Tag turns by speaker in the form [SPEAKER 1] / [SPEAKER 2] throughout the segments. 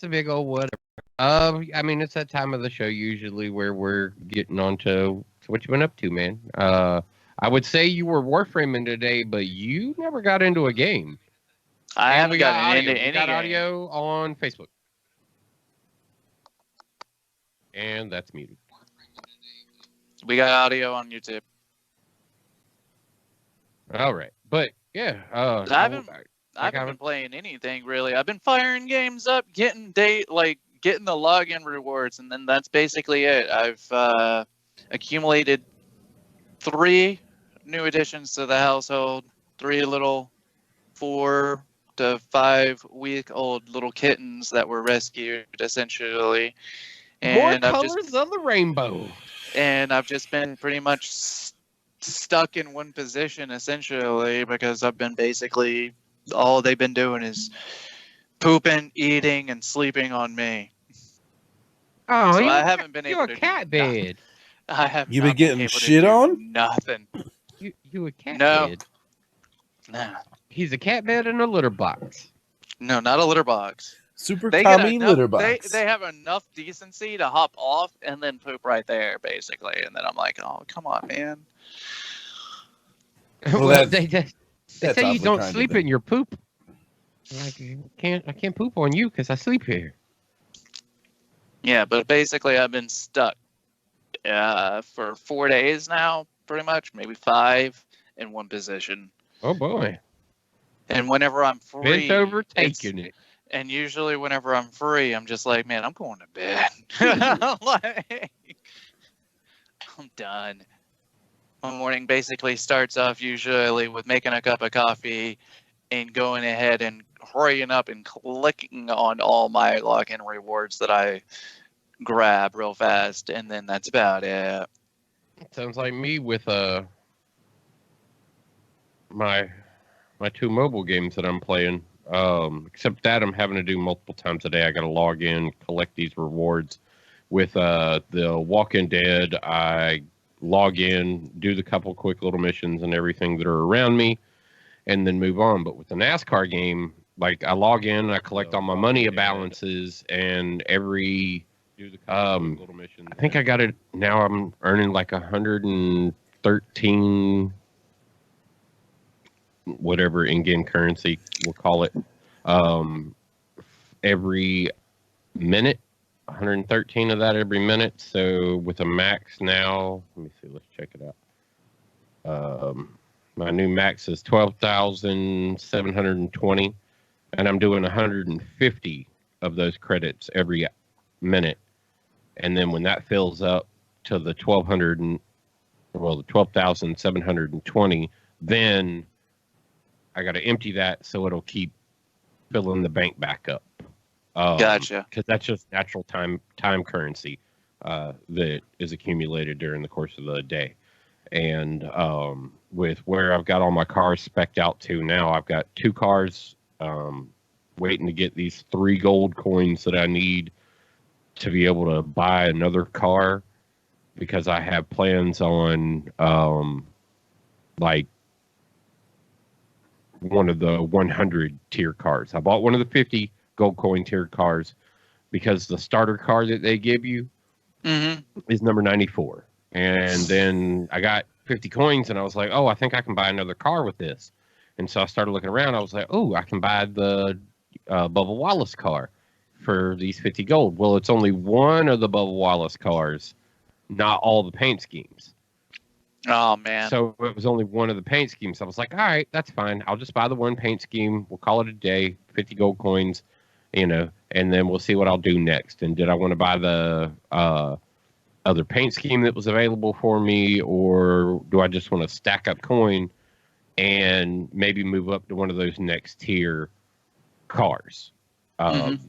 [SPEAKER 1] a big old whatever. I mean, it's that time of the show usually where we're getting on to what you've been up to, man. I would say you were warframing today, but you never got into a game.
[SPEAKER 2] I
[SPEAKER 1] And
[SPEAKER 2] haven't
[SPEAKER 1] we got
[SPEAKER 2] gotten
[SPEAKER 1] audio.
[SPEAKER 2] into any
[SPEAKER 1] We got
[SPEAKER 2] game.
[SPEAKER 1] audio on Facebook. And that's muted.
[SPEAKER 2] We got audio on YouTube.
[SPEAKER 1] All right. But, yeah.
[SPEAKER 2] I haven't been playing anything, really. I've been firing games up, getting the login rewards, and then that's basically it. I've accumulated 3 new additions to the household, 3 little 4 to 5 week old little kittens that were rescued, essentially. And
[SPEAKER 1] more colors of the rainbow.
[SPEAKER 2] And I've just been pretty much stuck in one position, essentially, because I've been basically, all they've been doing is pooping, eating, and sleeping on me.
[SPEAKER 1] Oh,
[SPEAKER 2] so I haven't been able to
[SPEAKER 1] do cat bed.
[SPEAKER 2] I have
[SPEAKER 3] You
[SPEAKER 2] not
[SPEAKER 3] been getting
[SPEAKER 2] able to
[SPEAKER 3] shit
[SPEAKER 2] do
[SPEAKER 3] on?
[SPEAKER 2] Nothing.
[SPEAKER 1] You a cat
[SPEAKER 2] No.
[SPEAKER 1] bed?
[SPEAKER 2] Nah.
[SPEAKER 1] He's a cat bed in a litter box.
[SPEAKER 2] No, not a litter box.
[SPEAKER 3] Super
[SPEAKER 2] They
[SPEAKER 3] Tommy
[SPEAKER 2] enough,
[SPEAKER 3] litter box.
[SPEAKER 2] They have enough decency to hop off and then poop right there, basically. And then I'm like, oh, come on, man.
[SPEAKER 1] Well, they say you don't
[SPEAKER 3] kind
[SPEAKER 1] sleep in your poop. Like, I can't poop on you because I sleep here.
[SPEAKER 2] Yeah, but basically I've been stuck for 4 days now, pretty much, maybe 5 in one position.
[SPEAKER 1] Oh boy!
[SPEAKER 2] And whenever I'm free,
[SPEAKER 1] bent over taking it.
[SPEAKER 2] And usually whenever I'm free, I'm just like, man, I'm going to bed. I'm done. My morning basically starts off usually with making a cup of coffee and going ahead and hurrying up and clicking on all my login rewards that I grab real fast, and then that's about it.
[SPEAKER 1] Sounds like me with my 2 mobile games that I'm playing. Except that I'm having to do multiple times a day. I got to log in, collect these rewards. With the Walking Dead, I log in, do the couple quick little missions and everything that are around me, and then move on. But with the NASCAR game, like I log in, I collect all my money balances, and every little missions. I think I got it now. I'm earning like 113. Whatever in-game currency we'll call it, every minute, 113 of that every minute. So with a max now, let me see, let's check it out. My new max is 12,720, and I'm doing 150 of those credits every minute. And then when that fills up to the 12,720, then I got to empty that so it'll keep filling the bank back up.
[SPEAKER 2] Gotcha.
[SPEAKER 1] Because that's just natural time currency that is accumulated during the course of the day. And with where I've got all my cars spec'd out to now, I've got 2 cars waiting to get these 3 gold coins that I need to be able to buy another car, because I have plans on like one of the 100 tier cars. I bought one of the 50 gold coin tier cars because the starter car that they give you is number 94. And then I got 50 coins and I was like, oh, I think I can buy another car with this. And so I started looking around. I was like, oh, I can buy the Bubba Wallace car for these 50 gold. Well, it's only one of the Bubba Wallace cars, not all the paint schemes.
[SPEAKER 2] Oh, man.
[SPEAKER 1] So it was only one of the paint schemes. I was like, all right, that's fine. I'll just buy the one paint scheme. We'll call it a day, 50 gold coins, and then we'll see what I'll do next. And did I want to buy the other paint scheme that was available for me, or do I just want to stack up coin and maybe move up to one of those next tier cars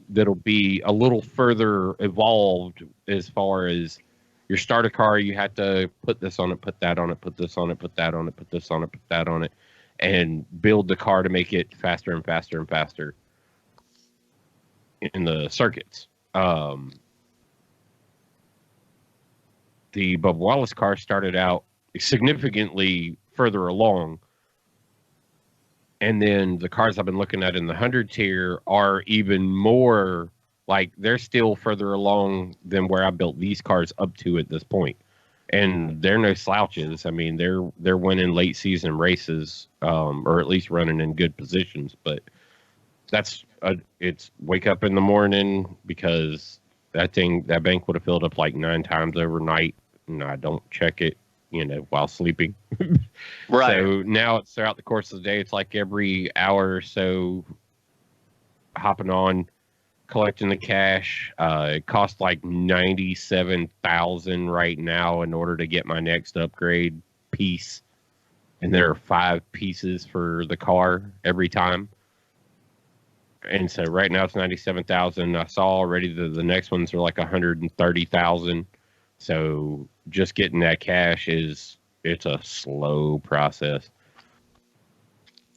[SPEAKER 1] that'll be a little further evolved as far as your starter car? You have to put this on it, put that on it, put this on it, put that on it, put this on it, put that on it, and build the car to make it faster and faster and faster in the circuits. The Bubba Wallace car started out significantly further along, and then the cars I've been looking at in the 100 tier are even more Like, they're still further along than where I built these cars up to at this point. And they're no slouches. I mean, they're winning late season races, or at least running in good positions. But it's wake up in the morning, because that bank would have filled up like 9 times overnight, and I don't check it, while sleeping.
[SPEAKER 2] Right.
[SPEAKER 1] So now it's throughout the course of the day. It's like every hour or so, hopping on, collecting the cash. It costs like 97,000 right now in order to get my next upgrade piece, and there are 5 pieces for the car every time. And so right now it's 97,000. I saw already the next ones are like 130,000. So just getting that cash it's a slow process.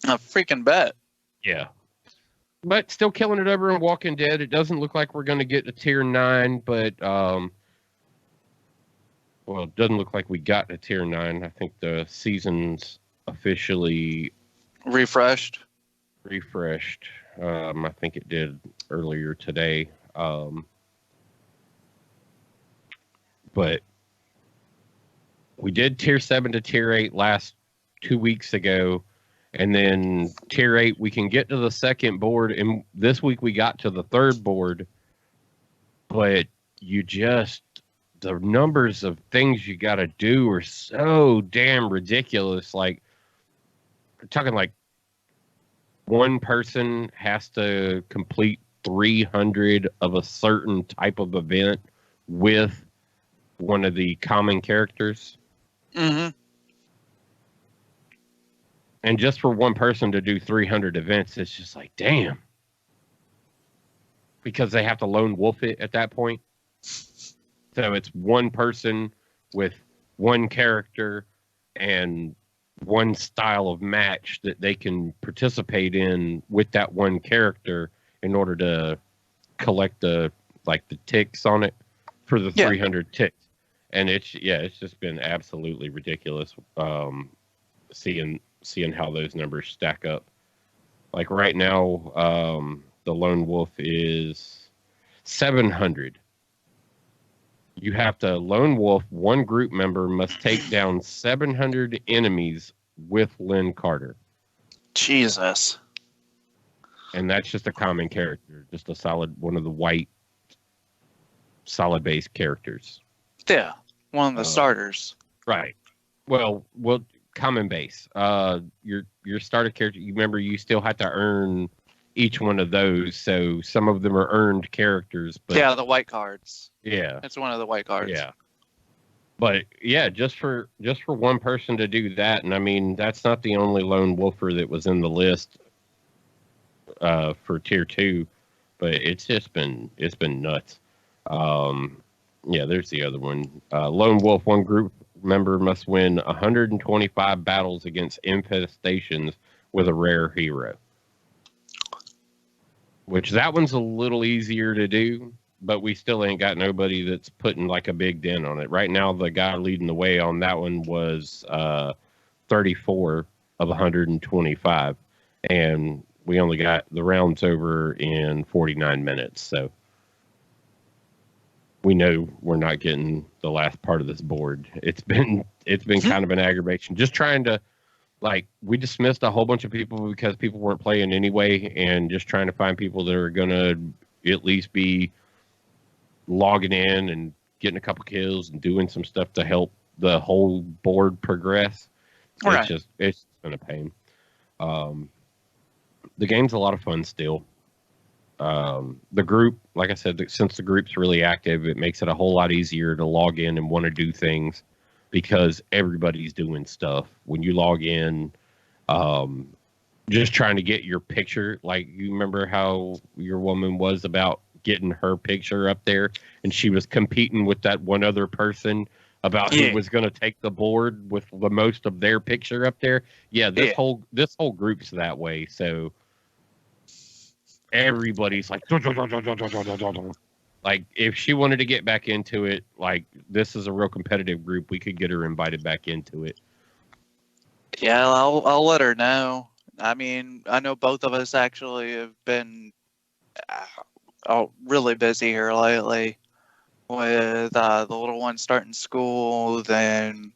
[SPEAKER 2] A freaking bet.
[SPEAKER 1] Yeah. But still killing it over in Walking Dead. It doesn't look like we're going to get to tier 9, but well, it doesn't look like we got to tier 9. I think the season's officially
[SPEAKER 2] refreshed.
[SPEAKER 1] I think it did earlier today. But we did tier 7 to tier 8 last 2 weeks ago. And then tier 8, we can get to the second board. And this week we got to the third board. But the numbers of things you got to do are so damn ridiculous. Like, we're talking like one person has to complete 300 of a certain type of event with one of the common characters.
[SPEAKER 2] Mm-hmm.
[SPEAKER 1] And just for one person to do 300 events, it's just like, damn. Because they have to lone wolf it at that point. So it's one person with one character and one style of match that they can participate in with that one character in order to collect the ticks on it for the 300 ticks. And it's just been absolutely ridiculous seeing how those numbers stack up. Like right now, the lone wolf is 700. You have to lone wolf. One group member must take down 700 enemies with Lynn Carter.
[SPEAKER 2] Jesus.
[SPEAKER 1] And that's just a common character, just a one of the white solid base characters.
[SPEAKER 2] Yeah, one of the starters.
[SPEAKER 1] Right. Well, common base. Your starter character. You remember, you still have to earn each one of those. So some of them are earned characters. But
[SPEAKER 2] yeah, the white cards.
[SPEAKER 1] Yeah,
[SPEAKER 2] it's one of the white cards.
[SPEAKER 1] Yeah. But yeah, just for one person to do that, and I mean, that's not the only lone wolfer that was in the list for tier 2, but it's been nuts. Yeah, there's the other one. Lone wolf, one group member must win 125 battles against infestations with a rare hero. Which that one's a little easier to do, but we still ain't got nobody that's putting like a big dent on it. Right now, the guy leading the way on that one was 34 of 125, and we only got the rounds over in 49 minutes. So we know we're not getting the last part of this board. It's been kind of an aggravation. Just trying to, we dismissed a whole bunch of people because people weren't playing anyway, and just trying to find people that are going to at least be logging in and getting a couple kills and doing some stuff to help the whole board progress. Right. It's been a pain. The game's a lot of fun still. The group, like I said, since the group's really active, it makes it a whole lot easier to log in and want to do things because everybody's doing stuff. When you log in, just trying to get your picture, like you remember how your woman was about getting her picture up there, and she was competing with that one other person about who was going to take the board with the most of their picture up there. Yeah, this whole group's that way. So everybody's like, like if she wanted to get back into it, like this is a real competitive group, we could get her invited back into it.
[SPEAKER 2] Yeah, I'll let her know. I mean, I know both of us actually have been really busy here lately with the little one starting school, then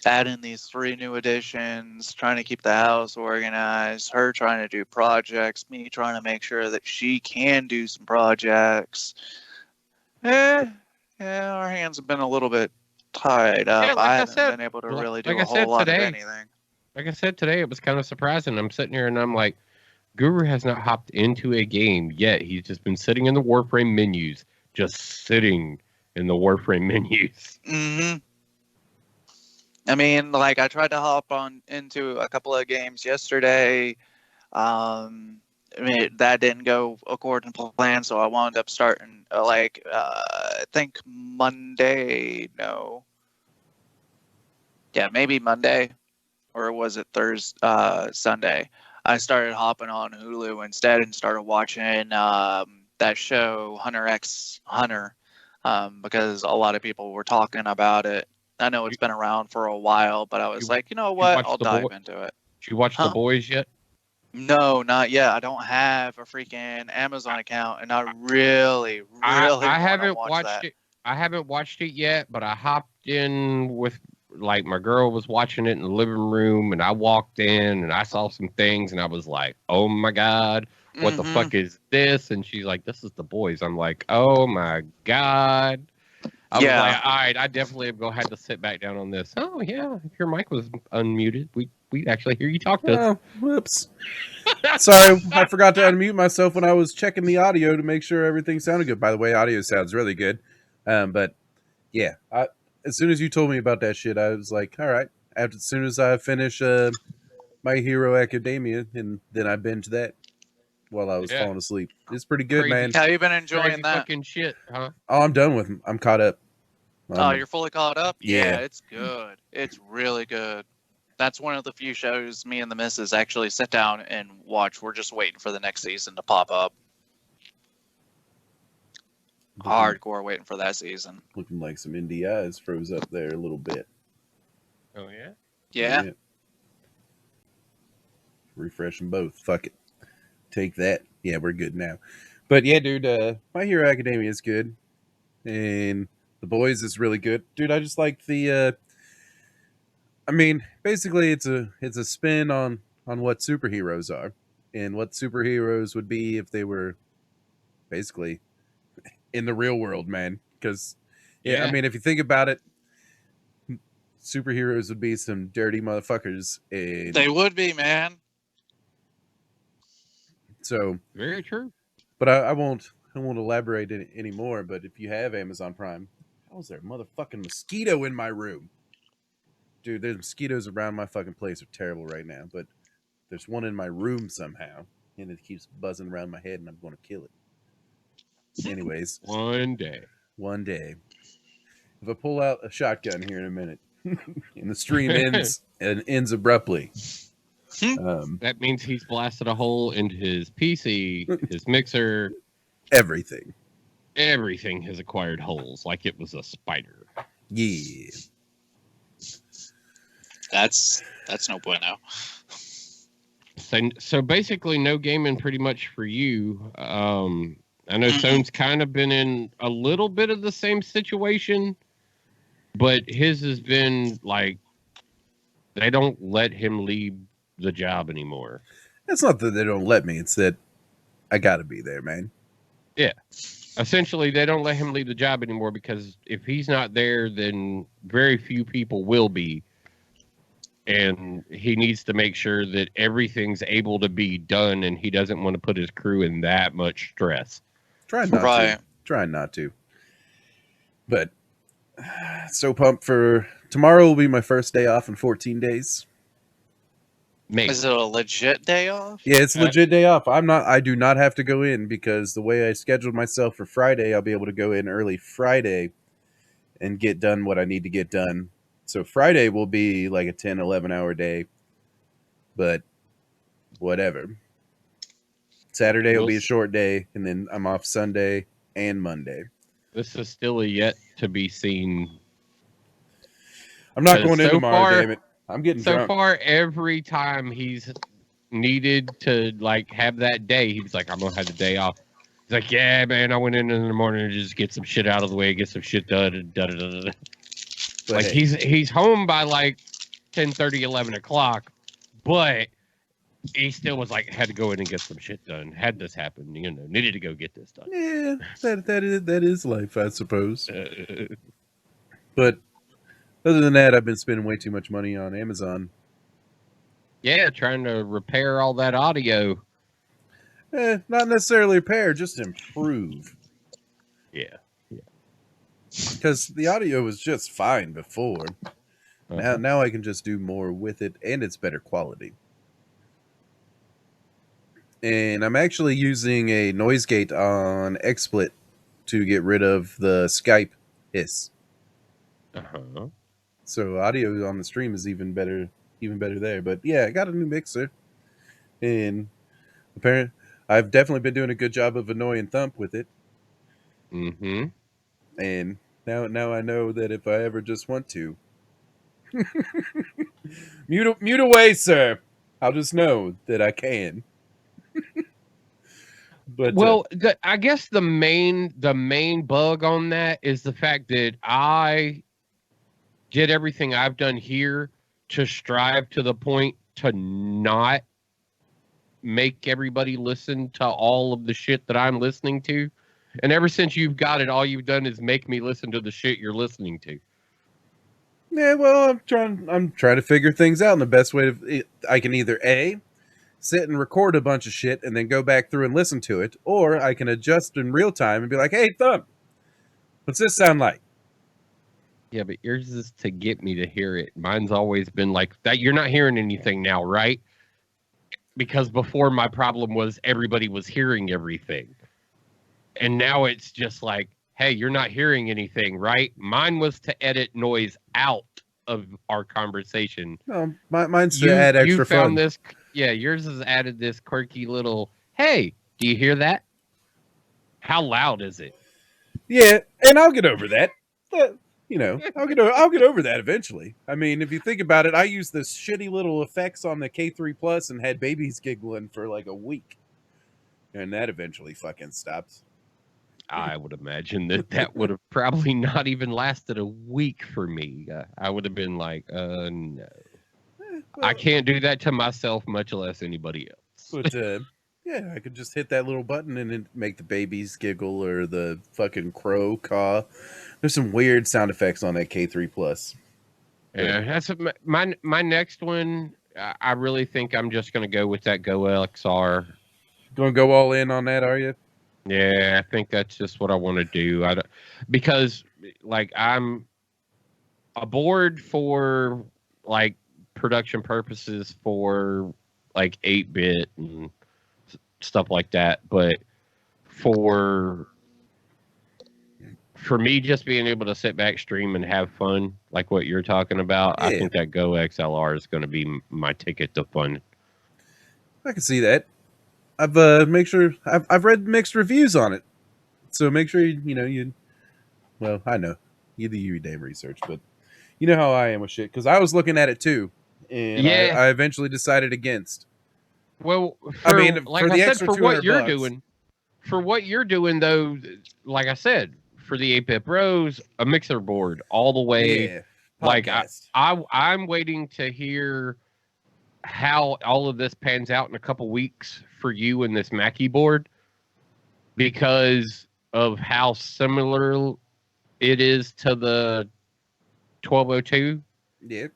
[SPEAKER 2] adding these 3 new additions, trying to keep the house organized, her trying to do projects, me trying to make sure that she can do some projects. Yeah, our hands have been a little bit tied up.
[SPEAKER 1] Yeah,
[SPEAKER 2] I haven't been able to really do
[SPEAKER 1] like
[SPEAKER 2] a
[SPEAKER 1] I
[SPEAKER 2] whole
[SPEAKER 1] said
[SPEAKER 2] lot of
[SPEAKER 1] today,
[SPEAKER 2] anything.
[SPEAKER 1] like I said today, it was kind of surprising. I'm sitting here and I'm like, Guru has not hopped into a game yet. He's just been sitting in the Warframe menus, just sitting in the Warframe menus.
[SPEAKER 2] Mm-hmm. I mean, like, I tried to hop on into a couple of games yesterday. I mean, that didn't go according to plan, so I wound up starting, I think Monday, no. Yeah, maybe Monday, or was it Sunday? I started hopping on Hulu instead and started watching that show, Hunter x Hunter, because a lot of people were talking about it. I know it's been around for a while, but I was like, you know what? I'll dive into it.
[SPEAKER 1] Did you watch The Boys yet?
[SPEAKER 2] No, not yet. I don't have a freaking Amazon account, and I really want to watch that.
[SPEAKER 1] I haven't watched it yet, but I hopped in with, like, my girl was watching it in the living room, and I walked in and I saw some things, and I was like, "Oh my god, what the fuck is this?" And she's like, "This is The Boys." I'm like, "Oh my god." I was like, "All right, I definitely am gonna have to sit back down on this." Oh yeah, if your mic was unmuted, we actually hear you talk to us.
[SPEAKER 3] Oh, whoops. Sorry, I forgot to unmute myself when I was checking the audio to make sure everything sounded good. By the way, audio sounds really good. But yeah, as soon as you told me about that shit, I was like, all right. As soon as I finish My Hero Academia, and then I binged that while I was falling asleep. It's pretty good, man.
[SPEAKER 2] How you been enjoying that?
[SPEAKER 1] Fucking shit, huh?
[SPEAKER 3] Oh, I'm done with them. I'm caught up.
[SPEAKER 2] You're fully caught up?
[SPEAKER 3] Yeah,
[SPEAKER 2] it's good. It's really good. That's one of the few shows me and the missus actually sit down and watch. We're just waiting for the next season to pop up. Hardcore waiting for that season.
[SPEAKER 3] Looking like some indie eyes froze up there a little bit.
[SPEAKER 1] Oh, yeah?
[SPEAKER 2] Yeah.
[SPEAKER 3] Refreshing both. Fuck it. Take that. Yeah, we're good now. But yeah, dude, My Hero Academia is good. And The Boys is really good. Dude, I just like the I mean, basically it's a spin on what superheroes are and what superheroes would be if they were basically in the real world, man. Because I mean, if you think about it, superheroes would be some dirty motherfuckers. And
[SPEAKER 2] they would be, man.
[SPEAKER 3] So
[SPEAKER 1] very true.
[SPEAKER 3] But I won't elaborate anymore. But if you have Amazon Prime, how's there a motherfucking mosquito in my room? Dude, there's mosquitoes around my fucking place are terrible right now, but there's one in my room somehow, and it keeps buzzing around my head, and I'm going to kill it. Anyways.
[SPEAKER 1] One day.
[SPEAKER 3] If I pull out a shotgun here in a minute, and the stream ends abruptly.
[SPEAKER 1] That means he's blasted a hole into his PC, his mixer.
[SPEAKER 3] Everything.
[SPEAKER 1] Everything has acquired holes, like it was a spider.
[SPEAKER 3] Yeah.
[SPEAKER 2] That's no bueno.
[SPEAKER 1] So basically, no gaming pretty much for you. I know Sone's kind of been in a little bit of the same situation, but his has been like they don't let him leave the job anymore.
[SPEAKER 3] It's not that they don't let me; it's that I got to be there, man.
[SPEAKER 1] Yeah. Essentially, they don't let him leave the job anymore because if he's not there, then very few people will be. And he needs to make sure that everything's able to be done, and he doesn't want to put his crew in that much stress.
[SPEAKER 3] Trying not to. But so pumped for tomorrow will be my first day off in 14 days.
[SPEAKER 2] Maybe. Is it a legit day off?
[SPEAKER 3] Yeah, it's a legit day off. I do not have to go in because the way I scheduled myself for Friday, I'll be able to go in early Friday and get done what I need to get done. So Friday will be like a 10, 11-hour day, but whatever. Saturday will be a short day, and then I'm off Sunday and Monday.
[SPEAKER 1] This is still a yet to be seen.
[SPEAKER 3] I'm not going in tomorrow, damn it. I'm getting drunk.
[SPEAKER 1] So far, every time he's needed to like have that day, he was like, "I'm gonna have the day off." He's like, yeah, man, I went in the morning to just get some shit out of the way, get some shit done, and da-da-da-da. Like,
[SPEAKER 3] hey,
[SPEAKER 1] he's home by, like, 10:30, 11 o'clock, but he still was like, had to go in and get some shit done. Had this happen, needed to go get this done.
[SPEAKER 3] yeah, that is life, I suppose. But other than that, I've been spending way too much money on Amazon.
[SPEAKER 1] Yeah, trying to repair all that audio.
[SPEAKER 3] Not necessarily repair, just improve.
[SPEAKER 1] Yeah.
[SPEAKER 3] Because the audio was just fine before. Now I can just do more with it, and it's better quality. And I'm actually using a noise gate on XSplit to get rid of the Skype hiss.
[SPEAKER 1] Uh-huh.
[SPEAKER 3] So audio on the stream is even better there. But yeah, I got a new mixer, and apparently I've definitely been doing a good job of annoying Thump with it.
[SPEAKER 1] Mm-hmm.
[SPEAKER 3] And now I know that if I ever just want to mute away, sir, I'll just know that I can. But
[SPEAKER 1] well, I guess the main bug on that is the fact that I did everything I've done here to strive to the point to not make everybody listen to all of the shit that I'm listening to. And ever since you've got it, all you've done is make me listen to the shit you're listening to.
[SPEAKER 3] yeah, well, I'm trying to figure things out, and the best way I can either A, sit and record a bunch of shit and then go back through and listen to it, or I can adjust in real time and be like, hey, Thump, what's this sound like?
[SPEAKER 1] Yeah, but yours is to get me to hear it. Mine's always been like that. You're not hearing anything now, right? Because before my problem was everybody was hearing everything. And now it's just like, hey, you're not hearing anything, right? Mine was to edit noise out of our conversation.
[SPEAKER 3] No, mine's to add extra
[SPEAKER 1] you found
[SPEAKER 3] fun.
[SPEAKER 1] This, yeah, yours has added this quirky little, hey, do you hear that? How loud is it?
[SPEAKER 3] Yeah, and I'll get over that. I'll get over that eventually. I mean, if you think about it, I used this shitty little effects on the K3 Plus and had babies giggling for like a week, and that eventually fucking stopped.
[SPEAKER 1] I would imagine that would have probably not even lasted a week for me. I would have been like, no. Well, I can't do that to myself, much less anybody else.
[SPEAKER 3] But, yeah, I could just hit that little button and it make the babies giggle or the fucking crow caw. There's some weird sound effects on that K3 Plus.
[SPEAKER 1] Yeah, that's my next one. I really think I'm just going to go with that Go LXR.
[SPEAKER 3] Going to go all in on that, are you?
[SPEAKER 1] Yeah, I think that's just what I want to do. Because like I'm aboard for like production purposes for like 8-bit and stuff like that, but for me just being able to sit back, stream, and have fun like what you're talking about, yeah. I think that Go XLR is going to be my ticket to fun.
[SPEAKER 3] I can see that. I've read mixed reviews on it, so make sure well, I know you do your damn research, but you know how I am with shit, because I was looking at it too, and yeah. I eventually decided against.
[SPEAKER 1] Well, like I said, for what you're doing, though, like I said, for the 8-bit bros, a mixer board all the way. Yeah, like I'm waiting to hear how all of this pans out in a couple weeks for you and this Mackie board, because of how similar it is to the 1202.
[SPEAKER 3] Yeah.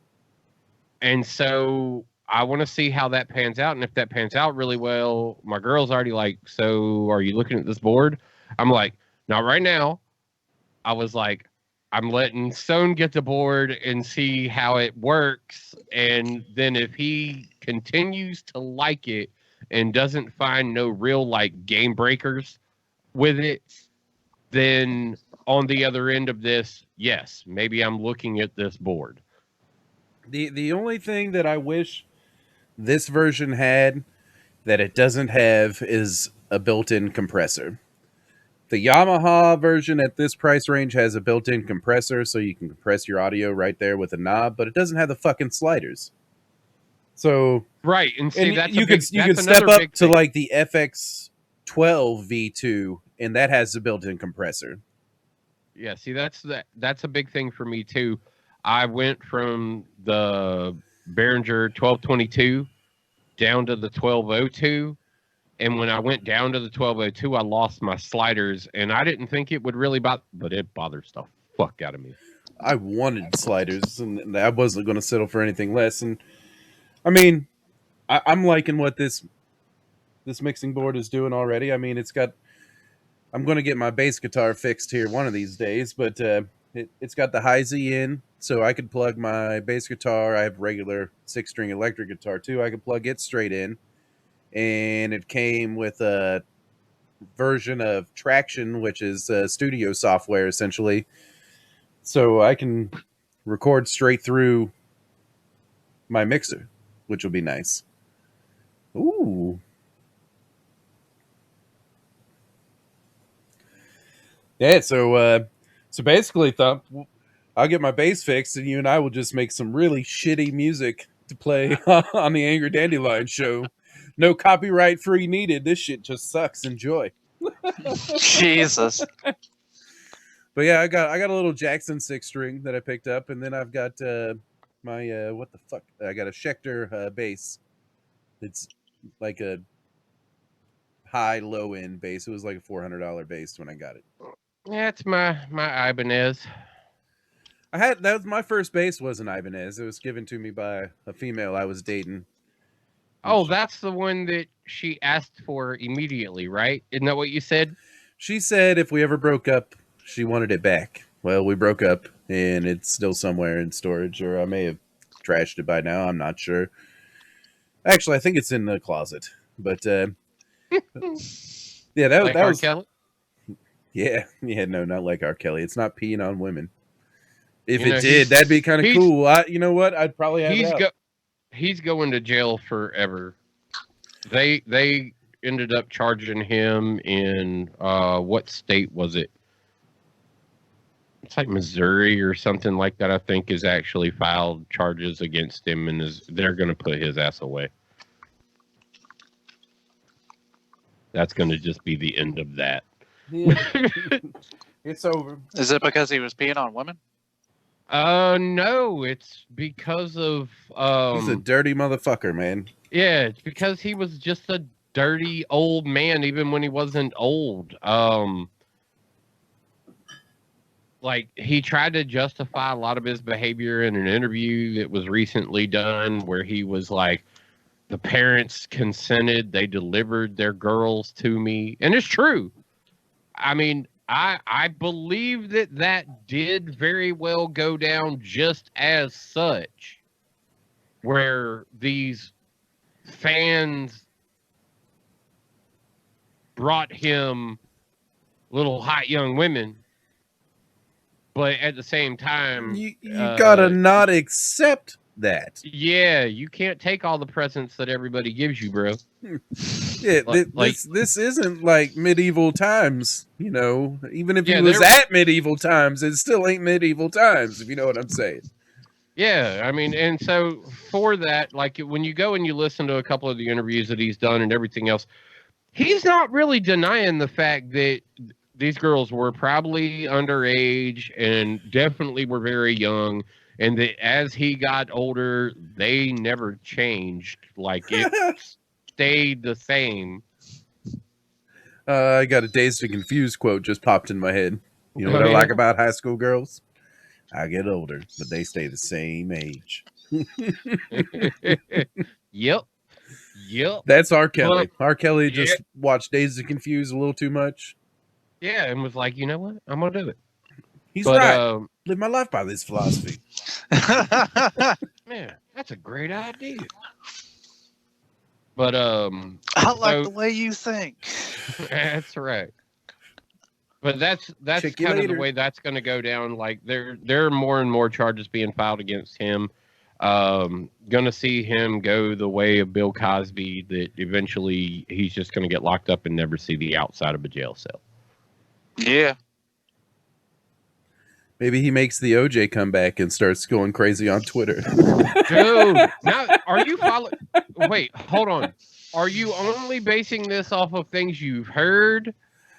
[SPEAKER 1] And so I want to see how that pans out. And if that pans out really well, my girl's already like, so are you looking at this board? I'm like, not right now. I was like, I'm letting Stone get the board and see how it works. And then if he continues to like it and doesn't find no real like game breakers with it, then on the other end of this, yes, maybe I'm looking at this board.
[SPEAKER 3] The only thing that I wish this version had that it doesn't have is a built-in compressor. The Yamaha version at this price range has a built-in compressor, so you can compress your audio right there with a knob, but it doesn't have the fucking sliders. So
[SPEAKER 1] right, and see, that's
[SPEAKER 3] you can step up to like the FX12 V2 and that has a built-in compressor.
[SPEAKER 1] Yeah, see, that's a big thing for me too. I went from the Behringer 1222 down to the 1202, and when I went down to the 1202, I lost my sliders, and I didn't think it would really bother, but it bothers the fuck out of me.
[SPEAKER 3] I wanted sliders, and I wasn't going to settle for anything less. And I mean, I'm liking what this mixing board is doing already. I mean, I'm going to get my bass guitar fixed here one of these days, but it's got the high Z in, so I could plug my bass guitar. I have regular 6-string electric guitar too. I could plug it straight in, and it came with a version of Traction, which is studio software essentially, so I can record straight through my mixer, which will be nice. Ooh. Yeah, so basically, Thump, I'll get my bass fixed, and you and I will just make some really shitty music to play on the Angry Dandelion show. No copyright free needed. This shit just sucks. Enjoy.
[SPEAKER 2] Jesus.
[SPEAKER 3] But yeah, I got a little Jackson 6-string that I picked up, and then I've got my what the fuck? I got a Schecter bass. It's like a high low end bass. It was like a $400 bass when I got it.
[SPEAKER 1] Yeah, it's my Ibanez.
[SPEAKER 3] That was my first bass was an Ibanez. It was given to me by a female I was dating.
[SPEAKER 1] Oh, that's the one that she asked for immediately, right? Isn't that what you said?
[SPEAKER 3] She said if we ever broke up, she wanted it back. Well, we broke up, and it's still somewhere in storage, or I may have trashed it by now. I'm not sure. Actually, I think it's in the closet. But yeah, that was.
[SPEAKER 1] Kelly?
[SPEAKER 3] Yeah, no, not like R. Kelly. It's not peeing on women. If it did, that'd be kind of cool. You know what? I'd probably have
[SPEAKER 1] he's going to jail forever. They ended up charging him in what state was it? It's like Missouri or something like that. I think is actually filed charges against him, and they're going to put his ass away. That's going to just be the end of that.
[SPEAKER 3] Yeah. It's over.
[SPEAKER 2] Is it because he was peeing on women?
[SPEAKER 1] No, it's because of
[SPEAKER 3] he's a dirty motherfucker, man.
[SPEAKER 1] Yeah, it's because he was just a dirty old man, even when he wasn't old. Like he tried to justify a lot of his behavior in an interview that was recently done, where he was like, "The parents consented; they delivered their girls to me," and it's true. I mean, I believe that did very well go down just as such, where these fans brought him little hot young women, but at the same time,
[SPEAKER 3] you gotta not accept that.
[SPEAKER 1] Yeah, you can't take all the presents that everybody gives you, bro.
[SPEAKER 3] Yeah, this isn't like medieval times, you know. Even if it was at medieval times, it still ain't medieval times, if you know what I'm saying.
[SPEAKER 1] Yeah, I mean, and so for that, like when you go and you listen to a couple of the interviews that he's done and everything else, he's not really denying the fact that these girls were probably underage and definitely were very young, and that as he got older, they never changed. Like it stayed the same.
[SPEAKER 3] I got a Dazed and Confused quote just popped in my head. You know what I like about high school girls? I get older, but they stay the same age.
[SPEAKER 1] Yep.
[SPEAKER 3] That's R. Kelly. R. Kelly just watched Dazed and Confused a little too much.
[SPEAKER 1] Yeah, and was like, you know what? I'm going to do it.
[SPEAKER 3] He's right. Live my life by this philosophy.
[SPEAKER 1] Man, that's a great idea. But
[SPEAKER 2] I like the way you think.
[SPEAKER 1] That's right. But that's kind of the way that's going to go down. Like there are more and more charges being filed against him. Going to see him go the way of Bill Cosby, that eventually he's just going to get locked up and never see the outside of a jail cell.
[SPEAKER 2] Yeah.
[SPEAKER 3] Maybe he makes the OJ comeback and starts going crazy on Twitter.
[SPEAKER 1] Dude, now are you following? Wait, hold on. Are you only basing this off of things you've heard,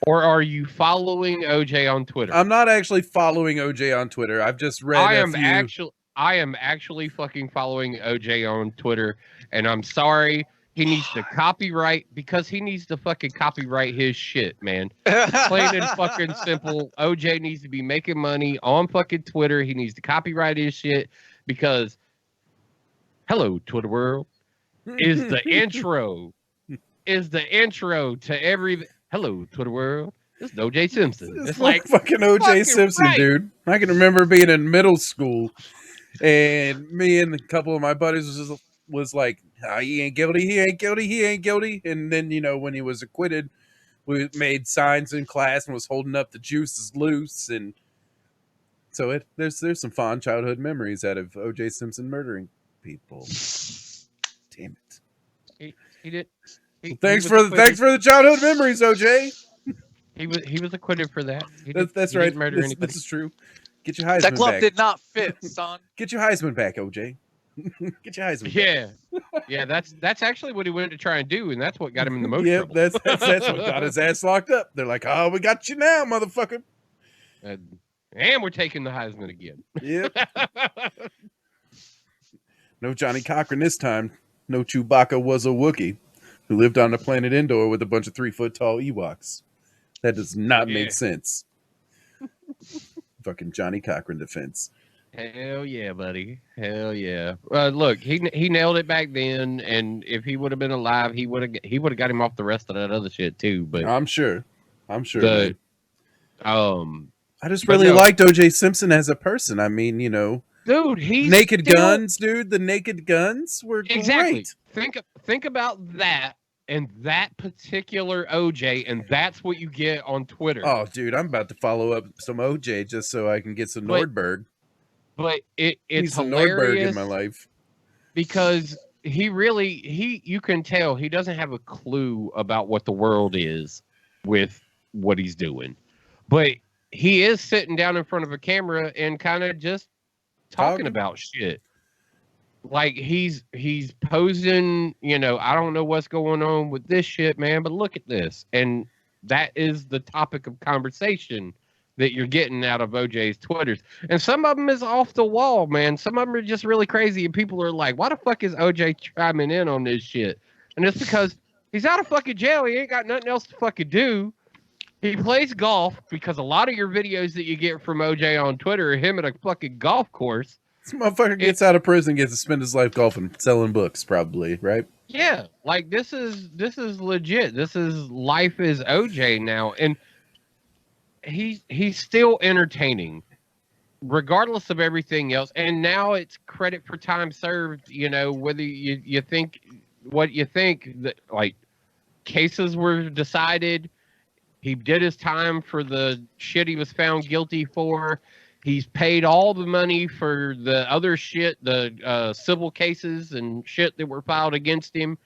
[SPEAKER 1] Or are you following OJ on Twitter?
[SPEAKER 3] I'm not actually following OJ on Twitter. I've just read
[SPEAKER 1] I am actually fucking following OJ on Twitter, and I'm sorry. He needs to copyright because he needs to fucking copyright his shit, man. Plain and fucking simple. OJ needs to be making money on fucking Twitter. He needs to copyright his shit because hello, Twitter world is the intro. Is the intro to every hello, Twitter world. This is OJ Simpson.
[SPEAKER 3] It's like fucking OJ Simpson, right. Dude. I can remember being in middle school and me and a couple of my buddies was like, oh, he ain't guilty, he ain't guilty, he ain't guilty. And then, you know, when he was acquitted, we made signs in class and was holding up the juice is loose. And so there's some fond childhood memories out of OJ Simpson murdering people. Damn it.
[SPEAKER 1] He did.
[SPEAKER 3] Thanks for the childhood memories, OJ.
[SPEAKER 1] He was acquitted for that.
[SPEAKER 3] That's right. This is true. Get your Heisman back.
[SPEAKER 2] That glove did not fit, son.
[SPEAKER 3] Get your Heisman back, OJ. Get your Heisman
[SPEAKER 1] back. Yeah, that's actually what he went to try and do, and that's what got him in the most trouble.
[SPEAKER 3] That's what got his ass locked up. They're like, oh, we got you now, motherfucker.
[SPEAKER 1] And we're taking the Heisman again.
[SPEAKER 3] Yep. No Johnny Cochran this time. No Chewbacca was a Wookiee who lived on the planet Endor with a bunch of 3-foot tall Ewoks. That does not make sense. Fucking Johnny Cochran defense.
[SPEAKER 1] Hell yeah, buddy. Hell yeah. Look, he nailed it back then, and if he would have been alive, he would have got him off the rest of that other shit too. But
[SPEAKER 3] I'm sure.
[SPEAKER 1] I
[SPEAKER 3] just really liked OJ Simpson as a person. I mean, you know,
[SPEAKER 1] dude, he's
[SPEAKER 3] Naked Guns, dude. The Naked Guns were great.
[SPEAKER 1] Think about that. And that particular OJ, and that's what you get on Twitter.
[SPEAKER 3] Oh, dude, I'm about to follow up some OJ just so I can get some Nordberg.
[SPEAKER 1] But it's
[SPEAKER 3] some
[SPEAKER 1] hilarious
[SPEAKER 3] Nordberg in my life
[SPEAKER 1] because you can tell he doesn't have a clue about what the world is with what he's doing. But he is sitting down in front of a camera and kind of just talking about shit. Like he's posing, you know, I don't know what's going on with this shit, man, but look at this. And that is the topic of conversation that you're getting out of OJ's Twitters. And some of them is off the wall, man. Some of them are just really crazy. And people are like, why the fuck is OJ chiming in on this shit? And it's because he's out of fucking jail. He ain't got nothing else to fucking do. He plays golf because a lot of your videos that you get from OJ on Twitter are him at a fucking golf course.
[SPEAKER 3] This motherfucker gets out of prison, gets to spend his life golfing, selling books, probably, right?
[SPEAKER 1] Yeah, like this is legit. This is life is OJ now, and he's still entertaining, regardless of everything else. And now it's credit for time served. You know, whether you think what you think, that like cases were decided, he did his time for the shit he was found guilty for. He's paid all the money for the other shit, the civil cases and shit that were filed against him.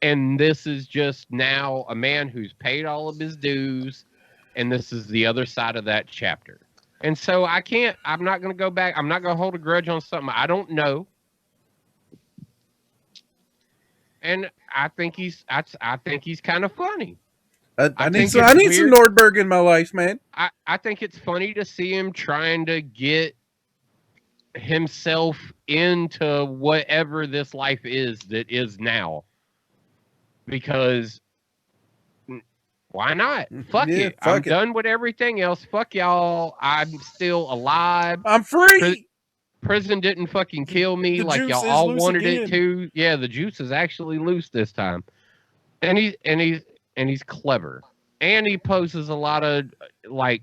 [SPEAKER 1] And this is just now a man who's paid all of his dues. And this is the other side of that chapter. And so I'm not going to go back. I'm not going to hold a grudge on something I don't know. And I think he's kind of funny.
[SPEAKER 3] I need some Nordberg in my life, man.
[SPEAKER 1] I think it's funny to see him trying to get himself into whatever this life is that is now. Because why not? Fuck it. I'm done with everything else. Fuck y'all. I'm still alive.
[SPEAKER 3] I'm free.
[SPEAKER 1] Prison didn't fucking kill me like y'all all wanted it to. Yeah, the juice is actually loose this time. And he's clever. And he poses a lot of, like,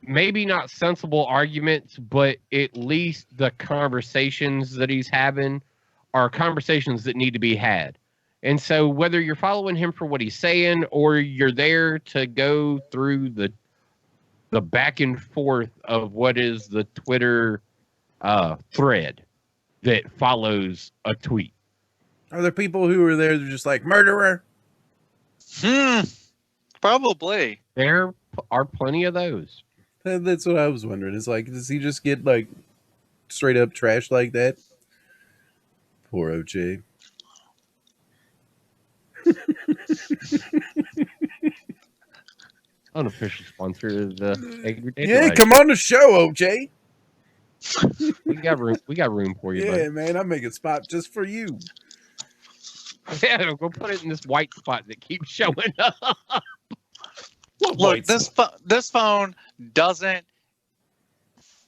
[SPEAKER 1] maybe not sensible arguments, but at least the conversations that he's having are conversations that need to be had. And so whether you're following him for what he's saying or you're there to go through the back and forth of what is the Twitter thread that follows a tweet.
[SPEAKER 3] Are there people who are there that are just like, murderer?
[SPEAKER 2] Probably.
[SPEAKER 1] There are plenty of those.
[SPEAKER 3] That's what I was wondering. It's like, does he just get like straight up trashed like that? Poor OJ.
[SPEAKER 1] unofficial sponsor of the Angry
[SPEAKER 3] Yeah,
[SPEAKER 1] Dandelion.
[SPEAKER 3] come on the show, OJ.
[SPEAKER 1] We got room. We got room for you,
[SPEAKER 3] Yeah,
[SPEAKER 1] bud.
[SPEAKER 3] man, I'm making a spot just for you.
[SPEAKER 1] Yeah, go put it in this white spot that keeps showing up.
[SPEAKER 2] Look, this phone doesn't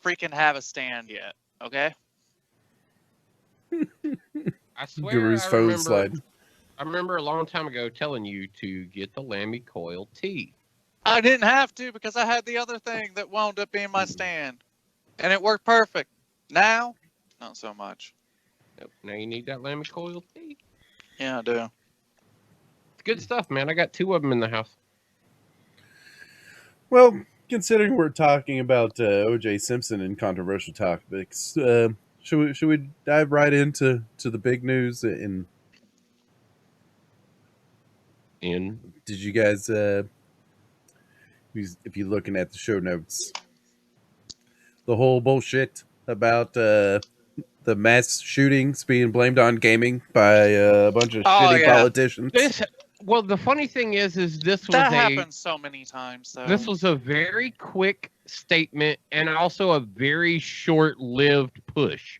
[SPEAKER 2] freaking have a stand yet. Okay.
[SPEAKER 1] I swear,
[SPEAKER 3] Guru's phone slide.
[SPEAKER 1] I remember a long time ago telling you to get the Lammy Coil T.
[SPEAKER 2] I didn't have to because I had the other thing that wound up being my stand, and it worked perfect. Now, not so much.
[SPEAKER 1] Nope. Now you need that Lammy Coil T.
[SPEAKER 2] Yeah, I do.
[SPEAKER 1] It's good stuff, man. I got 2 of them in the house.
[SPEAKER 3] Well, considering we're talking about O.J. Simpson and controversial topics, should we dive right into the big news? And did you guys, if you're looking at the show notes, the whole bullshit about the mass shootings being blamed on gaming by a bunch of shitty politicians?
[SPEAKER 1] Well, the funny thing is
[SPEAKER 2] that happens so many times. Though.
[SPEAKER 1] This was a very quick statement and also a very short-lived push,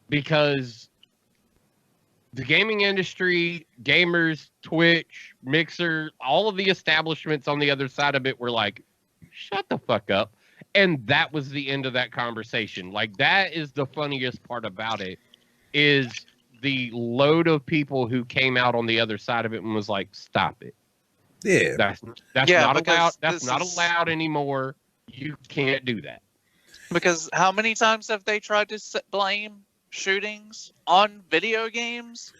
[SPEAKER 1] because the gaming industry, gamers, Twitch, Mixer, all of the establishments on the other side of it were like, "Shut the fuck up," and that was the end of that conversation. Like, that is the funniest part about it, is the load of people who came out on the other side of it and was like, "Stop it.
[SPEAKER 3] Yeah,
[SPEAKER 1] That's not allowed. That's not allowed anymore. You can't do that."
[SPEAKER 2] Because how many times have they tried to blame shootings on video games?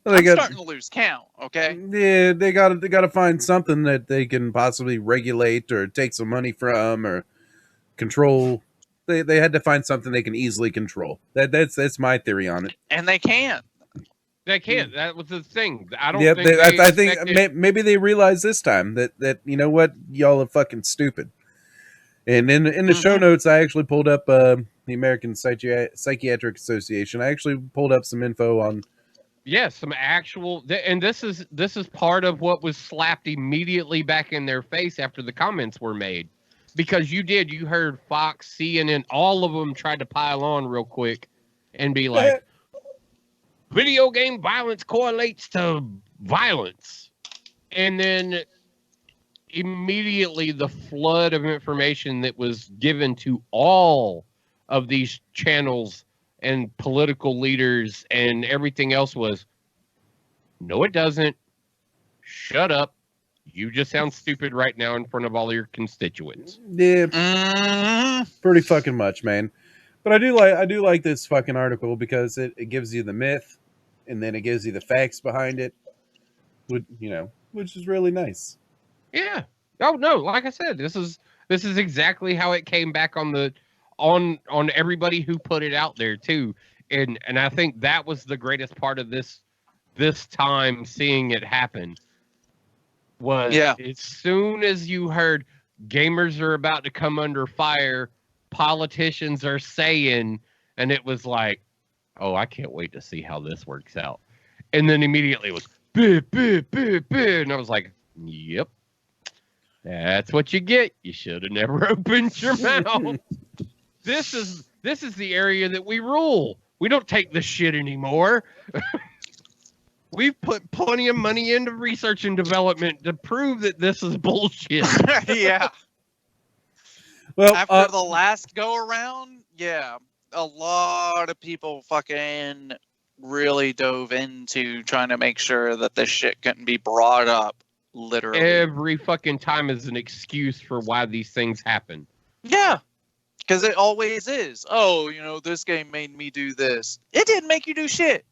[SPEAKER 2] I'm starting to lose count. Okay.
[SPEAKER 3] Yeah, they got to find something that they can possibly regulate or take some money from or control. They had to find something they can easily control. That's my theory on it.
[SPEAKER 2] And they can.
[SPEAKER 1] They can't. That was the thing. I don't.
[SPEAKER 3] Yep,
[SPEAKER 1] think
[SPEAKER 3] I think maybe they realized this time that you know what, y'all are fucking stupid. And in the show notes, I actually pulled up the American Psychiatric Association. I actually pulled up some info on.
[SPEAKER 1] Yes, some actual, and this is part of what was slapped immediately back in their face after the comments were made, because you heard Fox, CNN, all of them tried to pile on real quick and be like, video game violence correlates to violence. And then immediately the flood of information that was given to all of these channels and political leaders and everything else was, "No, it doesn't. Shut up. You just sound stupid right now in front of all your constituents."
[SPEAKER 3] Yeah, pretty fucking much, man. But I do like this fucking article because it gives you the myth, and then it gives you the facts behind it, which is really nice.
[SPEAKER 1] Yeah. Oh no, like I said, this is exactly how it came back on everybody who put it out there too. And I think that was the greatest part of this time seeing it happen. Was as soon as you heard gamers are about to come under fire, politicians are saying, and it was like, "Oh, I can't wait to see how this works out." And then immediately it was boo, boo, boo, boo, and I was like, "Yep, that's what you get. You should have never opened your mouth." This is the area that we rule. We don't take this shit anymore. We've put plenty of money into research and development to prove that this is bullshit.
[SPEAKER 2] Yeah. Well, after the last go around, a lot of people fucking really dove into trying to make sure that this shit couldn't be brought up. Literally.
[SPEAKER 1] Every fucking time is an excuse for why these things happen.
[SPEAKER 2] Yeah. Because it always is. Oh, this game made me do this. It didn't make you do shit.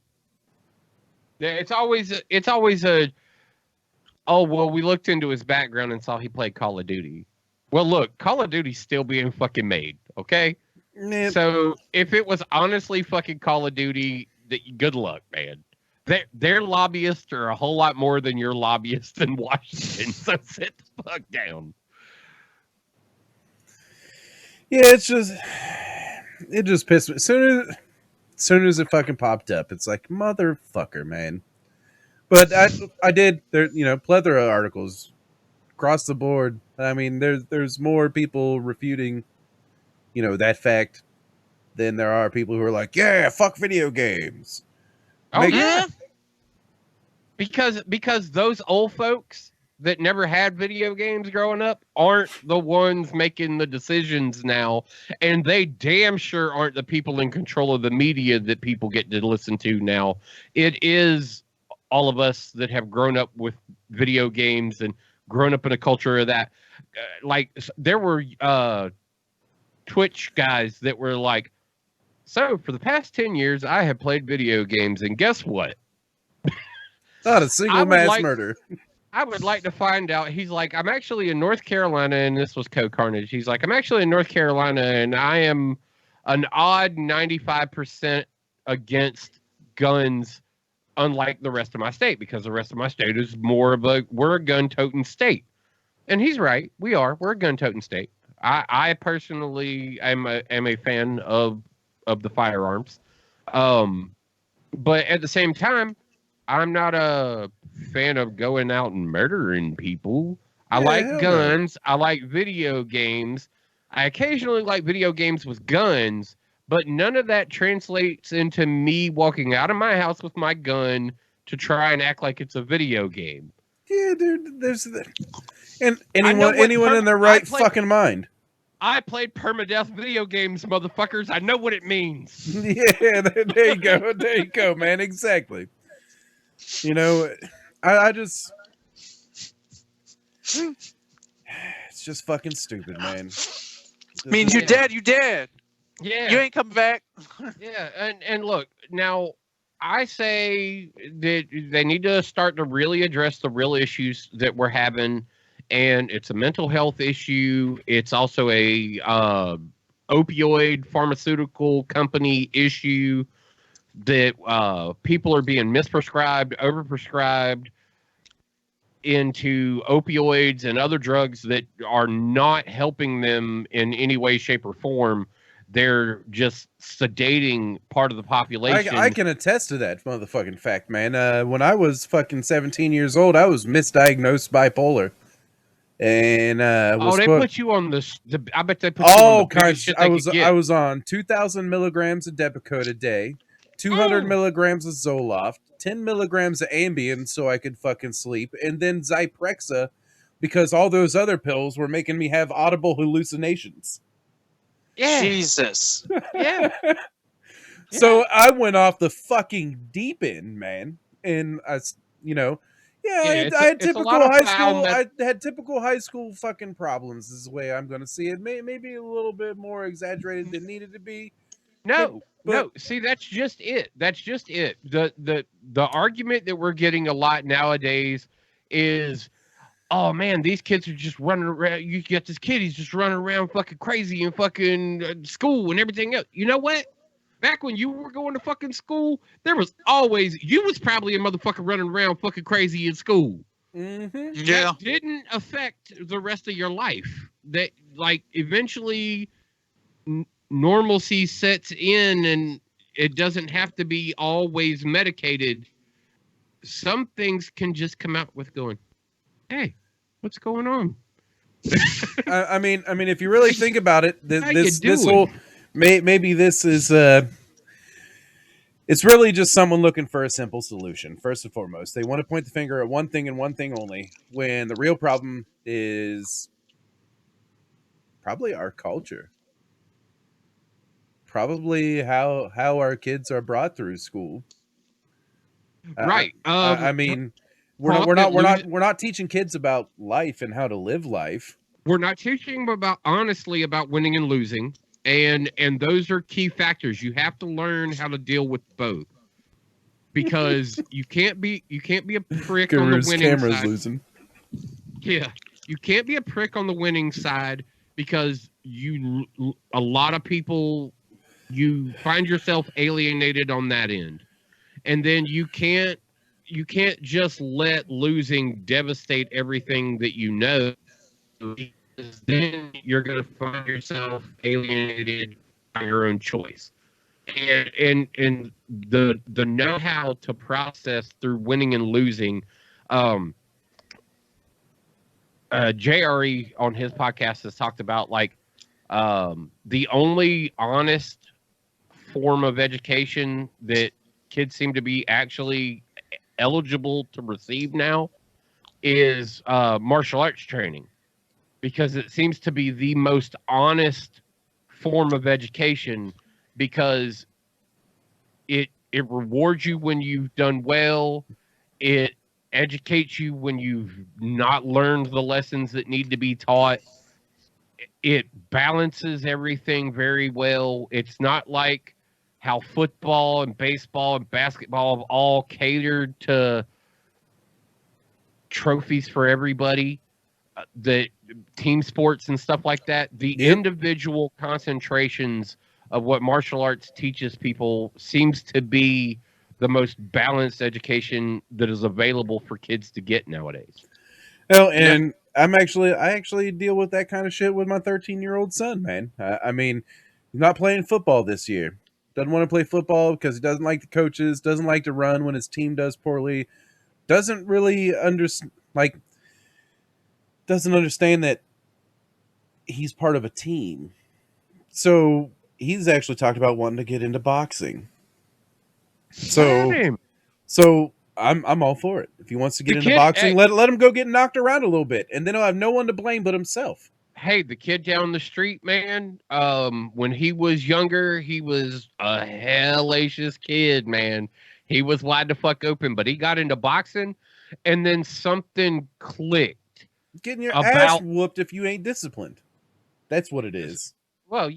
[SPEAKER 1] Yeah, it's always a, "Oh, well, we looked into his background and saw he played Call of Duty." Well, look, Call of Duty's still being fucking made, okay? Yep. So if it was honestly fucking Call of Duty, good luck, man. Their lobbyists are a whole lot more than your lobbyists in Washington, so sit the fuck down.
[SPEAKER 3] Yeah, it just pissed me. As soon as it fucking popped up, it's like, motherfucker, man. But I did, there, plethora of articles across the board. I mean, there's more people refuting, that fact than there are people who are like, yeah, fuck video games.
[SPEAKER 1] Oh yeah, because those old folks that never had video games growing up aren't the ones making the decisions now, and they damn sure aren't the people in control of the media that people get to listen to now. It is all of us that have grown up with video games and grown up in a culture of that. There were Twitch guys that were like, so for the past 10 years, I have played video games, and guess what?
[SPEAKER 3] Not a single mass murder.
[SPEAKER 1] I would like to find out. He's like, I'm actually in North Carolina, and this was Co-Carnage. He's like, I'm actually in North Carolina, and I am an odd 95% against guns, unlike the rest of my state, because the rest of my state is we're a gun-toting state. And he's right. We're a gun-toting state. I personally am a fan of the firearms. But at the same time, I'm not a fan of going out and murdering people. I like guns. No. I like video games. I occasionally like video games with guns, but none of that translates into me walking out of my house with my gun to try and act like it's a video game.
[SPEAKER 3] Yeah, dude, and anyone in their right fucking mind.
[SPEAKER 1] I played permadeath video games, motherfuckers. I know what it means.
[SPEAKER 3] Yeah, there you go, man. Exactly. I just... It's just fucking stupid, man.
[SPEAKER 2] Means you dead, you dead.
[SPEAKER 1] Yeah.
[SPEAKER 2] You ain't coming back.
[SPEAKER 1] Yeah, and look, now, I say that they need to start to really address the real issues that we're having, and it's a mental health issue. It's also a opioid pharmaceutical company issue that people are being misprescribed, overprescribed into opioids and other drugs that are not helping them in any way, shape, or form. They're just sedating part of the population.
[SPEAKER 3] I can attest to that motherfucking fact, man. When I was fucking 17 years old, I was misdiagnosed bipolar. And
[SPEAKER 1] they put you on I bet they put you on the shit
[SPEAKER 3] I was on 2,000 milligrams of Depakote a day, 200 milligrams of Zoloft, 10 milligrams of Ambien so I could fucking sleep, and then Zyprexa because all those other pills were making me have audible hallucinations.
[SPEAKER 2] Yeah. Jesus.
[SPEAKER 1] Yeah.
[SPEAKER 3] So I went off the fucking deep end, man. And I had typical high school. I had typical high school fucking problems. Is the way I'm going to see it. Maybe a little bit more exaggerated than needed to be.
[SPEAKER 1] No. See, that's just it. The argument that we're getting a lot nowadays is, oh man, these kids are just running around. You get this kid, he's just running around fucking crazy in fucking school and everything else. You know what? Back when you were going to fucking school, you was probably a motherfucker running around fucking crazy in school.
[SPEAKER 3] Mm-hmm.
[SPEAKER 2] Yeah.
[SPEAKER 1] That didn't affect the rest of your life. That, like, eventually normalcy sets in and it doesn't have to be always medicated. Some things can just come out with going, hey, what's going on?
[SPEAKER 3] I mean, if you really think about it, this whole maybe this is it's really just someone looking for a simple solution. First and foremost, they want to point the finger at one thing and one thing only, when the real problem is probably our culture, probably how our kids are brought through school.
[SPEAKER 1] Right.
[SPEAKER 3] I mean, we're not teaching kids about life and how to live life.
[SPEAKER 1] We're not teaching them about winning and losing, and those are key factors. You have to learn how to deal with both, because you can't be a prick on the winning side.
[SPEAKER 3] Losing.
[SPEAKER 1] Yeah, you can't be a prick on the winning side, because a lot of people, you find yourself alienated on that end. And then you can't just let losing devastate everything that you know, because then you're going to find yourself alienated by your own choice. And the know-how to process through winning and losing, JRE on his podcast has talked about like the only honest form of education that kids seem to be actually eligible to receive now is martial arts training, because it seems to be the most honest form of education, because it rewards you when you've done well. It educates you when you've not learned the lessons that need to be taught. It balances everything very well. It's not like how football and baseball and basketball have all catered to trophies for everybody. The team sports and stuff like that. The individual concentrations of what martial arts teaches people seems to be the most balanced education that is available for kids to get nowadays.
[SPEAKER 3] Oh, and I actually deal with that kind of shit with my 13-year-old son, man. I mean, he's not playing football this year. Doesn't want to play football because he doesn't like the coaches, doesn't like to run when his team does poorly, doesn't really doesn't understand that he's part of a team. So he's actually talked about wanting to get into boxing. So I'm all for it. If he wants to get into boxing, let him go get knocked around a little bit, and then he'll have no one to blame but himself.
[SPEAKER 1] Hey, the kid down the street, man, when he was younger, he was a hellacious kid, man. He was wide the fuck open, but he got into boxing, and then something clicked.
[SPEAKER 3] Getting your ass whooped if you ain't disciplined. That's what it is.
[SPEAKER 1] Well,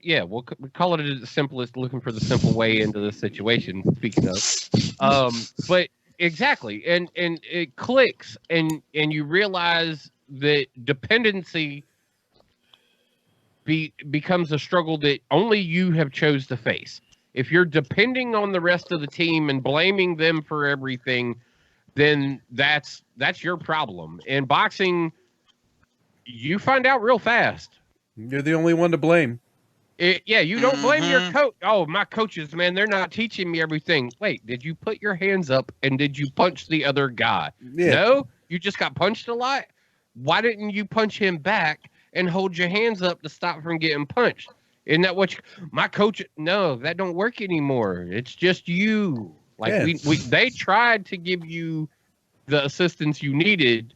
[SPEAKER 1] yeah. We'll call it the simplest, looking for the simple way into this situation. Speaking of, but exactly, and it clicks, and you realize that dependency becomes a struggle that only you have chose to face. If you're depending on the rest of the team and blaming them for everything, then that's your problem. In boxing, you find out real fast.
[SPEAKER 3] You're the only one to blame.
[SPEAKER 1] You don't blame your coach. Oh, my coaches, man, they're not teaching me everything. Wait, did you put your hands up and did you punch the other guy? Yeah. No, you just got punched a lot. Why didn't you punch him back and hold your hands up to stop from getting punched? Isn't that what my coach? No, that don't work anymore. It's just you. Like they tried to give you the assistance you needed.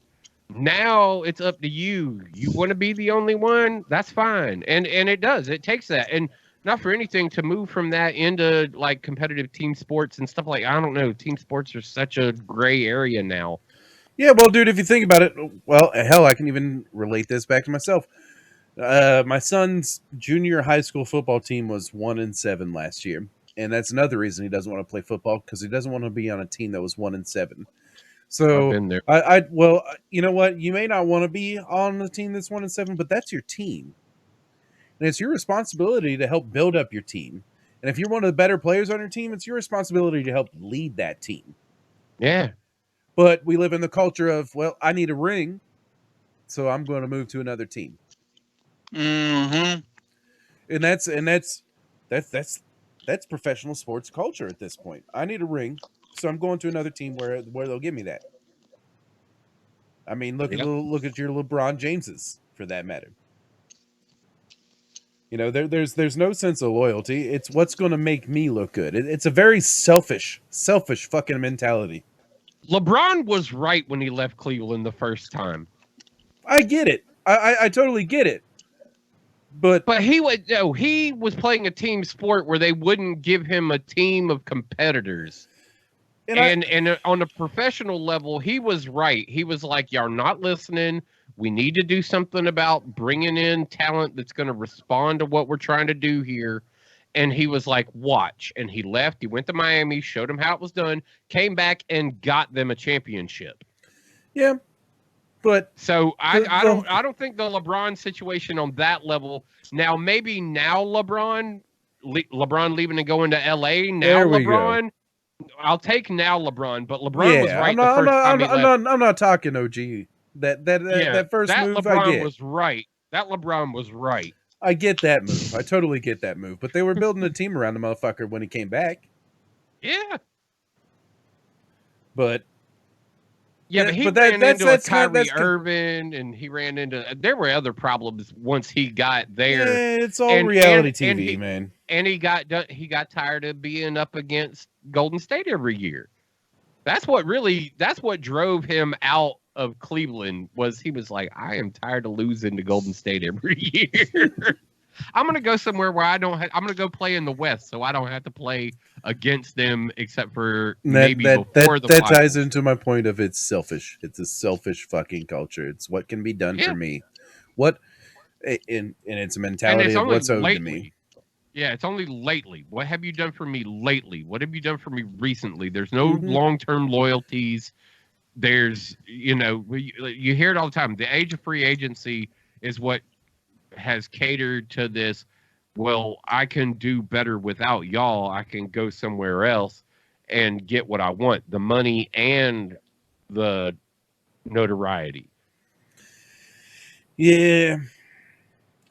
[SPEAKER 1] Now it's up to you. You want to be the only one? That's fine. And it does. It takes that. And not for anything to move from that into like competitive team sports and stuff like, I don't know. Team sports are such a gray area now.
[SPEAKER 3] Yeah, well, dude, if you think about it, well, hell, I can even relate this back to myself. My son's junior high school football team was 1-7 last year. And that's another reason he doesn't want to play football, because he doesn't want to be on a team that was 1-7. So
[SPEAKER 1] I've been there.
[SPEAKER 3] Well, you know what? You may not want to be on the team that's 1-7, but that's your team, and it's your responsibility to help build up your team. And if you're one of the better players on your team, it's your responsibility to help lead that team.
[SPEAKER 1] Yeah.
[SPEAKER 3] But we live in the culture of, well, I need a ring, so I'm going to move to another team.
[SPEAKER 2] Mm-hmm.
[SPEAKER 3] And that's professional sports culture at this point. I need a ring, so I'm going to another team where they'll give me that. I mean, look at your LeBron Jameses, for that matter. You know, there's no sense of loyalty. It's what's going to make me look good. It's a very selfish fucking mentality.
[SPEAKER 1] LeBron was right when he left Cleveland the first time.
[SPEAKER 3] I get it. I totally get it. But
[SPEAKER 1] he was playing a team sport where they wouldn't give him a team of competitors. And on a professional level, he was right. He was like, y'all not listening. We need to do something about bringing in talent that's going to respond to what we're trying to do here. And he was like, watch. And he left. He went to Miami, showed them how it was done, came back and got them a championship.
[SPEAKER 3] Yeah. But
[SPEAKER 1] so I don't think the LeBron situation on that level. Now, maybe now LeBron leaving and going to LA. Now LeBron. I'll take now LeBron, but LeBron was right the first time he left.
[SPEAKER 3] I'm not talking OG. That first move,
[SPEAKER 1] LeBron
[SPEAKER 3] I get.
[SPEAKER 1] Was right. That LeBron was right.
[SPEAKER 3] I get that move. I totally get that move. But they were building a team around the motherfucker when he came back.
[SPEAKER 1] Yeah.
[SPEAKER 3] But
[SPEAKER 1] Yeah, but he ran into a Kyrie Irving, and he ran into. There were other problems once he got there.
[SPEAKER 3] Yeah, it's all reality TV, man.
[SPEAKER 1] And he got tired of being up against Golden State every year. That's what drove him out of Cleveland. He was like, I am tired of losing to Golden State every year. I'm gonna go somewhere where I'm gonna go play in the West, so I don't have to play against them except for before the
[SPEAKER 3] that ties into my point of it's selfish. It's a selfish fucking culture. It's what can be done for me. What and it's a mentality of what's owed to me.
[SPEAKER 1] Yeah, it's only lately. What have you done for me lately? What have you done for me recently? There's no long-term loyalties. There's, you hear it all the time. The age of free agency is what has catered to this. Well, I can do better without y'all. I can go somewhere else and get what I want, the money and the notoriety.
[SPEAKER 3] Yeah.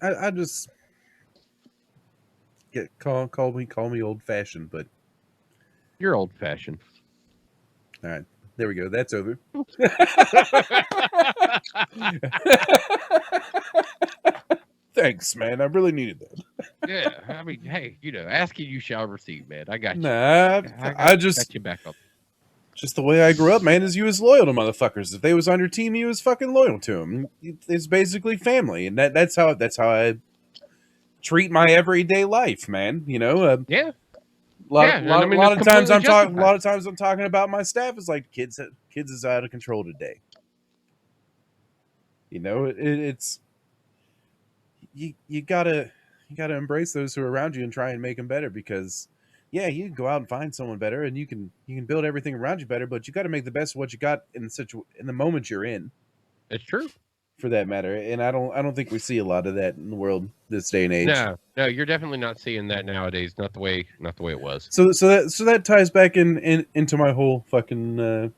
[SPEAKER 3] I just call me old fashioned, but
[SPEAKER 1] you're old fashioned.
[SPEAKER 3] All right. There we go. That's over. Thanks, man. I really needed that.
[SPEAKER 1] Yeah, I mean, hey, asking you shall receive, man. I got you.
[SPEAKER 3] Nah, I just
[SPEAKER 1] got you back up.
[SPEAKER 3] Just the way I grew up, man, is you was loyal to motherfuckers. If they was on your team, you was fucking loyal to them. It's basically family, and that's how I treat my everyday life, man. A lot of times I'm talking about my staff. It's like kids is out of control today. It's you gotta embrace those who are around you and try and make them better, because yeah, you can go out and find someone better, and you can build everything around you better, but you got to make the best of what you got in the moment you're in.
[SPEAKER 1] It's true,
[SPEAKER 3] for that matter, and I don't think we see a lot of that in the world this day and age.
[SPEAKER 1] No, you're definitely not seeing that nowadays. Not the way it was.
[SPEAKER 3] So that ties back into my whole fucking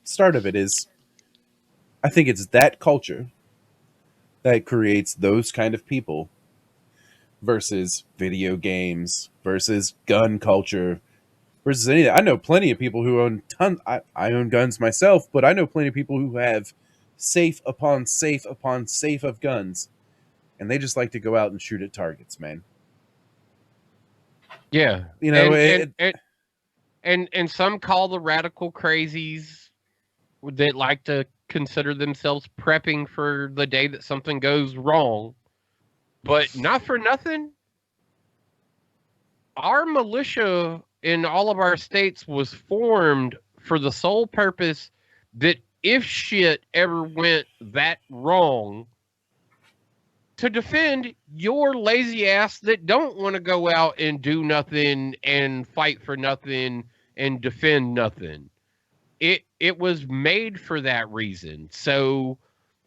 [SPEAKER 3] start of it is, I think it's that culture that creates those kind of people versus video games, versus gun culture, versus anything. I know plenty of people who own I own guns myself, but I know plenty of people who have safe upon safe upon safe of guns, and they just like to go out and shoot at targets, man.
[SPEAKER 1] Yeah, and some call the radical crazies that like to consider themselves prepping for the day that something goes wrong. But not for nothing, our militia in all of our states was formed for the sole purpose that if shit ever went that wrong, to defend your lazy ass that don't want to go out and do nothing and fight for nothing and defend nothing. It was made for that reason. So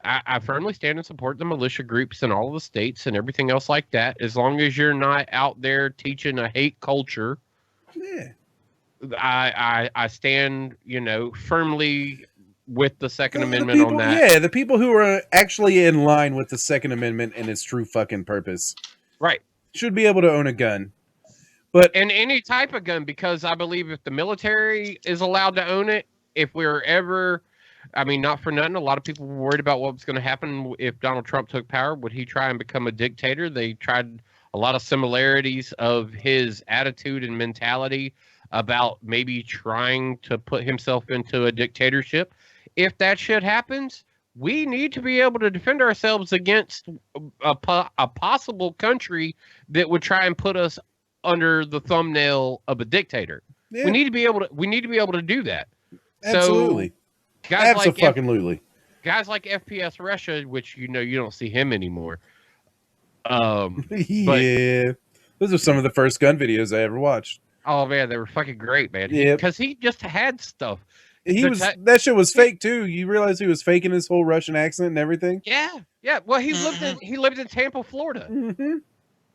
[SPEAKER 1] I firmly stand and support the militia groups in all of the states and everything else like that. As long as you're not out there teaching a hate culture,
[SPEAKER 3] yeah,
[SPEAKER 1] I stand, firmly with the Second Amendment on that.
[SPEAKER 3] Yeah, the people who are actually in line with the Second Amendment and its true fucking purpose,
[SPEAKER 1] right,
[SPEAKER 3] should be able to own a gun.
[SPEAKER 1] And any type of gun, because I believe if the military is allowed to own it, if we're ever, I mean, not for nothing, a lot of people were worried about what was going to happen if Donald Trump took power. Would he try and become a dictator? They tried a lot of similarities of his attitude and mentality about maybe trying to put himself into a dictatorship. If that shit happens, we need to be able to defend ourselves against a possible country that would try and put us under the thumbnail of a dictator. Yeah. We need to be able to do that.
[SPEAKER 3] Absolutely.
[SPEAKER 1] So, guys
[SPEAKER 3] Absolutely.
[SPEAKER 1] Guys like FPS Russia, which you don't see him anymore.
[SPEAKER 3] Yeah, those are some of the first gun videos I ever watched.
[SPEAKER 1] Oh man, they were fucking great, man.
[SPEAKER 3] Yeah,
[SPEAKER 1] because he just had stuff.
[SPEAKER 3] That shit was fake too. You realize he was faking his whole Russian accent and everything.
[SPEAKER 1] Yeah. Well, he lived in Tampa, Florida,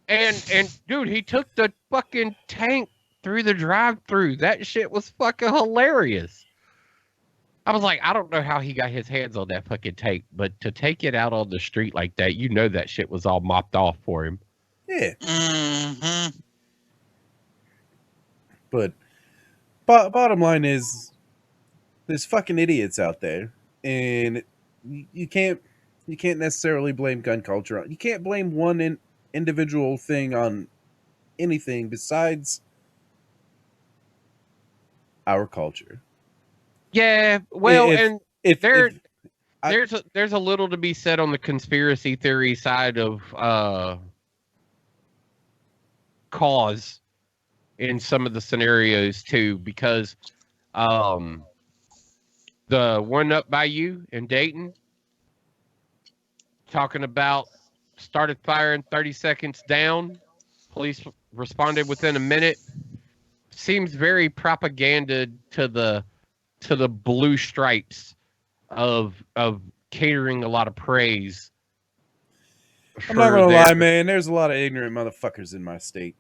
[SPEAKER 1] and dude, he took the fucking tank through the drive-through. That shit was fucking hilarious. I was like, I don't know how he got his hands on that fucking tank, but to take it out on the street like that, that shit was all mopped off for him.
[SPEAKER 3] Yeah. But bottom line is, there's fucking idiots out there, and you can't necessarily blame gun culture. You can't blame one individual thing on anything besides our culture.
[SPEAKER 1] Yeah, well, and
[SPEAKER 3] if
[SPEAKER 1] there's a little to be said on the conspiracy theory side of cause in some of the scenarios too, because the one up by you in Dayton talking about started firing 30 seconds down, police responded within a minute, seems very propaganda to the blue stripes of catering a lot of praise.
[SPEAKER 3] I'm not gonna lie, man. There's a lot of ignorant motherfuckers in my state.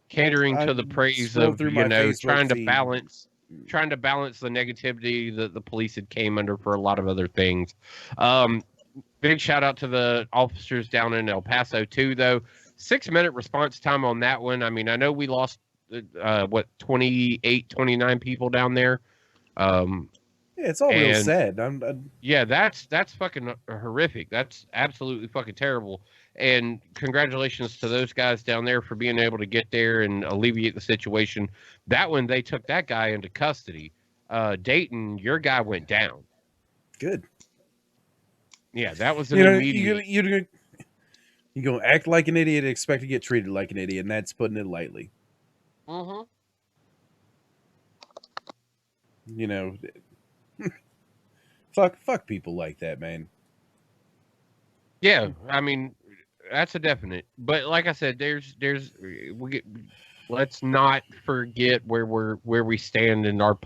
[SPEAKER 1] Catering to the praise of trying to
[SPEAKER 3] feed.
[SPEAKER 1] balance the negativity that the police had came under for a lot of other things. Big shout out to the officers down in El Paso too, though. 6-minute response time on that one. I mean, I know we lost 28, 29 people down there.
[SPEAKER 3] Yeah, it's all real sad.
[SPEAKER 1] Yeah, that's fucking horrific. That's absolutely fucking terrible. And congratulations to those guys down there for being able to get there and alleviate the situation. That one, they took that guy into custody. Dayton, your guy went down.
[SPEAKER 3] Good.
[SPEAKER 1] Yeah, that was an immediate.
[SPEAKER 3] You're going to act like an idiot and expect to get treated like an idiot, and that's putting it lightly.
[SPEAKER 1] Mm-hmm.
[SPEAKER 3] You know, fuck people like that, man.
[SPEAKER 1] Yeah, I mean, that's a definite. But like I said, let's not forget where we stand in our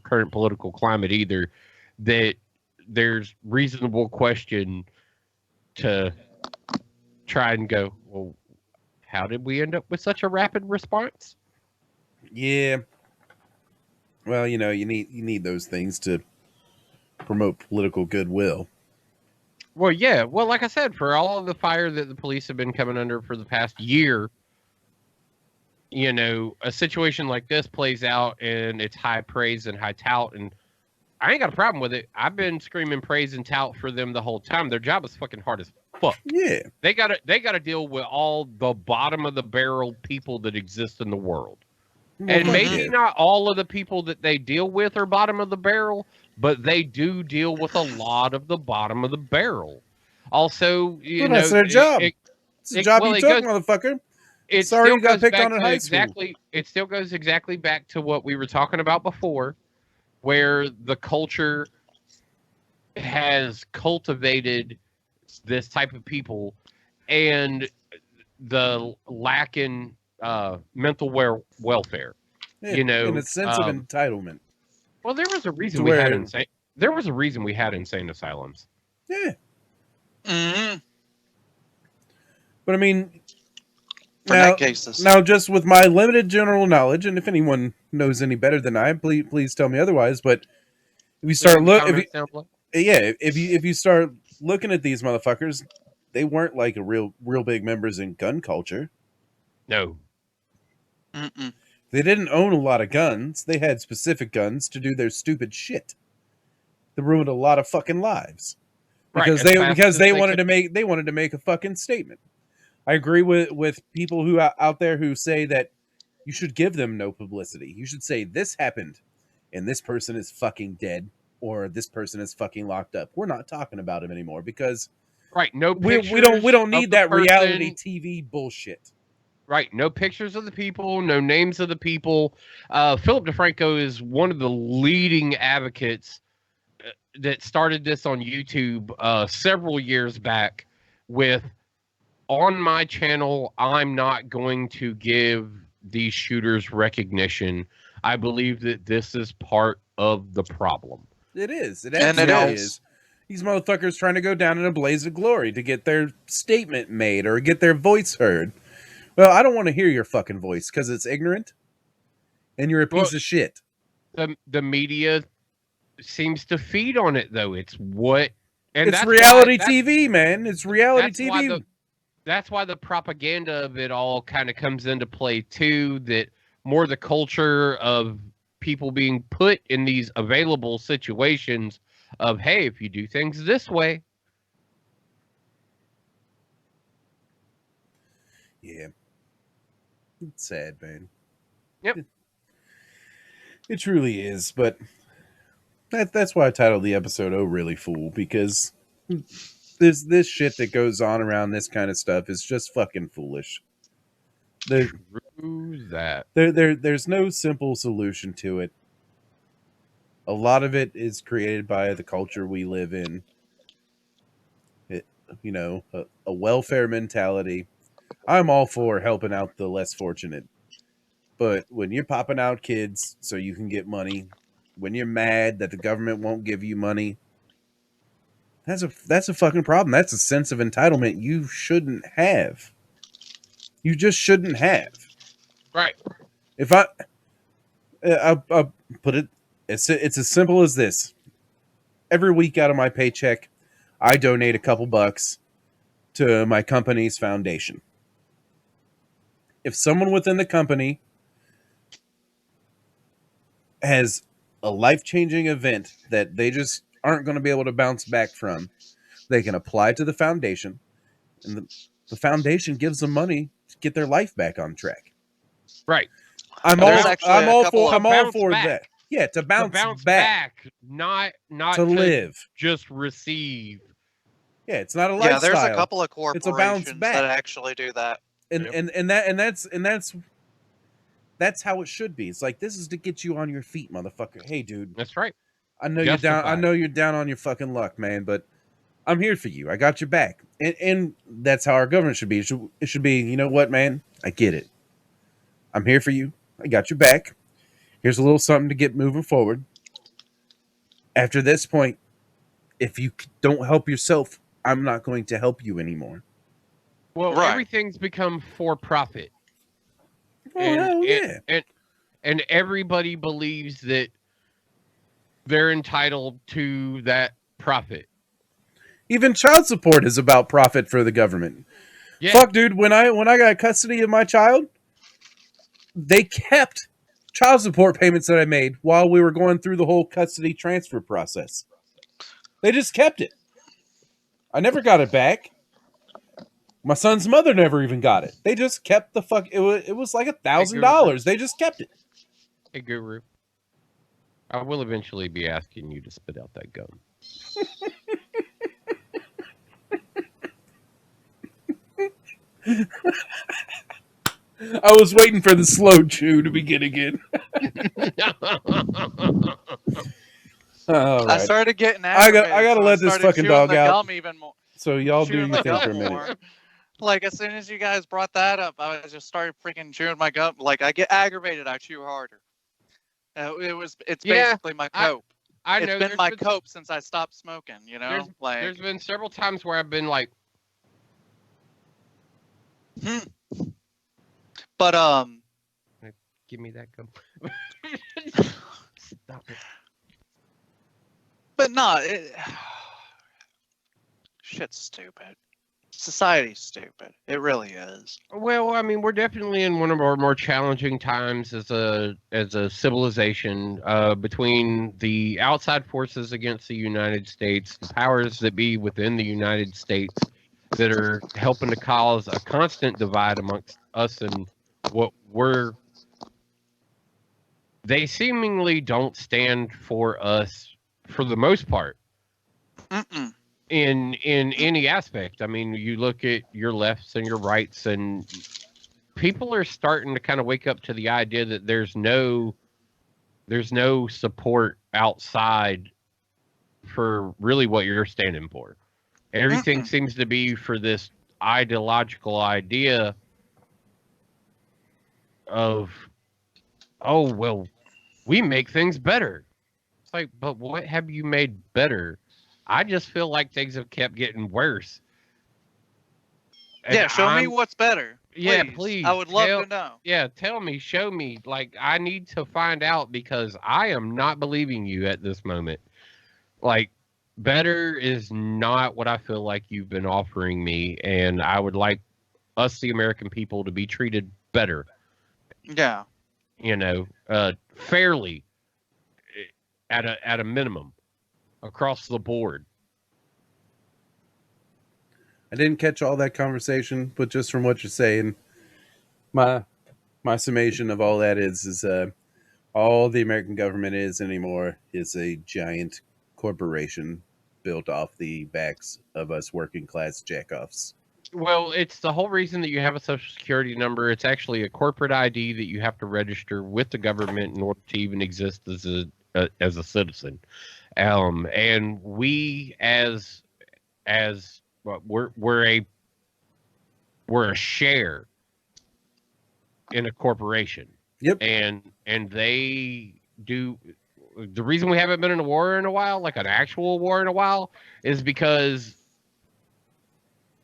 [SPEAKER 1] current political climate either. That there's reasonable question to try and go, well, how did we end up with such a rapid response?
[SPEAKER 3] Yeah. Well, you need those things to promote political goodwill.
[SPEAKER 1] Well, yeah. Well, like I said, for all of the fire that the police have been coming under for the past year, a situation like this plays out and it's high praise and high tout, and I ain't got a problem with it. I've been screaming praise and tout for them the whole time. Their job is fucking hard as fuck.
[SPEAKER 3] Yeah.
[SPEAKER 1] They gotta deal with all the bottom of the barrel people that exist in the world. And maybe not all of the people that they deal with are bottom of the barrel, but they do deal with a lot of the bottom of the barrel. Also,
[SPEAKER 3] that's their job. It's a job you took, motherfucker. Sorry you got picked on in high school.
[SPEAKER 1] It still goes exactly back to what we were talking about before, where the culture has cultivated this type of people and the lack in mental welfare.
[SPEAKER 3] Yeah, in a sense of entitlement.
[SPEAKER 1] Well, there was a reason we had insane asylums.
[SPEAKER 3] Yeah.
[SPEAKER 2] Mm-hmm.
[SPEAKER 3] But I mean,
[SPEAKER 2] now,
[SPEAKER 3] just with my limited general knowledge, and if anyone knows any better than I, please tell me otherwise. But if you start if you start looking at these motherfuckers, they weren't like a real big members in gun culture.
[SPEAKER 1] No.
[SPEAKER 2] Mm-mm.
[SPEAKER 3] They didn't own a lot of guns. They had specific guns to do their stupid shit. That ruined a lot of fucking lives. Because they wanted to make a fucking statement. I agree with people who out there who say that you should give them no publicity. You should say this happened and this person is fucking dead or this person is fucking locked up. We're not talking about him anymore because
[SPEAKER 1] no pictures
[SPEAKER 3] we don't need that reality TV bullshit.
[SPEAKER 1] Right, no pictures of the people, no names of the people. Philip DeFranco is one of the leading advocates that started this on YouTube several years back with, on my channel, I'm not going to give these shooters recognition. I believe that this is part of the problem.
[SPEAKER 3] It is. It absolutely is. These motherfuckers trying to go down in a blaze of glory to get their statement made or get their voice heard. Well, I don't want to hear your fucking voice because it's ignorant and you're a piece of shit.
[SPEAKER 1] The media seems to feed on it, though. It's
[SPEAKER 3] reality TV, man. It's reality TV.
[SPEAKER 1] That's why the propaganda of it all kind of comes into play, too, that more the culture of people being put in these available situations of, hey, if you do things this way.
[SPEAKER 3] Yeah. It's sad, man.
[SPEAKER 1] Yep.
[SPEAKER 3] It truly is, but that's why I titled the episode "Oh Really Fool," because this shit that goes on around this kind of stuff is just fucking foolish.
[SPEAKER 1] True that.
[SPEAKER 3] There's no simple solution to it. A lot of it is created by the culture we live in. A welfare mentality. I'm all for helping out the less fortunate. But when you're popping out kids so you can get money, when you're mad that the government won't give you money, that's a fucking problem. That's a sense of entitlement you shouldn't have. You just shouldn't have.
[SPEAKER 1] Right.
[SPEAKER 3] If I'll put it, it's as simple as this. Every week out of my paycheck, I donate a couple bucks to my company's foundation. If someone within the company has a life-changing event that they just aren't going to be able to bounce back from, they can apply to the foundation, and the foundation gives them money to get their life back on track.
[SPEAKER 1] Right.
[SPEAKER 3] I'm all for that. Yeah, to bounce back,
[SPEAKER 1] not
[SPEAKER 3] to live,
[SPEAKER 1] just receive.
[SPEAKER 3] Yeah, it's not a lifestyle.
[SPEAKER 2] Yeah, there's a couple of
[SPEAKER 3] it's a bounce
[SPEAKER 2] corporations
[SPEAKER 3] back.
[SPEAKER 2] that actually do that.
[SPEAKER 3] And that's how it should be. It's like, this is to get you on your feet, motherfucker. Hey, dude.
[SPEAKER 1] That's right.
[SPEAKER 3] I know you're down. I know you're down on your fucking luck, man. But I'm here for you. I got your back. And that's how our government should be. It should be. You know what, man? I get it. I'm here for you. I got your back. Here's a little something to get moving forward. After this point, if you don't help yourself, I'm not going to help you anymore.
[SPEAKER 1] Well, everything's become for profit. And everybody believes that they're entitled to that profit.
[SPEAKER 3] Even child support is about profit for the government. Yeah. Fuck, dude, when I got custody of my child, they kept child support payments that I made while we were going through the whole custody transfer process. They just kept it. I never got it back. My son's mother never even got it. They just kept the fuck. It was like $1,000. They just kept it.
[SPEAKER 1] Hey, Guru. I will eventually be asking you to spit out that gum.
[SPEAKER 3] I was waiting for the slow chew to begin again.
[SPEAKER 2] Right. I started getting aggravated.
[SPEAKER 3] I gotta let this fucking dog out.
[SPEAKER 2] Even more.
[SPEAKER 3] So y'all do your thing for a minute. More.
[SPEAKER 2] Like, as soon as you guys brought that up, I just started freaking chewing my gum. Like, I get aggravated, I chew harder. It's basically my cope.
[SPEAKER 1] I know.
[SPEAKER 2] It's been my cope since I stopped smoking, you know?
[SPEAKER 1] There's been several times where I've been like...
[SPEAKER 2] But,
[SPEAKER 1] Give me that gum. Stop it.
[SPEAKER 2] But no, shit's stupid. Society's stupid. It really is.
[SPEAKER 1] Well, I mean, we're definitely in one of our more challenging times as a civilization, between the outside forces against the United States, the powers that be within the United States that are helping to cause a constant divide amongst us and what they seemingly don't stand for us for the most part. In any aspect. I mean, you look at your lefts and your rights, and people are starting to kind of wake up to the idea that there's no support outside for really what you're standing for. Everything seems to be for this ideological idea of, oh, well, we make things better. It's like, but what have you made better? I just feel like things have kept getting worse.
[SPEAKER 2] And show me what's better. Please.
[SPEAKER 1] Yeah, please.
[SPEAKER 2] I would love to know.
[SPEAKER 1] Yeah, tell me, show me. Like, I need to find out, because I am not believing you at this moment. Like, better is not what I feel like you've been offering me, and I would like us, the American people, to be treated better.
[SPEAKER 2] Yeah.
[SPEAKER 1] You know, fairly. at a minimum across the board.
[SPEAKER 3] I didn't catch all that conversation, but just from what you're saying, my summation of all that is all the American government is anymore is a giant corporation built off the backs of us working class jackoffs.
[SPEAKER 1] Well, it's the whole reason that you have a social security number. It's actually a corporate ID that you have to register with the government in order to even exist as a citizen. And we well, we're a share in a corporation.
[SPEAKER 3] Yep.
[SPEAKER 1] And they do. The reason we haven't been in a war in a while, like an actual war in a while, is because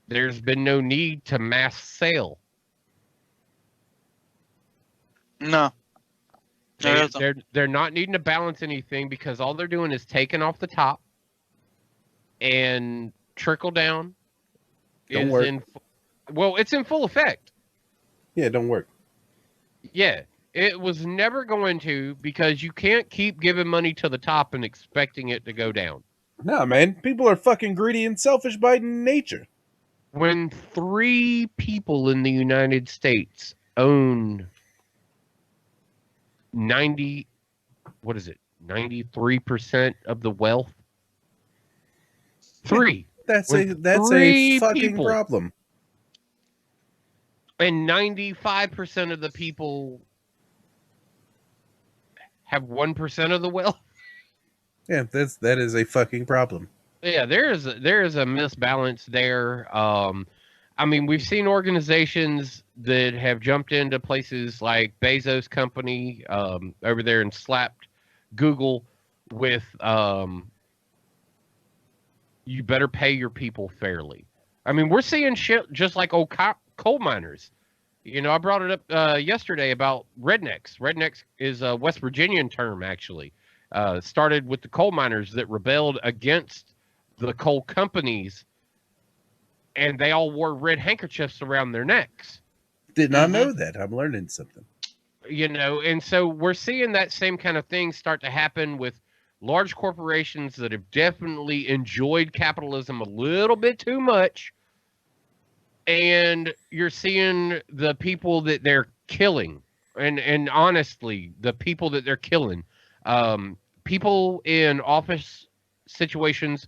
[SPEAKER 1] there's been no need to mass sale.
[SPEAKER 2] No.
[SPEAKER 1] They're not needing to balance anything because all they're doing is taking off the top and trickle down.
[SPEAKER 3] Don't work.
[SPEAKER 1] It's in full effect.
[SPEAKER 3] Yeah, it don't work.
[SPEAKER 1] Yeah, it was never going to, because you can't keep giving money to the top and expecting it to go down.
[SPEAKER 3] No, man. People are fucking greedy and selfish by nature.
[SPEAKER 1] When 3 people in the United States own 93% of the wealth. 3.
[SPEAKER 3] That's a fucking
[SPEAKER 1] people,
[SPEAKER 3] problem.
[SPEAKER 1] And 95% of the people have 1% of the wealth.
[SPEAKER 3] Yeah, that is a fucking problem.
[SPEAKER 1] Yeah, there is a misbalance there. I mean, we've seen organizations that have jumped into places like Bezos' company over there and slapped Google with you better pay your people fairly. I mean, we're seeing shit just like old coal miners. You know, I brought it up yesterday about rednecks. Rednecks is a West Virginian term, actually. Started with the coal miners that rebelled against the coal companies, and they all wore red handkerchiefs around their necks.
[SPEAKER 3] Did not know that. I'm learning something.
[SPEAKER 1] You know, and so we're seeing that same kind of thing start to happen with large corporations that have definitely enjoyed capitalism a little bit too much. And you're seeing the people that they're killing. And honestly, the people that they're killing. People in office situations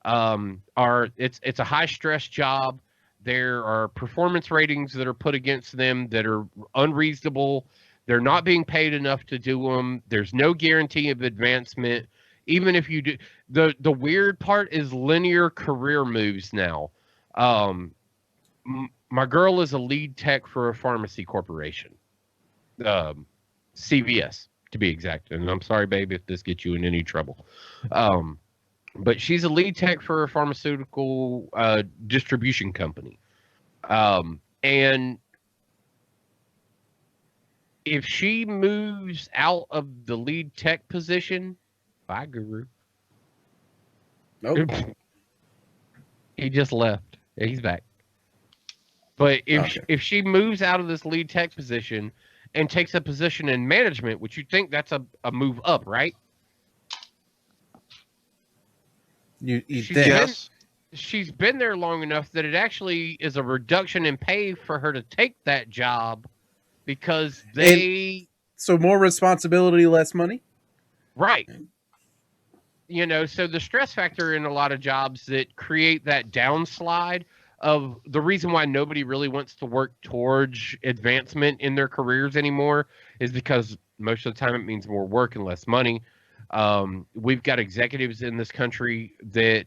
[SPEAKER 1] it's a high stress job. There are performance ratings that are put against them that are unreasonable. They're not being paid enough to do them. There's no guarantee of advancement. Even if you do, the weird part is linear career moves now. My girl is a lead tech for a pharmacy corporation, CVS to be exact. And I'm sorry, babe, if this gets you in any trouble. But she's a lead tech for a pharmaceutical distribution company. And if she moves out of the lead tech position, bye, guru.
[SPEAKER 3] Nope.
[SPEAKER 1] He just left. He's back. But if she moves out of this lead tech position and takes a position in management, which you think that's a move up, right? She's been there long enough that it actually is a reduction in pay for her to take that job because
[SPEAKER 3] so more responsibility, less money?
[SPEAKER 1] Right. You know, so the stress factor in a lot of jobs that create that downslide of the reason why nobody really wants to work towards advancement in their careers anymore is because most of the time it means more work and less money. We've got executives in this country that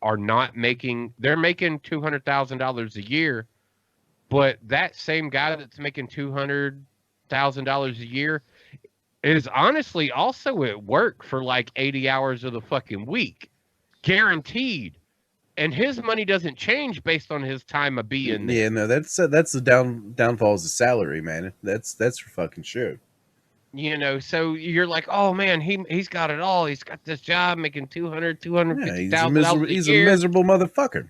[SPEAKER 1] are not making, they're making $200,000 a year, but that same guy that's making $200,000 a year is honestly also at work for like 80 hours of the fucking week, guaranteed. And his money doesn't change based on his time of being there.
[SPEAKER 3] Yeah, no, that's the downfalls of salary, man. That's for fucking sure.
[SPEAKER 1] You know, so you're like, oh man, he's got it all. He's got this job making $250,000
[SPEAKER 3] He's a miserable motherfucker.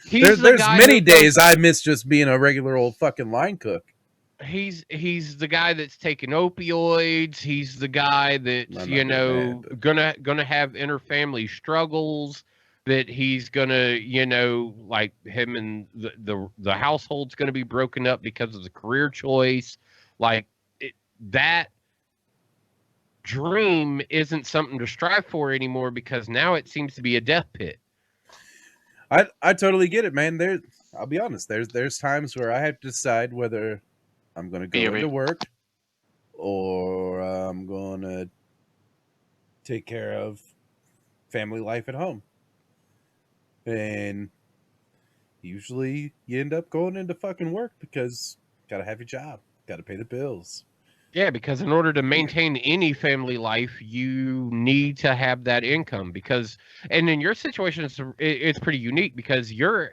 [SPEAKER 1] There's
[SPEAKER 3] many days I miss just being a regular old fucking line cook.
[SPEAKER 1] he's the guy that's taking opioids. He's the guy that's,
[SPEAKER 3] I'm not doing that,
[SPEAKER 1] gonna have interfamily struggles. That he's gonna, like him and the household's gonna be broken up because of the career choice. Like that dream isn't something to strive for anymore because now it seems to be a death pit.
[SPEAKER 3] I totally get it, man. I'll be honest. There's times where I have to decide whether I'm going to go into work or I'm going to take care of family life at home. And usually you end up going into fucking work because you got to have your job, got to pay the bills.
[SPEAKER 1] Yeah, because in order to maintain any family life, you need to have that income. And in your situation, it's pretty unique because you're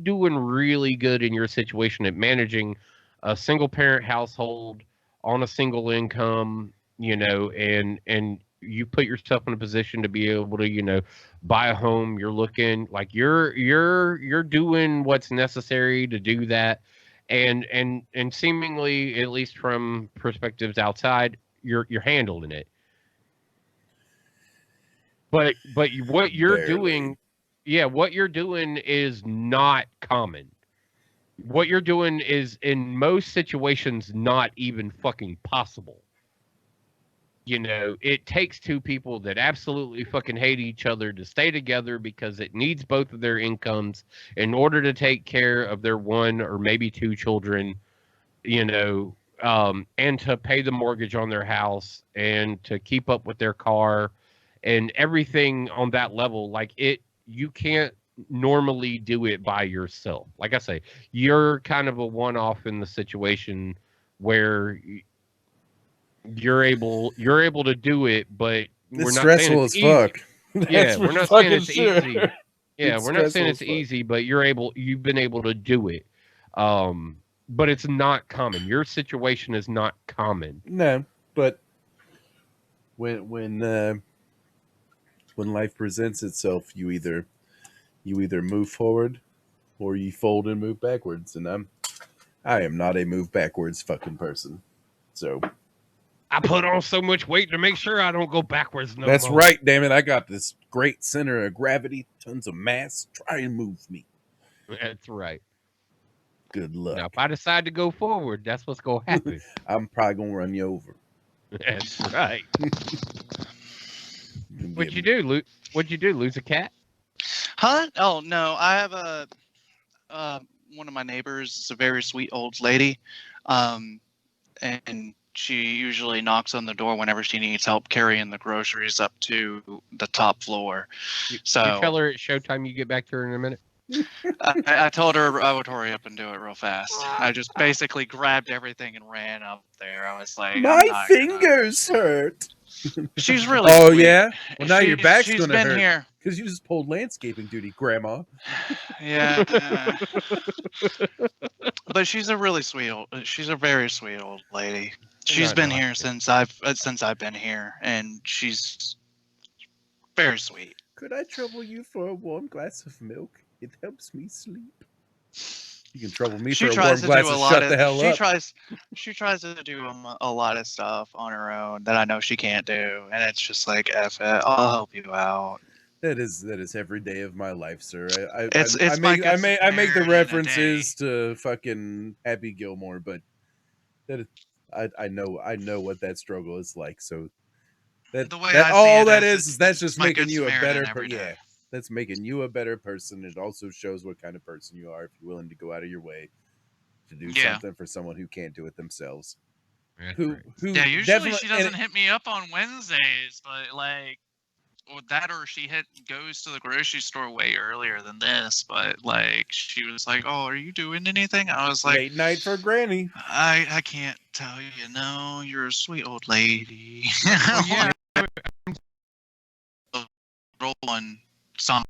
[SPEAKER 1] doing really good in your situation at managing a single parent household on a single income, and you put yourself in a position to be able to, buy a home. You're looking like you're doing what's necessary to do that, and seemingly, at least from perspectives outside, you're handling it. But what you're doing, yeah, what you're doing is not common. What you're doing is in most situations not even fucking possible. It takes two people that absolutely fucking hate each other to stay together because it needs both of their incomes in order to take care of their one or maybe two children, and to pay the mortgage on their house and to keep up with their car and everything on that level. You can't normally do it by yourself. Like I say, you're kind of a one-off in the situation where you're able to do it, but we're not saying it's easy.
[SPEAKER 3] Fuck.
[SPEAKER 1] Yeah, we're not saying it's
[SPEAKER 3] sure.
[SPEAKER 1] easy. Yeah, we're not saying it's easy, but you've been able to do it. But it's not common. Your situation is not common.
[SPEAKER 3] No, but when life presents itself, you either move forward or you fold and move backwards. And I am not a move backwards fucking person. So
[SPEAKER 1] I put on so much weight to make sure I don't go backwards.
[SPEAKER 3] That's right, damn it. I got this great center of gravity, tons of mass. Try and move me.
[SPEAKER 1] That's right.
[SPEAKER 3] Good luck.
[SPEAKER 1] Now, if I decide to go forward, that's what's going to happen.
[SPEAKER 3] I'm probably going to run you over.
[SPEAKER 1] That's right. What'd you do? What'd you do? Lose a cat?
[SPEAKER 2] Huh? Oh, no. I have one of my neighbors is a very sweet old lady. And she usually knocks on the door whenever she needs help carrying the groceries up to the top floor.
[SPEAKER 1] You tell her it's showtime. You get back to her in a minute.
[SPEAKER 2] I told her I would hurry up and do it real fast. I just basically grabbed everything and ran up there. I was like,
[SPEAKER 3] my fingers hurt.
[SPEAKER 2] She's really sweet.
[SPEAKER 3] Yeah? Well, now your back's going to hurt.
[SPEAKER 2] She's been here.
[SPEAKER 3] Because you just pulled landscaping duty, Grandma.
[SPEAKER 2] Yeah. But she's a very sweet old lady. She's been here since I've been here, and she's very sweet.
[SPEAKER 3] Could I trouble you for a warm glass of milk? It helps me sleep. You can trouble me for a warm glass of shut the hell up.
[SPEAKER 2] She tries to do a lot of stuff on her own that I know she can't do, and it's just like, F it, I'll help you out.
[SPEAKER 3] That is every day of my life, sir. I make the references to fucking Happy Gilmore, but I know what that struggle is like. So that's just making you a better person. Yeah, that's making you a better person. It also shows what kind of person you are if you're willing to go out of your way to do something for someone who can't do it themselves.
[SPEAKER 2] Usually she doesn't hit me up on Wednesdays, but like. Well, that or she goes to the grocery store way earlier than this, but like she was like, "Oh, are you doing anything?" I was like,
[SPEAKER 3] "Late night for Granny."
[SPEAKER 2] I can't tell you. No, you're a sweet old lady.
[SPEAKER 1] Yeah.
[SPEAKER 2] Roll on some.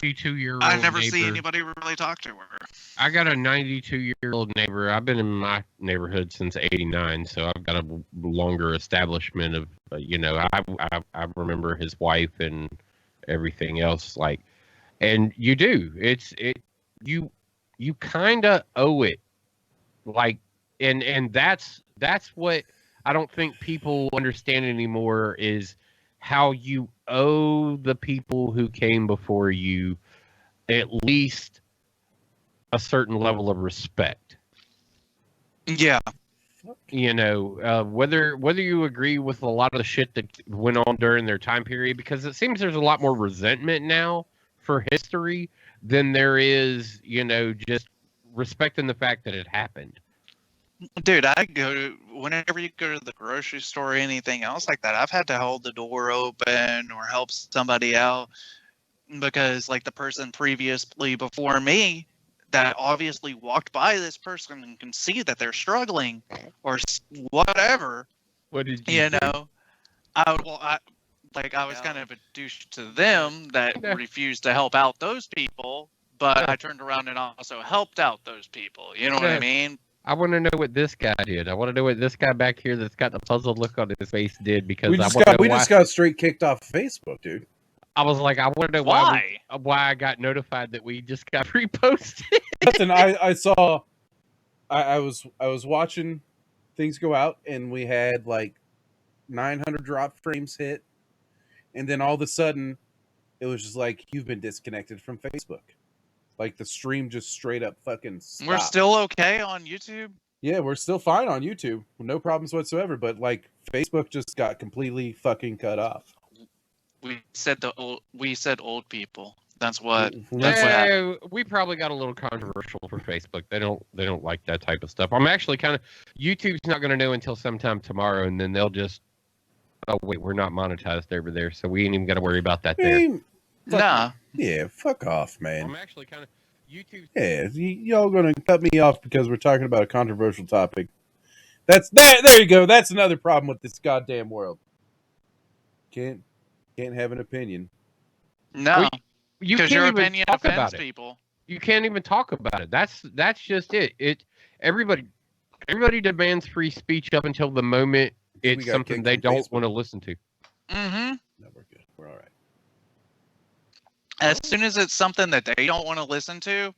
[SPEAKER 1] 92-year-old
[SPEAKER 2] I never
[SPEAKER 1] neighbor.
[SPEAKER 2] see anybody really talk to her.
[SPEAKER 1] I got a 92-year-old neighbor. I've been in my neighborhood since '89, so I've got a longer establishment of, I remember his wife and everything else. Like, and you do. You kind of owe it. Like, and that's what I don't think people understand anymore is how you owe the people who came before you at least a certain level of respect.
[SPEAKER 2] Yeah.
[SPEAKER 1] Whether you agree with a lot of the shit that went on during their time period, because it seems there's a lot more resentment now for history than there is, just respecting the fact that it happened.
[SPEAKER 2] Dude, whenever you go to the grocery store or anything else like that, I've had to hold the door open or help somebody out because, like, the person previously before me that obviously walked by this person and can see that they're struggling or whatever.
[SPEAKER 1] What did you do?
[SPEAKER 2] I was kind of a douche to them that refused to help out those people, but I turned around and also helped out those people. You know what I mean?
[SPEAKER 1] I want to know what this guy did. I want to know what this guy back here that's got the puzzled look on his face did, because
[SPEAKER 3] we just got straight kicked off Facebook, dude.
[SPEAKER 1] I was like, I want to know why I got notified that we just got reposted.
[SPEAKER 3] Nothing. I saw. I was watching things go out, and we had like 900 drop frames hit, and then all of a sudden, it was just like, you've been disconnected from Facebook. Like, the stream just straight up fucking stopped.
[SPEAKER 2] We're still okay on YouTube?
[SPEAKER 3] Yeah, we're still fine on YouTube. No problems whatsoever. But, like, Facebook just got completely fucking cut off.
[SPEAKER 2] We said old people. That's what.
[SPEAKER 1] We probably got a little controversial for Facebook. They don't like that type of stuff. I'm actually YouTube's not going to know until sometime tomorrow, and then they'll just, oh wait, we're not monetized over there, so we ain't even got to worry about that there.
[SPEAKER 2] Nah.
[SPEAKER 3] Yeah, fuck off, man.
[SPEAKER 1] I'm actually YouTube.
[SPEAKER 3] Yeah, y'all gonna cut me off because we're talking about a controversial topic. There you go. That's another problem with this goddamn world. Can't have an opinion.
[SPEAKER 2] No,
[SPEAKER 1] because
[SPEAKER 2] your opinion offends people.
[SPEAKER 1] You can't even talk about it. That's just it. Everybody demands free speech up until the moment it's something they don't want to listen to.
[SPEAKER 2] Mm-hmm.
[SPEAKER 3] No, we're good. We're all right.
[SPEAKER 2] As soon as it's something that they don't want to listen to,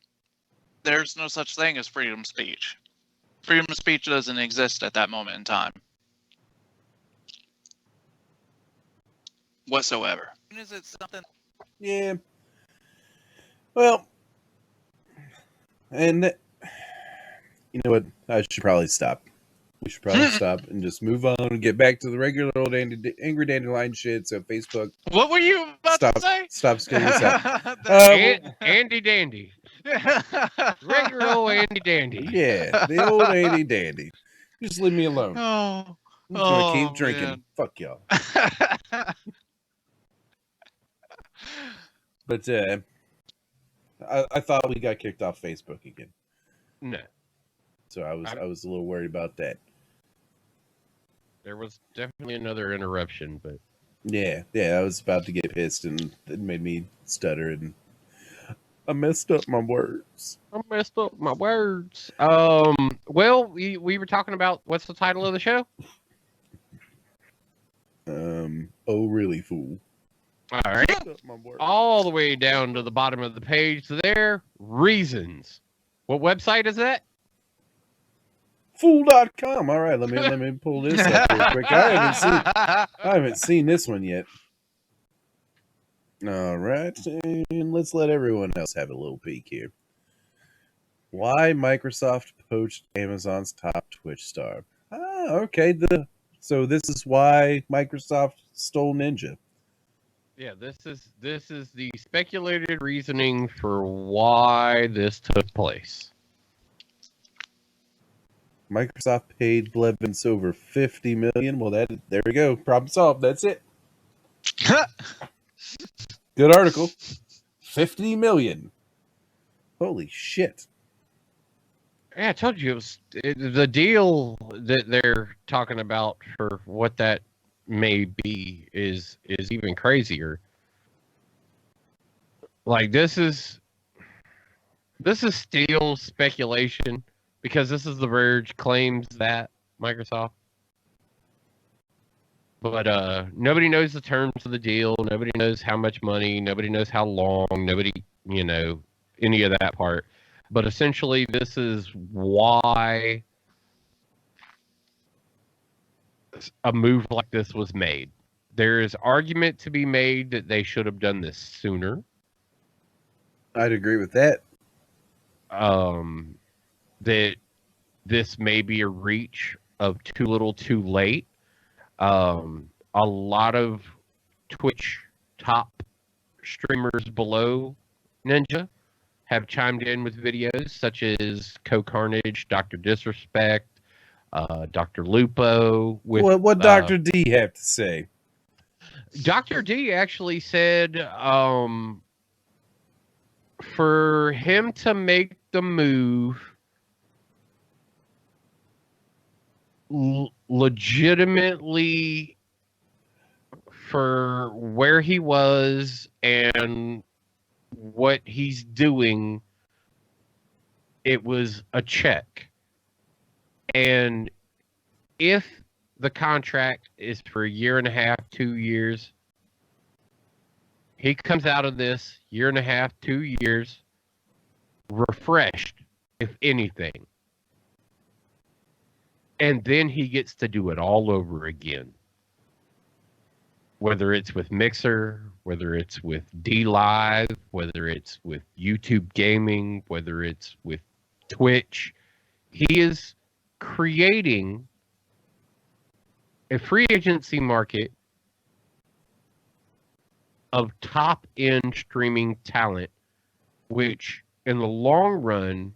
[SPEAKER 2] there's no such thing as freedom of speech. Freedom of speech doesn't exist at that moment in time. Whatsoever. As soon as it's something...
[SPEAKER 3] Yeah. Well, and you know what? I should probably stop. We should probably stop and just move on and get back to the regular old Angry Dandelion shit. So Facebook.
[SPEAKER 2] What were you about to say?
[SPEAKER 3] Stop screwing this up.
[SPEAKER 1] Andy Dandy. Regular old Andy Dandy.
[SPEAKER 3] Yeah, the old Andy Dandy. Just leave me alone.
[SPEAKER 2] Oh,
[SPEAKER 3] I'm just gonna keep drinking.
[SPEAKER 2] Man.
[SPEAKER 3] Fuck y'all. But I thought we got kicked off Facebook again.
[SPEAKER 1] No.
[SPEAKER 3] So I was a little worried about that.
[SPEAKER 1] There was definitely another interruption, but
[SPEAKER 3] yeah, I was about to get pissed, and it made me stutter, and I messed up my words.
[SPEAKER 1] Well, we were talking about, what's the title of the show?
[SPEAKER 3] Oh really, fool.
[SPEAKER 1] All right. All the way down to the bottom of the page there. Reasons. What website is that?
[SPEAKER 3] Fool.com. All right, let me pull this up real quick. I haven't seen this one yet. All right, and let's let everyone else have a little peek here. Why Microsoft poached Amazon's top Twitch star? Okay. So this is why Microsoft stole Ninja.
[SPEAKER 1] Yeah, this is the speculated reasoning for why this took place.
[SPEAKER 3] Microsoft paid Blevins over $50 million. Well, there we go. Problem solved. That's it. Good article. $50 million. Holy shit.
[SPEAKER 1] Yeah, I told you it was the deal that they're talking about for what that may be is even crazier. Like this is still speculation because this is The Verge claims that Microsoft. But nobody knows the terms of the deal. Nobody knows how much money. Nobody knows how long. Nobody, any of that part. But essentially, this is why a move like this was made. There is argument to be made that they should have done this sooner.
[SPEAKER 3] I'd agree with that.
[SPEAKER 1] That this may be a reach of too little, too late. A lot of Twitch top streamers below Ninja have chimed in with videos such as Co-Carnage, Dr. Disrespect, Dr. Lupo.
[SPEAKER 3] What Dr. D have to say?
[SPEAKER 1] Dr. D actually said for him to make the move legitimately for where he was and what he's doing, it was a check. And if the contract is for a year and a half, 2 years, he comes out of this year and a half, 2 years, refreshed, if anything. And then he gets to do it all over again. Whether it's with Mixer, whether it's with D Live, whether it's with YouTube Gaming, whether it's with Twitch, he is creating a free agency market of top-end streaming talent, which in the long run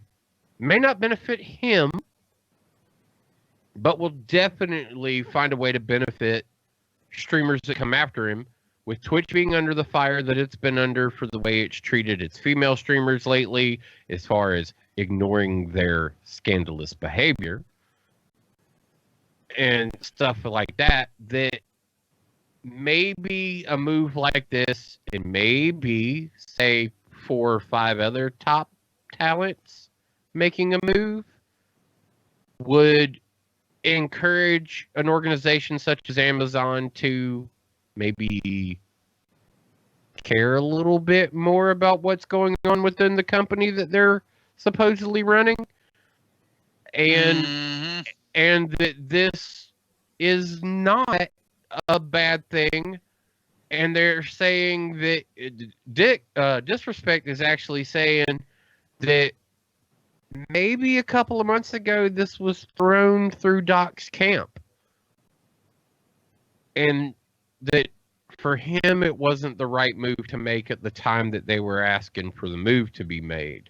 [SPEAKER 1] may not benefit him, but will definitely find a way to benefit streamers that come after him, with Twitch being under the fire that it's been under for the way it's treated its female streamers lately, as far as ignoring their scandalous behavior and stuff like that, that maybe a move like this, and maybe, say, 4 or 5 other top talents making a move, would encourage an organization such as Amazon to maybe care a little bit more about what's going on within the company that they're supposedly running, and that this is not a bad thing. And they're saying that Disrespect is actually saying that maybe a couple of months ago this was thrown through Doc's camp, and that for him it wasn't the right move to make at the time that they were asking for the move to be made,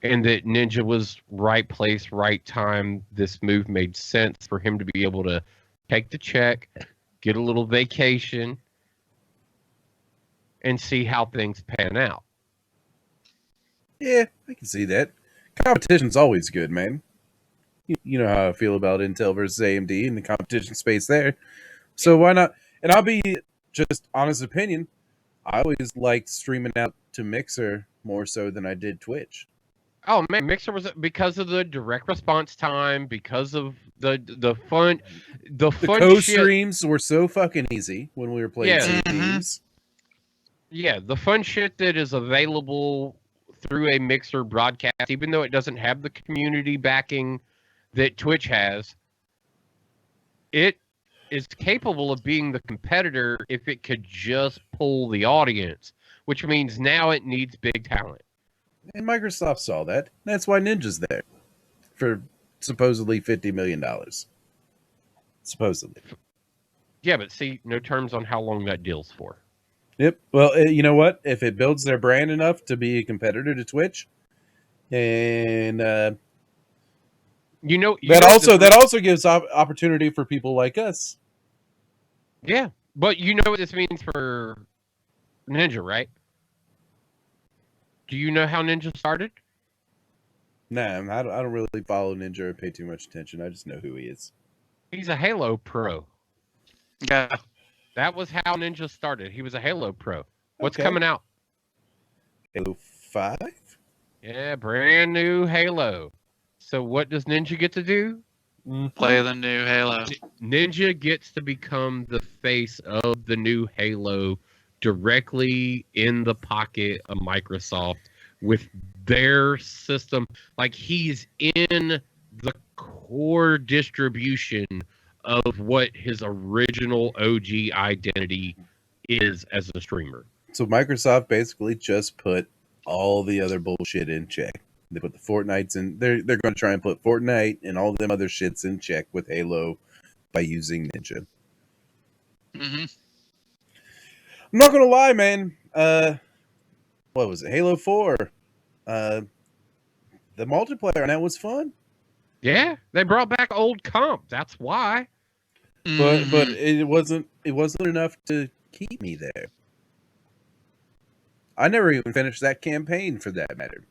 [SPEAKER 1] and that Ninja was right place, right time. This move made sense for him to be able to take the check, get a little vacation, and see how things pan out.
[SPEAKER 3] Yeah, I can see that. Competition's always good, man. You know how I feel about Intel versus AMD and the competition space there. So why not? And I'll be just honest opinion. I always liked streaming out to Mixer more so than I did Twitch.
[SPEAKER 1] Oh man, Mixer was because of the direct response time, because of the fun
[SPEAKER 3] co-streams were so fucking easy when we were playing CDs.
[SPEAKER 1] Yeah, the fun shit that is available through a Mixer broadcast, even though it doesn't have the community backing that Twitch has, it is capable of being the competitor if it could just pull the audience, which means now it needs big talent.
[SPEAKER 3] And Microsoft saw that. That's why Ninja's there for supposedly $50 million. Supposedly.
[SPEAKER 1] Yeah, but see, no terms on how long that deal's for.
[SPEAKER 3] Yep. Well, you know what? If it builds their brand enough to be a competitor to Twitch, and that also gives opportunity for people like us.
[SPEAKER 1] Yeah, but you know what this means for Ninja, right? Do you know how Ninja started?
[SPEAKER 3] Nah, I don't really follow Ninja or pay too much attention. I just know who he is.
[SPEAKER 1] He's a Halo pro.
[SPEAKER 2] Yeah.
[SPEAKER 1] That was how Ninja started. He was a Halo pro. What's coming out?
[SPEAKER 3] Halo 5?
[SPEAKER 1] Yeah, brand new Halo. So what does Ninja get to do?
[SPEAKER 2] Play the new Halo.
[SPEAKER 1] Ninja gets to become the face of the new Halo directly in the pocket of Microsoft with their system. Like he's in the core distribution of what his original OG identity is as a streamer.
[SPEAKER 3] So Microsoft basically just put all the other bullshit in check. They put the Fortnites in. They're going to try and put Fortnite and all them other shits in check with Halo by using Ninja.
[SPEAKER 2] Mm-hmm.
[SPEAKER 3] I'm not going to lie, man. What was it? Halo 4. The multiplayer on that was fun.
[SPEAKER 1] Yeah, they brought back old comp. That's why.
[SPEAKER 3] But it wasn't enough to keep me there. I never even finished that campaign for that matter.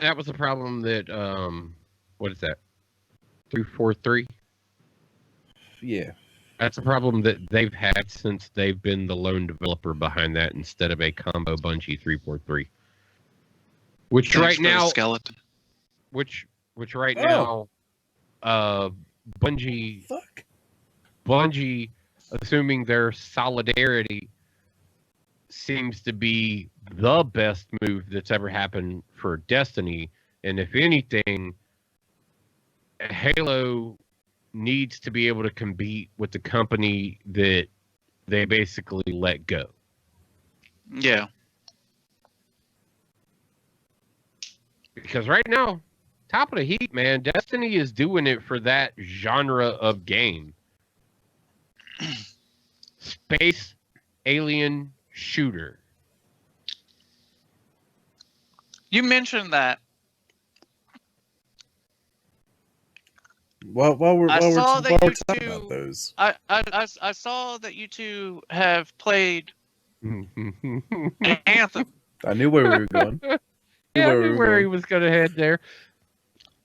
[SPEAKER 1] That was a problem that what is that? 343?
[SPEAKER 3] Yeah.
[SPEAKER 1] That's a problem that they've had since they've been the lone developer behind that instead of a combo Bungie 343. Which
[SPEAKER 2] Thanks
[SPEAKER 1] right
[SPEAKER 2] for the
[SPEAKER 1] now
[SPEAKER 2] skeleton.
[SPEAKER 1] which right now Bungie
[SPEAKER 3] Fuck.
[SPEAKER 1] Bungie, assuming their solidarity, seems to be the best move that's ever happened for Destiny. And if anything, Halo needs to be able to compete with the company that they basically let go.
[SPEAKER 2] Yeah.
[SPEAKER 1] Because right now, top of the heap, man, Destiny is doing it for that genre of game. Space alien shooter.
[SPEAKER 2] You mentioned that.
[SPEAKER 3] While we're talking
[SPEAKER 2] two,
[SPEAKER 3] about those,
[SPEAKER 2] I saw that you two have played Anthem.
[SPEAKER 3] I knew where we were going.
[SPEAKER 1] Yeah, I knew where he was going to head there.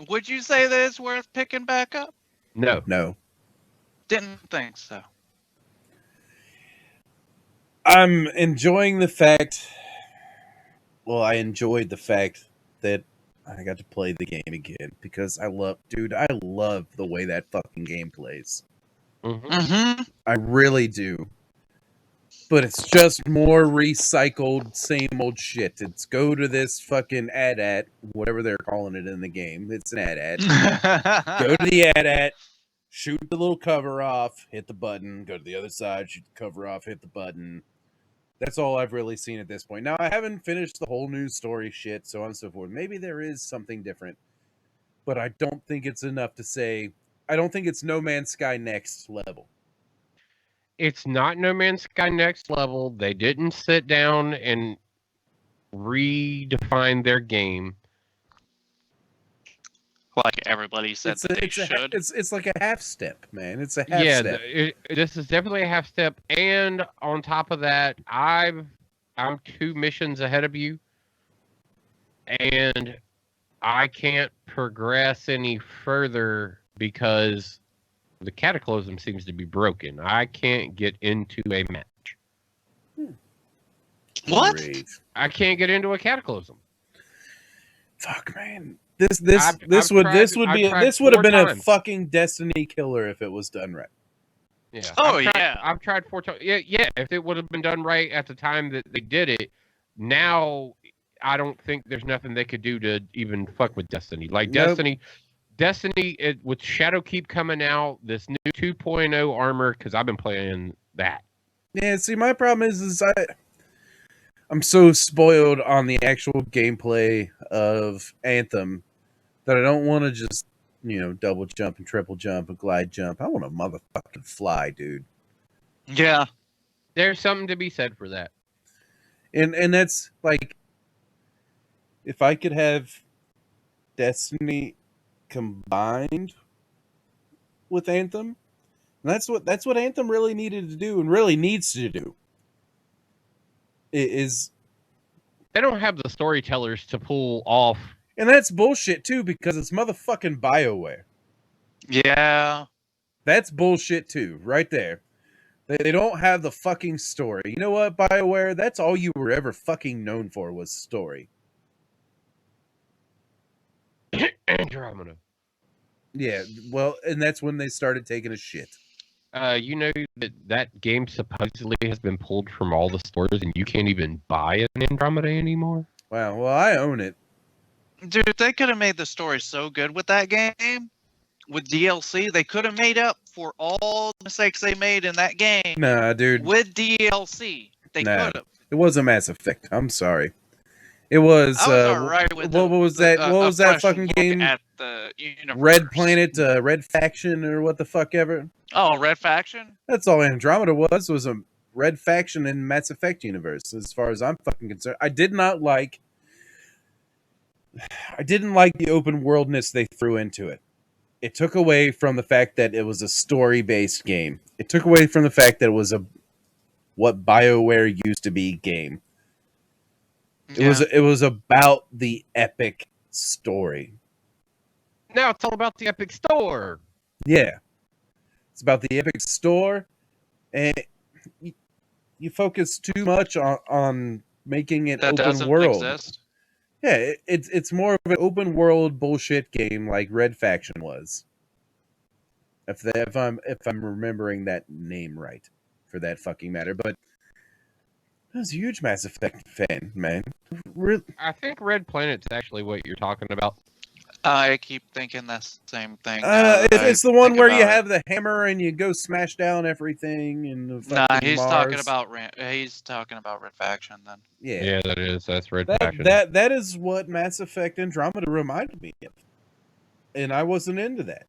[SPEAKER 2] Would you say that it's worth picking back up?
[SPEAKER 3] No.
[SPEAKER 2] Didn't think so.
[SPEAKER 3] I'm enjoying the fact. Well, I enjoyed the fact that I got to play the game again because I love the way that fucking game plays.
[SPEAKER 2] Mm-hmm.
[SPEAKER 3] I really do. But it's just more recycled, same old shit. It's go to this fucking AT-AT, whatever they're calling it in the game. It's an AT-AT. Go to the AT-AT, shoot the little cover off, hit the button, go to the other side, shoot the cover off, hit the button. That's all I've really seen at this point. Now, I haven't finished the whole news story shit, so on and so forth. Maybe there is something different, but I don't think it's enough to say. I don't think it's No Man's Sky next level.
[SPEAKER 1] It's not No Man's Sky next level. They didn't sit down and redefine their game.
[SPEAKER 2] Like everybody said they should.
[SPEAKER 3] It's like a half step, man. It's a half step.
[SPEAKER 1] This is definitely a half step. And on top of that, I'm 2 missions ahead of you. And I can't progress any further because the Cataclysm seems to be broken. I can't get into a match.
[SPEAKER 2] What?
[SPEAKER 3] Great.
[SPEAKER 1] I can't get into a Cataclysm.
[SPEAKER 3] Fuck, man. This would have been a fucking Destiny killer if it was done right.
[SPEAKER 1] Yeah.
[SPEAKER 2] Yeah.
[SPEAKER 1] I've tried 4 times. Yeah. If it would have been done right at the time that they did it, now I don't think there's nothing they could do to even fuck with Destiny. Like
[SPEAKER 3] Nope.
[SPEAKER 1] Destiny, with Shadowkeep coming out, this new 2.0 armor, because I've been playing that.
[SPEAKER 3] Yeah, see, my problem is I'm so spoiled on the actual gameplay of Anthem that I don't want to just, double jump and triple jump and glide jump. I want to motherfucking fly, dude.
[SPEAKER 2] Yeah.
[SPEAKER 1] There's something to be said for that.
[SPEAKER 3] And that's like, if I could have Destiny combined with Anthem, and that's what Anthem really needed to do and really needs to do. Is
[SPEAKER 1] they don't have the storytellers to pull off,
[SPEAKER 3] and that's bullshit too because it's motherfucking BioWare.
[SPEAKER 2] Yeah,
[SPEAKER 3] that's bullshit too, right there. They don't have the fucking story. You know what, BioWare? That's all you were ever fucking known for was story.
[SPEAKER 1] Andromeda.
[SPEAKER 3] Yeah, well, and that's when they started taking a shit.
[SPEAKER 1] You know that game supposedly has been pulled from all the stores, and you can't even buy an Andromeda anymore.
[SPEAKER 3] Wow, well, I own it.
[SPEAKER 2] Dude, they could have made the story so good with that game. With DLC, they could have made up for all the mistakes they made in that game.
[SPEAKER 3] Nah, dude.
[SPEAKER 2] With DLC, they could have.
[SPEAKER 3] It was a Mass Effect. I'm sorry. It was.
[SPEAKER 2] I was alright with
[SPEAKER 3] what was that? What was that fucking game?
[SPEAKER 2] At the universe.
[SPEAKER 3] Red Planet, Red Faction, or what the fuck ever.
[SPEAKER 2] Oh, Red Faction.
[SPEAKER 3] That's all Andromeda was a Red Faction in Mass Effect universe. As far as I'm fucking concerned, I didn't like the open worldness they threw into it. It took away from the fact that it was a story-based game. It took away from the fact that it was what BioWare used to be game. It was about the epic story.
[SPEAKER 1] Now it's all about the Epic Store.
[SPEAKER 3] Yeah. It's about the epic store, and you focus too much on making it
[SPEAKER 2] that
[SPEAKER 3] open world.
[SPEAKER 2] Exist.
[SPEAKER 3] Yeah, it's more of an open world bullshit game like Red Faction was. If I'm remembering that name right, for that fucking matter. But I was a huge Mass Effect fan, man.
[SPEAKER 1] I think Red Planet's actually what you're talking about.
[SPEAKER 2] I keep thinking that's the same thing.
[SPEAKER 3] It's the one where you have the hammer and you go smash down everything and the fucking
[SPEAKER 2] he's
[SPEAKER 3] Mars.
[SPEAKER 2] talking about Red Faction then.
[SPEAKER 1] Yeah, that's Red Faction.
[SPEAKER 3] That is what Mass Effect Andromeda reminded me of, and I wasn't into that.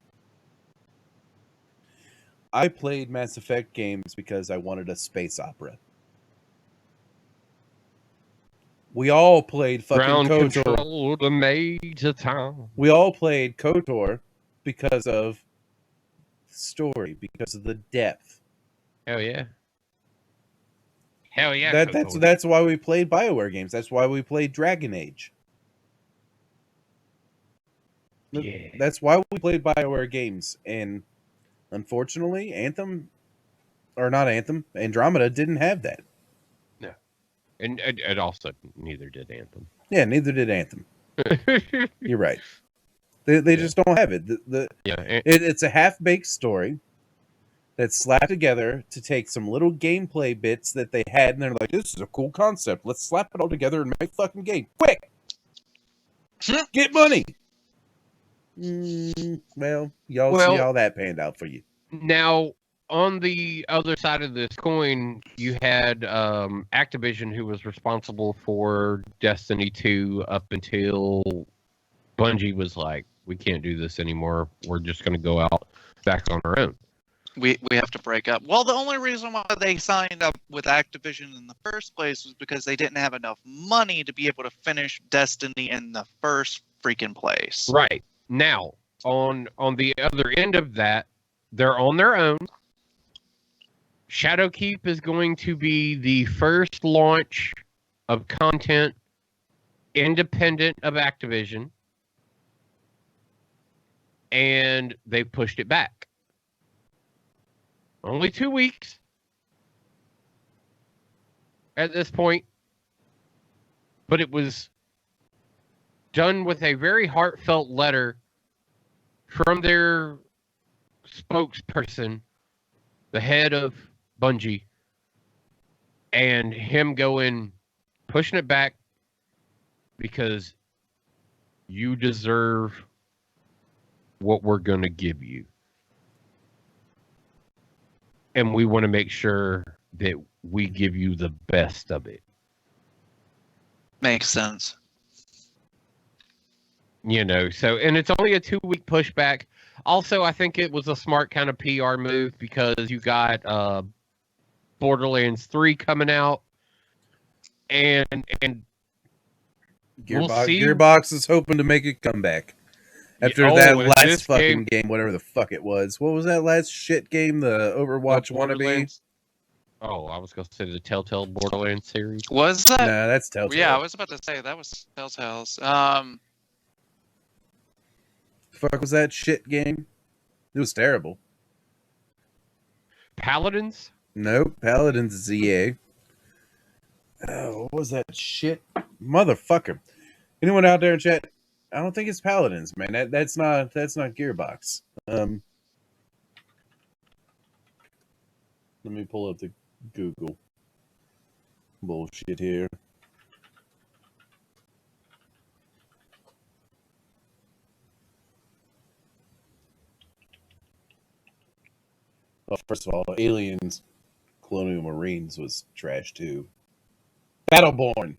[SPEAKER 3] I played Mass Effect games because I wanted a space opera. We all played fucking
[SPEAKER 1] Ground
[SPEAKER 3] KOTOR.
[SPEAKER 1] control to Major Tom.
[SPEAKER 3] We all played KOTOR because of the story, because of the depth.
[SPEAKER 1] Hell yeah. Hell yeah.
[SPEAKER 3] That's why we played BioWare games. That's why we played Dragon Age.
[SPEAKER 1] Yeah.
[SPEAKER 3] That's why we played BioWare games. And unfortunately, Andromeda didn't have that.
[SPEAKER 1] No. And also, neither did Anthem.
[SPEAKER 3] Yeah, neither did Anthem. You're right. They just don't have it. It's a half-baked story that's slapped together to take some little gameplay bits that they had, and they're like, this is a cool concept. Let's slap it all together and make a fucking game. Quick! Get money! Well, y'all see how that panned out for you.
[SPEAKER 1] Now, on the other side of this coin, you had Activision, who was responsible for Destiny 2 up until Bungie was like, we can't do this anymore. We're just going to go out back on our own.
[SPEAKER 2] We have to break up. Well, the only reason why they signed up with Activision in the first place was because they didn't have enough money to be able to finish Destiny in the first freaking place.
[SPEAKER 1] Right. Now, on the other end of that, they're on their own. Shadowkeep is going to be the first launch of content independent of Activision. And they pushed it back. Only 2 weeks at this point. But it was done with a very heartfelt letter from their spokesperson, the head of Bungie, and him pushing it back because you deserve what we're going to give you. And we want to make sure that we give you the best of it.
[SPEAKER 2] Makes sense.
[SPEAKER 1] And it's only a 2-week pushback. Also, I think it was a smart kind of PR move because you got Borderlands 3 coming out. And
[SPEAKER 3] Gearbox is hoping to make a comeback. After that last fucking game, whatever the fuck it was. What was that last shit game? The Overwatch wannabe?
[SPEAKER 1] Oh, I was going to say the Telltale Borderlands series.
[SPEAKER 2] Was that?
[SPEAKER 3] Nah, that's Telltale.
[SPEAKER 2] Yeah, I was about to say that was Telltale's.
[SPEAKER 3] The fuck was that shit game? It was terrible.
[SPEAKER 1] Paladins?
[SPEAKER 3] Nope. Paladins is EA. Oh, what was that shit? Motherfucker. Anyone out there in chat? I don't think it's Paladins, man. That's not Gearbox. Let me pull up the Google bullshit here. Well, first of all, Aliens Colonial Marines was trash too. Battleborn.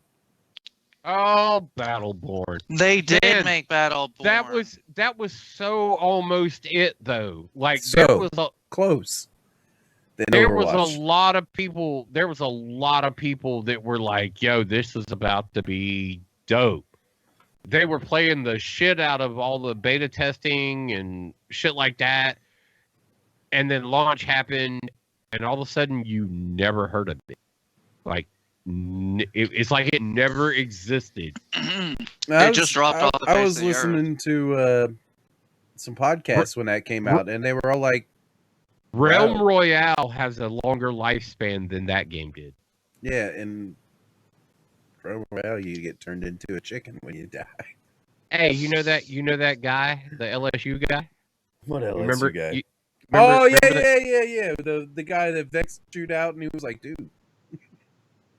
[SPEAKER 1] Oh, Battleborn.
[SPEAKER 2] They did make Battleborn.
[SPEAKER 1] That was so almost it though. Like
[SPEAKER 3] So
[SPEAKER 1] there was a
[SPEAKER 3] close.
[SPEAKER 1] There was a lot of people. There was a lot of people that were like, "Yo, this is about to be dope." They were playing the shit out of all the beta testing and shit like that, and then launch happened, and all of a sudden, you never heard of it. Like, it's like it never existed.
[SPEAKER 2] It just dropped off the face
[SPEAKER 3] I was
[SPEAKER 2] of the
[SPEAKER 3] listening
[SPEAKER 2] earth.
[SPEAKER 3] to some podcasts when that came out, and they were all like,
[SPEAKER 1] Realm Royale has a longer lifespan than that game did.
[SPEAKER 3] Yeah, and Realm Royale, you get turned into a chicken when you die.
[SPEAKER 1] Hey, you know that guy, the LSU guy?
[SPEAKER 3] What LSU
[SPEAKER 1] remember,
[SPEAKER 3] guy?
[SPEAKER 1] remember
[SPEAKER 3] yeah. The guy that Vex chewed out, and he was like, dude,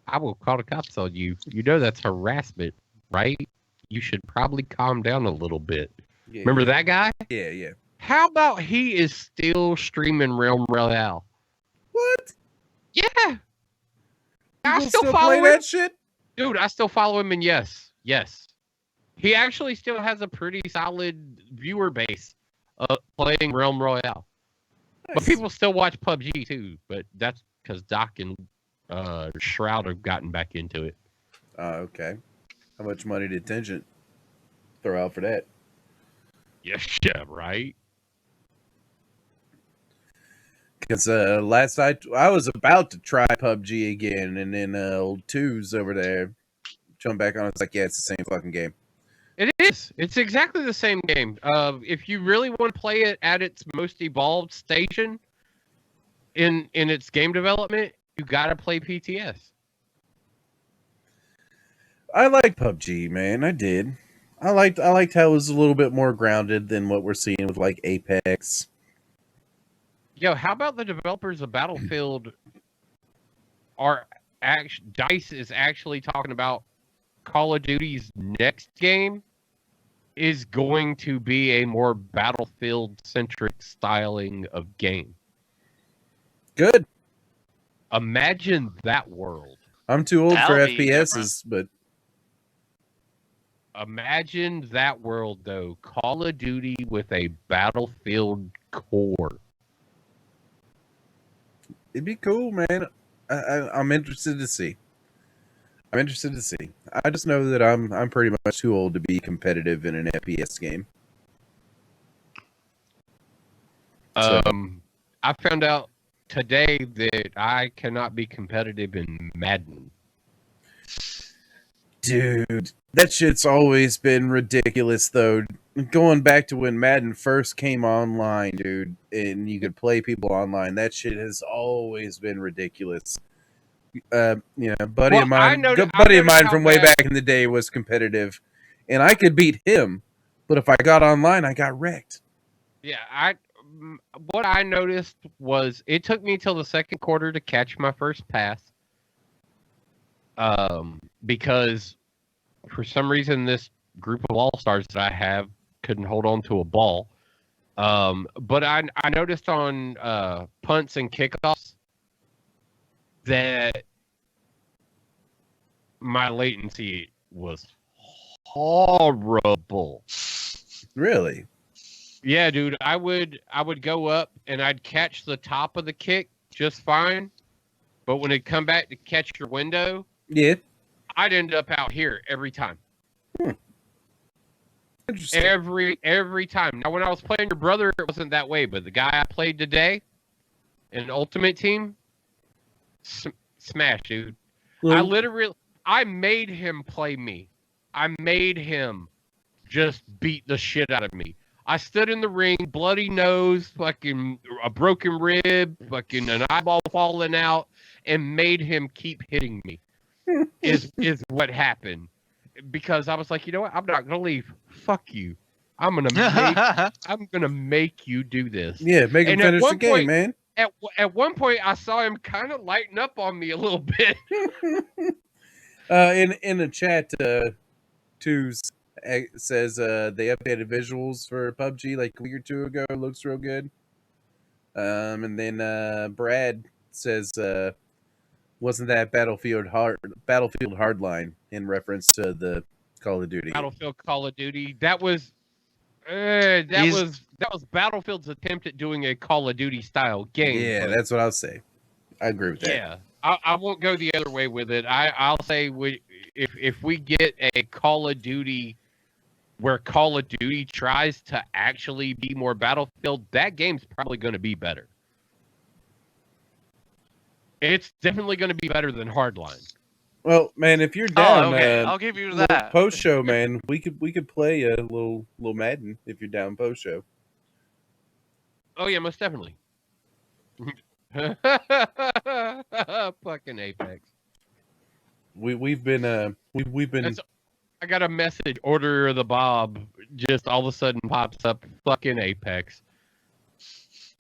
[SPEAKER 1] I will call the cops on you. You know that's harassment, right? You should probably calm down a little bit.
[SPEAKER 3] Yeah,
[SPEAKER 1] remember that guy?
[SPEAKER 3] Yeah.
[SPEAKER 1] How about he is still streaming Realm Royale?
[SPEAKER 3] What?
[SPEAKER 1] Yeah.
[SPEAKER 3] I still follow that shit?
[SPEAKER 1] Dude, I still follow him, and yes. He actually still has a pretty solid viewer base playing Realm Royale. Nice. But people still watch PUBG too, but that's because Doc and Shroud have gotten back into it.
[SPEAKER 3] Okay. How much money did Tangent throw out for that?
[SPEAKER 1] Yeah, right.
[SPEAKER 3] Because last night I was about to try PUBG again, and then old Twos over there jumped back on. It's like, yeah, it's the same fucking game.
[SPEAKER 1] It is. It's exactly the same game. If you really want to play it at its most evolved station in its game development, you got to play PTS.
[SPEAKER 3] I liked PUBG, man. I did. I liked how it was a little bit more grounded than what we're seeing with like Apex.
[SPEAKER 1] Yo, how about the developers of Battlefield DICE is actually talking about Call of Duty's next game is going to be a more Battlefield-centric styling of game.
[SPEAKER 3] Good.
[SPEAKER 1] Imagine that world.
[SPEAKER 3] I'm too old for FPSs, but
[SPEAKER 1] imagine that world, though. Call of Duty with a Battlefield core.
[SPEAKER 3] It'd be cool, man. I'm interested to see. I just know that I'm pretty much too old to be competitive in an FPS game.
[SPEAKER 1] I found out today that I cannot be competitive in Madden.
[SPEAKER 3] Dude, that shit's always been ridiculous, though. Going back to when Madden first came online, dude, and you could play people online, that shit has always been ridiculous. Buddy of mine from way back in the day was competitive, and I could beat him, but if I got online, I got wrecked.
[SPEAKER 1] Yeah, what I noticed was it took me till the second quarter to catch my first pass. Because for some reason this group of all-stars that I have couldn't hold on to a ball. But I noticed on punts and kickoffs that my latency was horrible.
[SPEAKER 3] Really?
[SPEAKER 1] Yeah, dude. I would go up and I'd catch the top of the kick just fine, but when it come back to catch your window,
[SPEAKER 3] yeah,
[SPEAKER 1] I'd end up out here every time.
[SPEAKER 3] Interesting.
[SPEAKER 1] Every time. Now, when I was playing your brother, it wasn't that way, but the guy I played today in Ultimate Team, smash, dude. I made him play me. I made him just beat the shit out of me. I stood in the ring, bloody nose, fucking a broken rib, fucking an eyeball falling out, and made him keep hitting me. is what happened. Because I was like, you know what? I'm not gonna leave. Fuck you. I'm gonna make you do this.
[SPEAKER 3] Yeah, make him finish the game, man.
[SPEAKER 1] At one point, I saw him kind of lighten up on me a little bit.
[SPEAKER 3] In the chat, Twos says they updated visuals for PUBG like a week or two ago. It looks real good. And then Brad says, wasn't that Battlefield Hardline in reference to the Call of Duty?
[SPEAKER 1] Battlefield Call of Duty. That was Battlefield's attempt at doing a Call of Duty style game.
[SPEAKER 3] Yeah, that's what I'll say. I agree with that.
[SPEAKER 1] Yeah, I won't go the other way with it. I'll say if we get a Call of Duty where Call of Duty tries to actually be more Battlefield, that game's probably going to be better. It's definitely going to be better than Hardline.
[SPEAKER 3] Well, man, if you're down,
[SPEAKER 2] I'll give you that.
[SPEAKER 3] Post show, man, we could play a little Madden if you're down post show.
[SPEAKER 1] Oh yeah, most definitely. Fucking Apex.
[SPEAKER 3] We've been.
[SPEAKER 1] I got a message. Order of the Bob. Just all of a sudden pops up. Fucking Apex.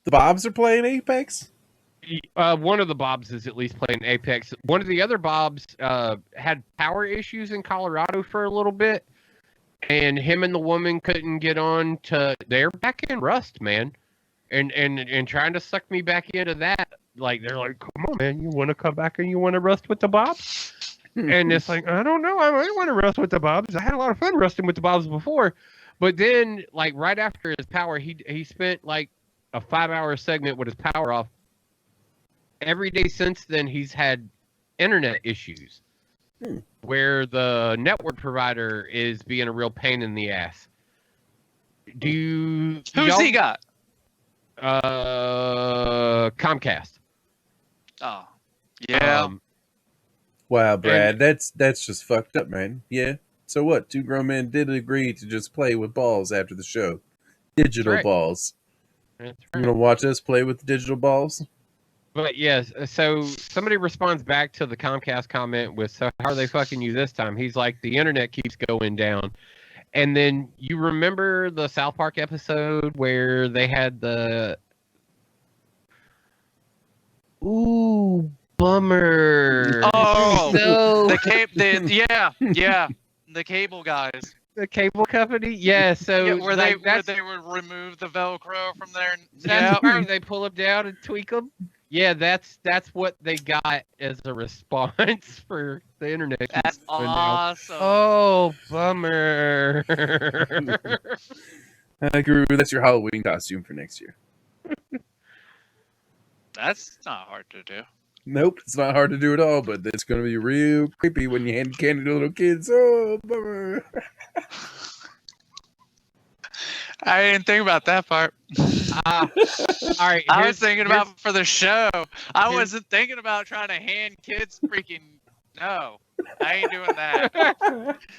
[SPEAKER 3] The Bobs are playing Apex.
[SPEAKER 1] One of the Bobs is at least playing Apex. One of the other Bobs had power issues in Colorado for a little bit, and him and the woman couldn't get on to. They're back in Rust, man, and trying to suck me back into that. Like they're like, "Come on, man, you want to come back and you want to Rust with the Bobs?" And it's like, I don't know, I might want to Rust with the Bobs. I had a lot of fun rusting with the Bobs before, but then like right after his power, he spent like a 5-hour segment with his power off. Every day since then, he's had internet issues where the network provider is being a real pain in the ass. Who's
[SPEAKER 2] he got?
[SPEAKER 1] Comcast.
[SPEAKER 2] Oh, yeah.
[SPEAKER 3] Wow, Brad, that's just fucked up, man. Yeah. So what? Two grown men did agree to just play with balls after the show. Digital balls.
[SPEAKER 1] That's right.
[SPEAKER 3] You gonna watch us play with digital balls?
[SPEAKER 1] But yes, so somebody responds back to the Comcast comment with, so how are they fucking you this time? He's like, the internet keeps going down. And then you remember the South Park episode where they had the... Ooh, bummer.
[SPEAKER 2] Oh,
[SPEAKER 1] so...
[SPEAKER 2] the cable guys.
[SPEAKER 1] The cable company? Yeah, so...
[SPEAKER 2] Yeah, where they would remove the Velcro from their...
[SPEAKER 1] That's right, they pull them down and tweak them. Yeah, that's what they got as a response for the internet.
[SPEAKER 2] That's awesome.
[SPEAKER 1] Oh, bummer.
[SPEAKER 3] Guru, that's your Halloween costume for next year.
[SPEAKER 2] That's not hard to do.
[SPEAKER 3] Nope, it's not hard to do at all, but it's going to be real creepy when you hand candy to little kids. Oh, bummer.
[SPEAKER 2] I didn't think about that part.
[SPEAKER 1] All right,
[SPEAKER 2] I was thinking about for the show. I wasn't thinking about trying to hand kids freaking. No, I ain't doing that.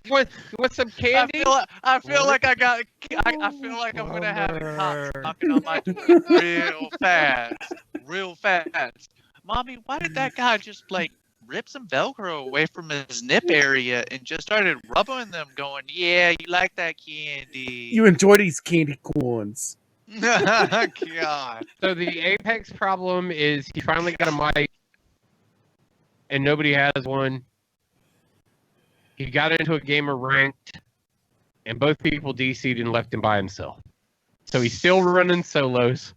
[SPEAKER 1] What some candy?
[SPEAKER 2] I feel like I feel like I'm gonna have a cop knocking on my door real fast. Mommy, why did that guy just like rip some Velcro away from his nip area and just started rubbing them, going, "Yeah, you like that candy?
[SPEAKER 3] You enjoy these candy corns."
[SPEAKER 2] God.
[SPEAKER 1] So the Apex problem is he finally got a mic, and nobody has one. He got into a game of ranked, and both people DC'd and left him by himself. So he's still running solos.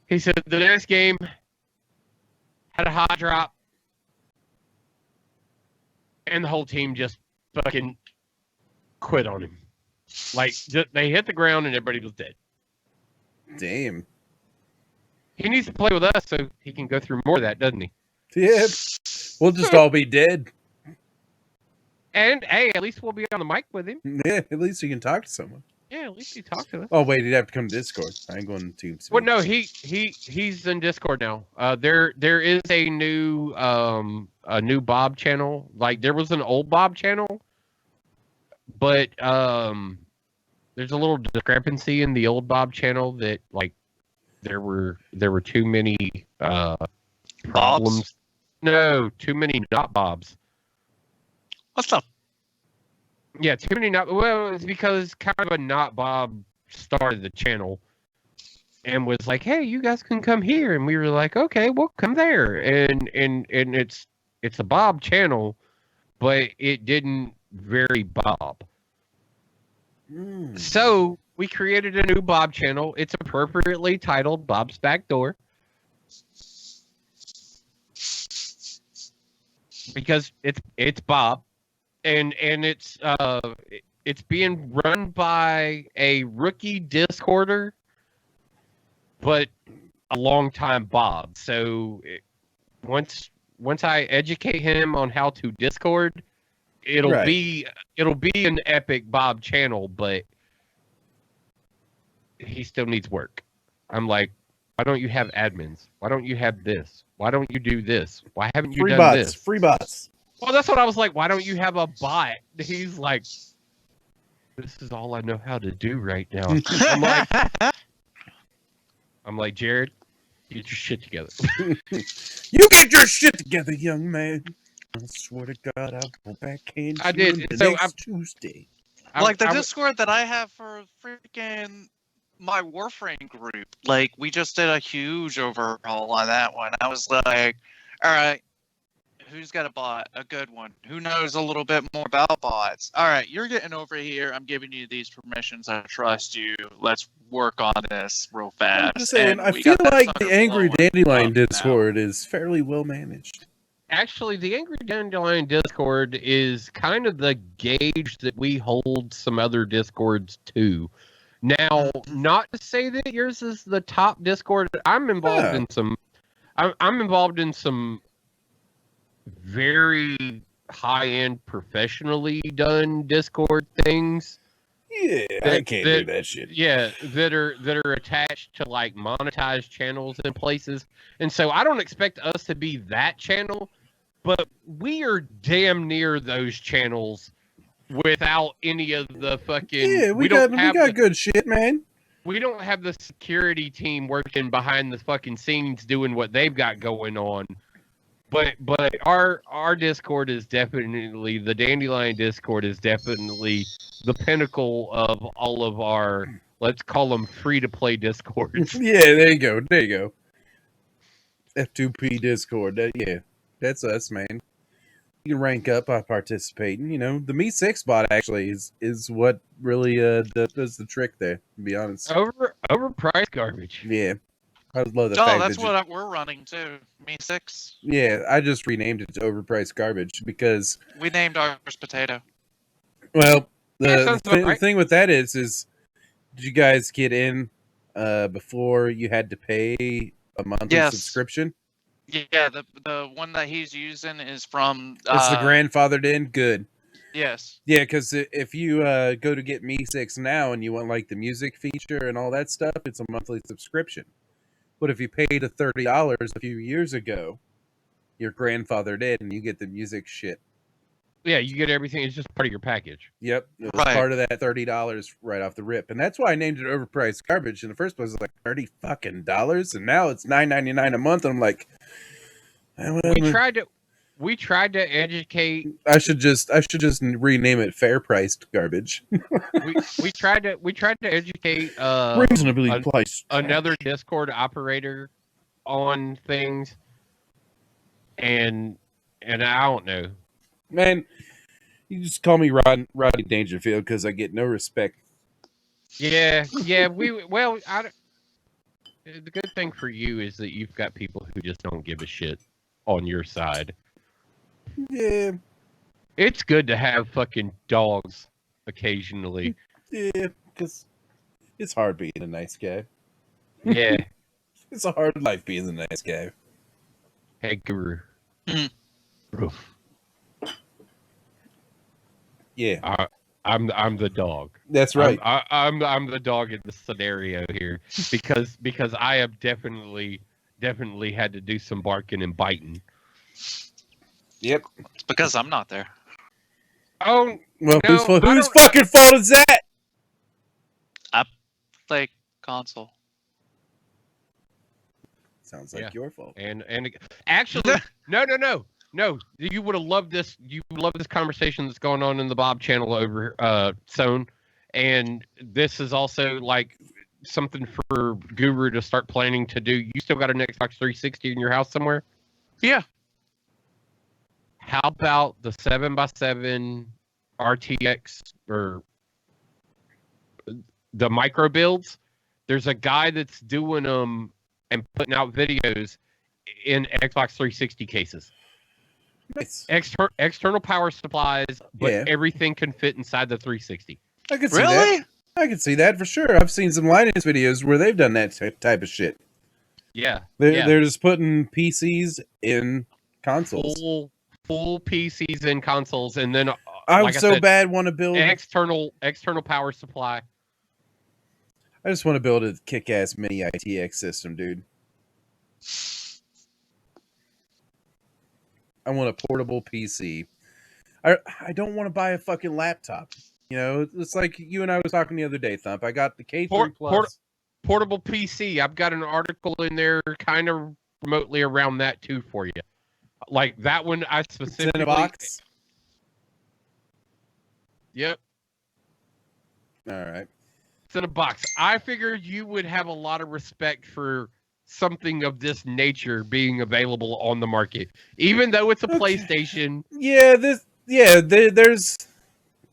[SPEAKER 1] He said the next game had a hot drop, and the whole team just fucking quit on him. Like, they hit the ground and everybody was dead.
[SPEAKER 3] Damn.
[SPEAKER 1] He needs to play with us so he can go through more of that, doesn't he?
[SPEAKER 3] Yep. We'll just all be dead.
[SPEAKER 1] And, hey, at least we'll be on the mic with him.
[SPEAKER 3] Yeah, at least you can talk to someone.
[SPEAKER 1] Yeah, at least he talked to us.
[SPEAKER 3] Oh, wait, he'd have to come to Discord. I ain't going to TeamSpeak.
[SPEAKER 1] Well, no, he's in Discord now. There is a new Bob channel. Like, there was an old Bob channel, but there's a little discrepancy in the old Bob channel that like there were too many problems. No, too many not Bobs.
[SPEAKER 2] What's up?
[SPEAKER 1] Yeah, too many not. Well, it's because kind of a not Bob started the channel and was like, "Hey, you guys can come here," and we were like, "Okay, we'll come there." And it's a Bob channel, but it didn't vary Bob. So we created a new Bob channel. It's appropriately titled Bob's Backdoor. Because it's Bob, and it's being run by a rookie Discorder, but a longtime Bob. So once I educate him on how to Discord, it'll be an epic Bob channel, but he still needs work. I'm like, why don't you have admins? Why don't you have this? Why don't you do this? Why haven't you done this?
[SPEAKER 3] Free bots.
[SPEAKER 1] Well, that's what I was like. Why don't you have a bot? He's like, this is all I know how to do right now. I'm like, Jared, get your shit together.
[SPEAKER 3] You get your shit together, young man. I swear to God, I'll go back in.
[SPEAKER 1] I did.
[SPEAKER 3] So next Tuesday.
[SPEAKER 2] Like the Discord that I have for freaking my Warframe group, like we just did a huge overhaul on that one. I was like, all right, who's got a bot? A good one. Who knows a little bit more about bots? All right, you're getting over here. I'm giving you these permissions. I trust you. Let's work on this real fast.
[SPEAKER 3] I'm just saying, I feel like the Angry Dandelion Discord is fairly well managed.
[SPEAKER 1] Actually, the Angry Dandelion Discord is kind of the gauge that we hold some other Discords to. Now, not to say that yours is the top Discord. I'm involved in some. I'm involved in some very high-end, professionally done Discord things.
[SPEAKER 3] Yeah, I can't do that shit.
[SPEAKER 1] Yeah, that are attached to like monetized channels and places, and so I don't expect us to be that channel, but we are damn near those channels without any of the fucking.
[SPEAKER 3] Yeah, we got good shit, man.
[SPEAKER 1] We don't have the security team working behind the fucking scenes doing what they've got going on. But our Discord is definitely, the Dandelion Discord is definitely the pinnacle of all of our, let's call them free-to-play Discords.
[SPEAKER 3] Yeah, there you go. F2P Discord, that's us, man. You can rank up by participating. You know, the Me6 bot actually is what really does the trick there, to be honest.
[SPEAKER 1] Overpriced garbage.
[SPEAKER 3] Yeah. I love the fact
[SPEAKER 2] that's what we're running too. Me6.
[SPEAKER 3] Yeah, I just renamed it to Overpriced Garbage because
[SPEAKER 2] we named ours Potato.
[SPEAKER 3] Well, the thing with that is did you guys get in before you had to pay a monthly subscription?
[SPEAKER 2] Yeah, the one that he's using is from.
[SPEAKER 3] It's the grandfathered in. Good.
[SPEAKER 2] Yes.
[SPEAKER 3] Yeah, because if you go to get Me6 now and you want like the music feature and all that stuff, it's a monthly subscription. But if you paid $30 a few years ago, you're grandfathered in and you get the music shit.
[SPEAKER 1] Yeah, you get everything. It's just part of your package.
[SPEAKER 3] Yep, it was part of that $30 right off the rip, and that's why I named it Overpriced Garbage. In the first place, it was like $30, and now it's $9.99 a month. And I'm like,
[SPEAKER 1] we tried to educate.
[SPEAKER 3] I should just rename it Fair Priced Garbage.
[SPEAKER 1] we tried to educate
[SPEAKER 3] reasonably priced
[SPEAKER 1] another Discord operator on things, and I don't know.
[SPEAKER 3] Man, you just call me Rodney Dangerfield because I get no respect.
[SPEAKER 1] Yeah. The good thing for you is that you've got people who just don't give a shit on your side.
[SPEAKER 3] Yeah.
[SPEAKER 1] It's good to have fucking dogs occasionally.
[SPEAKER 3] Yeah, because it's hard being a nice guy.
[SPEAKER 1] Yeah.
[SPEAKER 3] It's a hard life being a nice guy.
[SPEAKER 1] Hey, Guru. Roof.
[SPEAKER 3] Yeah,
[SPEAKER 1] I'm the dog.
[SPEAKER 3] That's right.
[SPEAKER 1] I'm the dog in the scenario here because I have definitely had to do some barking and biting.
[SPEAKER 3] Yep.
[SPEAKER 2] It's because I'm not there.
[SPEAKER 1] Oh
[SPEAKER 3] well, whose fucking fault is that?
[SPEAKER 2] like console.
[SPEAKER 3] Sounds like your fault.
[SPEAKER 1] And actually, no. You would have loved this. You love this conversation that's going on in the Bob channel over Zone, and this is also like something for Guru to start planning to do. You still got an Xbox 360 in your house somewhere?
[SPEAKER 2] Yeah.
[SPEAKER 1] How about the 7x7 RTX or the micro builds? There's a guy that's doing them and putting out videos in Xbox 360 cases.
[SPEAKER 3] Nice.
[SPEAKER 1] External power supplies, but everything can fit inside the 360.
[SPEAKER 3] I can see that. I can see that for sure. I've seen some Linus videos where they've done that type of shit.
[SPEAKER 1] Yeah.
[SPEAKER 3] They're just putting PCs in consoles.
[SPEAKER 1] Full PCs in consoles, and then
[SPEAKER 3] I want to build
[SPEAKER 1] external power supply.
[SPEAKER 3] I just want to build a kick-ass mini ITX system, dude. I want a portable PC. I don't want to buy a fucking laptop. You know, it's like you and I was talking the other day, Thump. I got the K3 Plus.
[SPEAKER 1] Portable PC. I've got an article in there kind of remotely around that too for you. Like that one I specifically...
[SPEAKER 3] It's in a box?
[SPEAKER 1] Yep.
[SPEAKER 3] All right.
[SPEAKER 1] It's in a box. I figured you would have a lot of respect for something of this nature being available on the market, even though it's a PlayStation.
[SPEAKER 3] Yeah, there's.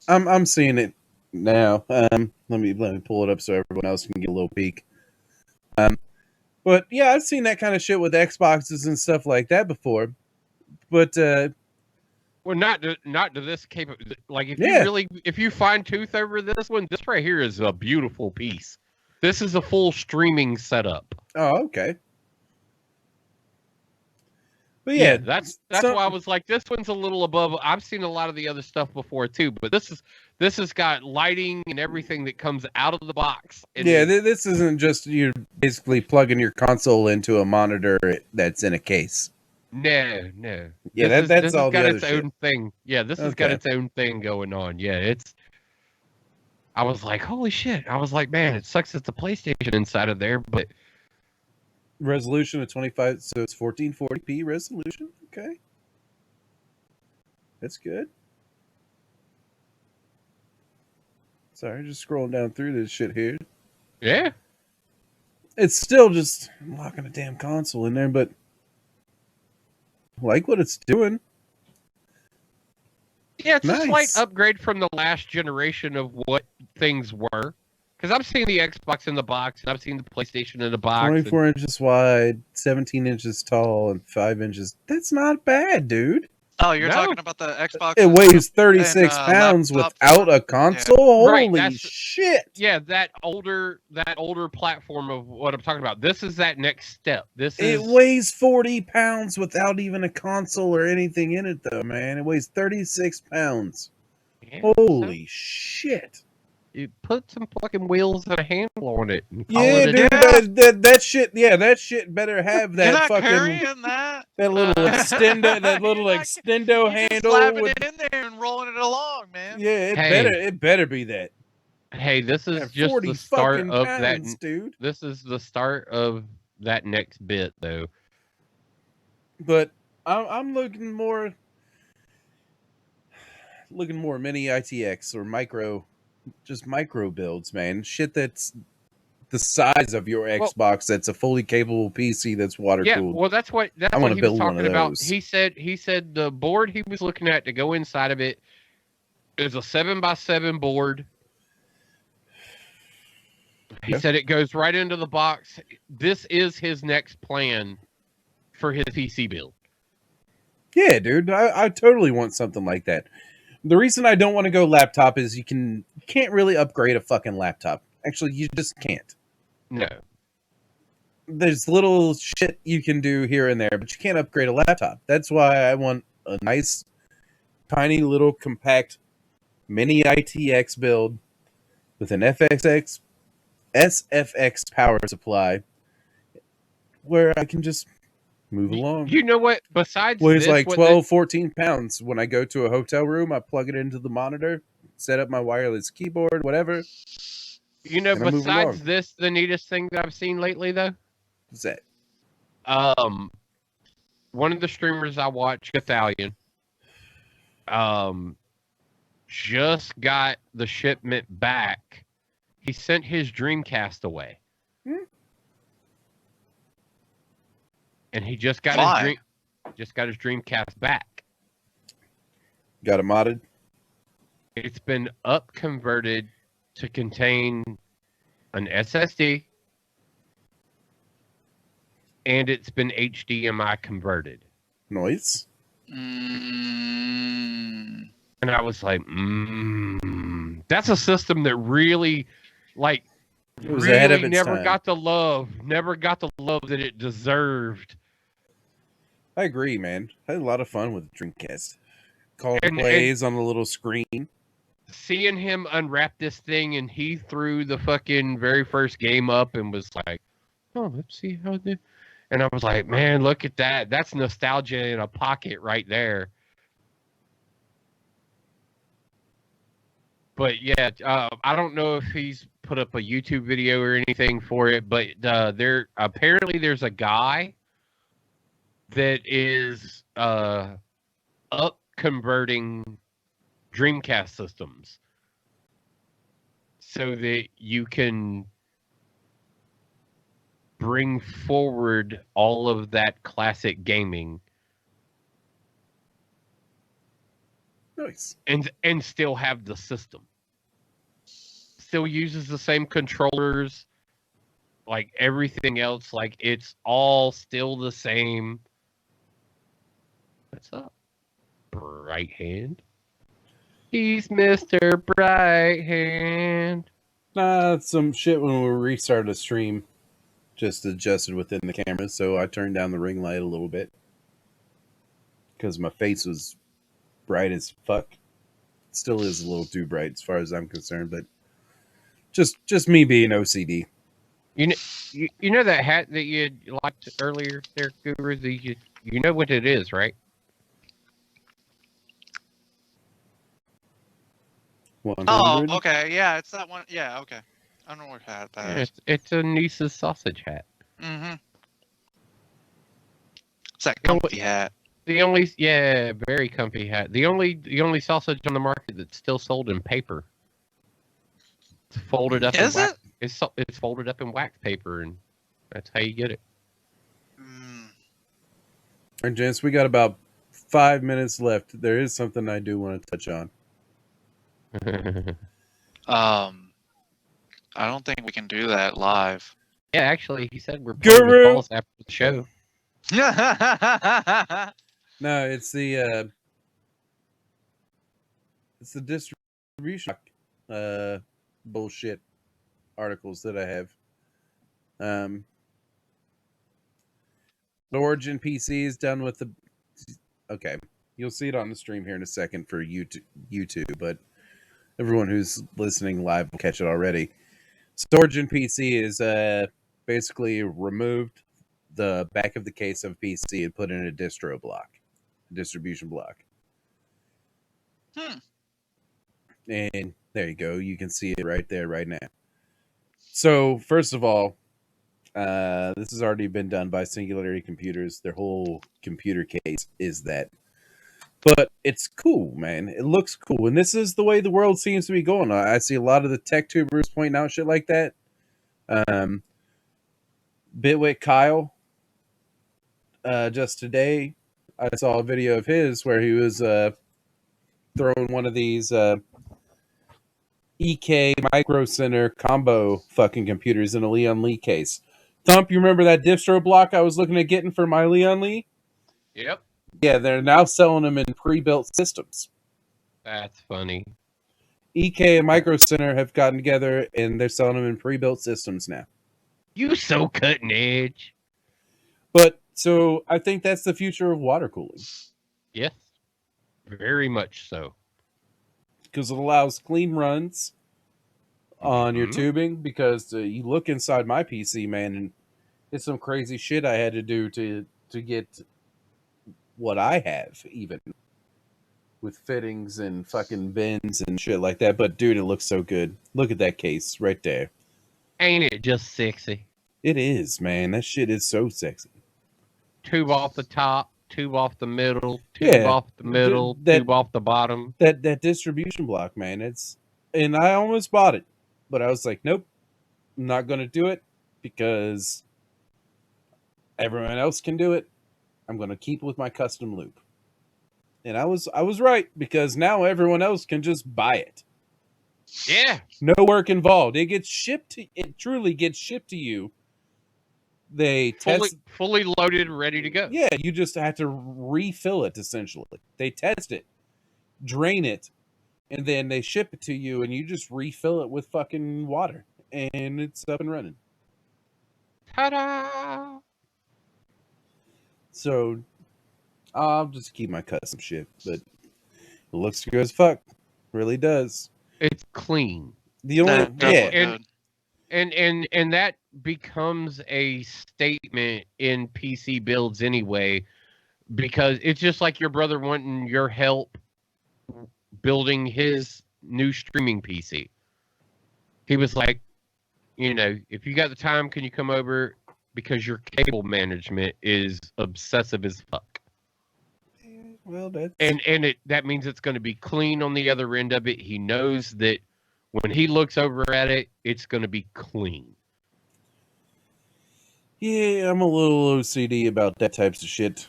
[SPEAKER 3] I'm seeing it now. Let me pull it up so everyone else can get a little peek. But yeah, I've seen that kind of shit with Xboxes and stuff like that before. But
[SPEAKER 1] well, not to this capability. Like if you fine tooth over this one, this right here is a beautiful piece. This is a full streaming setup.
[SPEAKER 3] Oh, okay. But
[SPEAKER 1] yeah that's why I was like, this one's a little above. I've seen a lot of the other stuff before too, but this has got lighting and everything that comes out of the box. And
[SPEAKER 3] this isn't just you're basically plugging your console into a monitor that's in a case.
[SPEAKER 1] No.
[SPEAKER 3] Yeah, that's all
[SPEAKER 1] got
[SPEAKER 3] the other
[SPEAKER 1] its
[SPEAKER 3] shit.
[SPEAKER 1] own thing. Yeah, this has got its own thing going on. Yeah, I was like, holy shit. I was like, man, it sucks it's the PlayStation inside of there, but
[SPEAKER 3] resolution of 25, so it's 1440p resolution. Okay. That's good. Sorry, just scrolling down through this shit here.
[SPEAKER 1] Yeah.
[SPEAKER 3] It's still just locking a damn console in there, but I like what it's doing.
[SPEAKER 1] Yeah, it's a slight upgrade from the last generation of what things were. Because I've seen the Xbox in the box, and I've seen the PlayStation in the box.
[SPEAKER 3] 24 inches wide, 17 inches tall, and 5 inches. That's not bad, dude.
[SPEAKER 2] Oh, you're talking about the Xbox?
[SPEAKER 3] It weighs 36 pounds without a console?
[SPEAKER 1] Yeah.
[SPEAKER 3] Holy shit.
[SPEAKER 1] Yeah, that older platform of what I'm talking about. This is that next step.
[SPEAKER 3] It weighs 40 pounds without even a console or anything in it, though, man. It weighs 36 pounds. Yeah, holy shit.
[SPEAKER 1] You put some fucking wheels and a handle on it. And
[SPEAKER 3] yeah, dude, that shit. Yeah, that shit better have that
[SPEAKER 2] You're not
[SPEAKER 3] fucking
[SPEAKER 2] carrying that
[SPEAKER 3] little extendo handle.
[SPEAKER 2] Slapping it in there and rolling it along, man.
[SPEAKER 3] Yeah, it better be that.
[SPEAKER 1] Hey, this is just the start of that, dude. This is the start of that next bit, though.
[SPEAKER 3] But I'm looking more mini ITX or micro builds, man. Shit that's the size of your Xbox. That's a fully capable PC that's water cooled.
[SPEAKER 1] Yeah, well, that's what he was talking about. He said the board he was looking at to go inside of it is a 7x7 board. He said it goes right into the box. This is his next plan for his PC build. Yeah,
[SPEAKER 3] dude, I totally want something like that. The reason I don't want to go laptop is you can't really upgrade a fucking laptop. Actually, you just can't.
[SPEAKER 1] No.
[SPEAKER 3] There's little shit you can do here and there, but you can't upgrade a laptop. That's why I want a nice, tiny little compact mini ITX build with an SFX power supply where I can just move along.
[SPEAKER 1] You know what? Besides
[SPEAKER 3] weighs like 12, 14 pounds. When I go to a hotel room, I plug it into the monitor, set up my wireless keyboard, whatever.
[SPEAKER 1] You know,
[SPEAKER 3] And I move
[SPEAKER 1] besides
[SPEAKER 3] along.
[SPEAKER 1] this, the neatest thing that I've seen lately, though,
[SPEAKER 3] What's that?
[SPEAKER 1] one of the streamers I watch, Dandelion, um, just got the shipment back. He sent his Dreamcast away, and he just got
[SPEAKER 2] Why?
[SPEAKER 1] his Dreamcast back.
[SPEAKER 3] Got it modded?
[SPEAKER 1] It's been up converted to contain an SSD, and it's been HDMI converted.
[SPEAKER 3] Noise?
[SPEAKER 2] Mm.
[SPEAKER 1] And I was like, that's a system that really, like,
[SPEAKER 3] It was ahead of its
[SPEAKER 1] never
[SPEAKER 3] time.
[SPEAKER 1] got the love that it deserved.
[SPEAKER 3] I agree, man. I had a lot of fun with Dreamcast. Call
[SPEAKER 1] And
[SPEAKER 3] plays on the little screen.
[SPEAKER 1] seeing him unwrap this thing, and he threw the fucking very first game up and was like, oh, let's see how this. And I was like, man, look at that. That's nostalgia in a pocket right there. But yeah, I don't know if he's put up a YouTube video or anything for it, but there's a guy that is up converting Dreamcast systems so that you can bring forward all of that classic gaming
[SPEAKER 3] Nice.
[SPEAKER 1] and still have the system. Still uses the same controllers, like everything else, like it's all still the same. What's up, Bright Hand? He's Mr. Bright Hand.
[SPEAKER 3] Nah, some shit when we restarted the stream just adjusted within the camera, so I turned down the ring light a little bit because my face was bright as fuck. It still is a little too bright as far as I'm concerned, but just me being OCD.
[SPEAKER 1] You know that hat that you liked earlier there, Guru? You know what it is, right?
[SPEAKER 3] 100?
[SPEAKER 2] Oh, okay. Yeah, it's that one. Yeah, okay. I don't know what hat that is.
[SPEAKER 1] It's a Nisa's sausage hat.
[SPEAKER 2] Mm-hmm. It's that comfy hat.
[SPEAKER 1] Very comfy hat. The only sausage on the market that's still sold in paper. It's folded up.
[SPEAKER 2] Is it?
[SPEAKER 1] It's folded up in wax paper, and that's how you get it.
[SPEAKER 3] All right, gents, we got about 5 minutes left. There is something I do want to touch on.
[SPEAKER 2] I don't think we can do that live.
[SPEAKER 1] Yeah, actually, he said we're playing the balls after the show.
[SPEAKER 3] No, it's the distribution bullshit articles that I have. The Origin PC is done with the. Okay, you'll see it on the stream here in a second for YouTube, but everyone who's listening live will catch it already. So Origin PC is basically removed the back of the case of PC and put in a distribution block. And there you go. You can see it right there, right now. So first of all, this has already been done by Singularity Computers. Their whole computer case is that. But it's cool, man. It looks cool. And this is the way the world seems to be going. I see a lot of the tech tubers pointing out shit like that. Bitwit Kyle, just today, I saw a video of his where he was throwing one of these EK Micro Center combo fucking computers in a Leon Lee case. Thump, you remember that distro block I was looking at getting for my Leon Lee?
[SPEAKER 1] Yep.
[SPEAKER 3] Yeah, they're now selling them in pre-built systems.
[SPEAKER 1] That's funny.
[SPEAKER 3] EK and Micro Center have gotten together and they're selling them in pre-built systems now.
[SPEAKER 1] You so cutting edge.
[SPEAKER 3] But so I think that's the future of water cooling.
[SPEAKER 1] Yes, very much so.
[SPEAKER 3] Because it allows clean runs on your tubing. Because you look inside my PC, man, and it's some crazy shit I had to do to get what I have, even with fittings and fucking bins and shit like that. But dude, it looks so good. Look at that case right there.
[SPEAKER 1] Ain't it just sexy?
[SPEAKER 3] It is, man. That shit is so sexy.
[SPEAKER 1] Tube off the top, tube off the middle, tube
[SPEAKER 3] Yeah,
[SPEAKER 1] off the middle,
[SPEAKER 3] that
[SPEAKER 1] tube off the bottom.
[SPEAKER 3] that distribution block, man. And I almost bought it, but I was like, nope, I'm not gonna do it because everyone else can do it. I'm gonna keep with my custom loop. And I was right, because now everyone else can just buy it.
[SPEAKER 1] Yeah.
[SPEAKER 3] No work involved. It truly gets shipped to you. They test
[SPEAKER 1] fully loaded, ready to go.
[SPEAKER 3] Yeah, you just have to refill it essentially. They test it, drain it, and then they ship it to you, and you just refill it with fucking water, and it's up and running.
[SPEAKER 1] Ta-da!
[SPEAKER 3] So I'll just keep my custom shit, but it looks good as fuck. Really does.
[SPEAKER 1] It's clean.
[SPEAKER 3] The only
[SPEAKER 1] and that becomes a statement in PC builds anyway, because it's just like your brother wanting your help building his new streaming PC. He was like, if you got the time, can you come over, because your cable management is obsessive as fuck.
[SPEAKER 3] Well, that's
[SPEAKER 1] that means it's going to be clean on the other end of it. He knows that when he looks over at it, it's going to be clean.
[SPEAKER 3] Yeah, I'm a little OCD about that types of shit.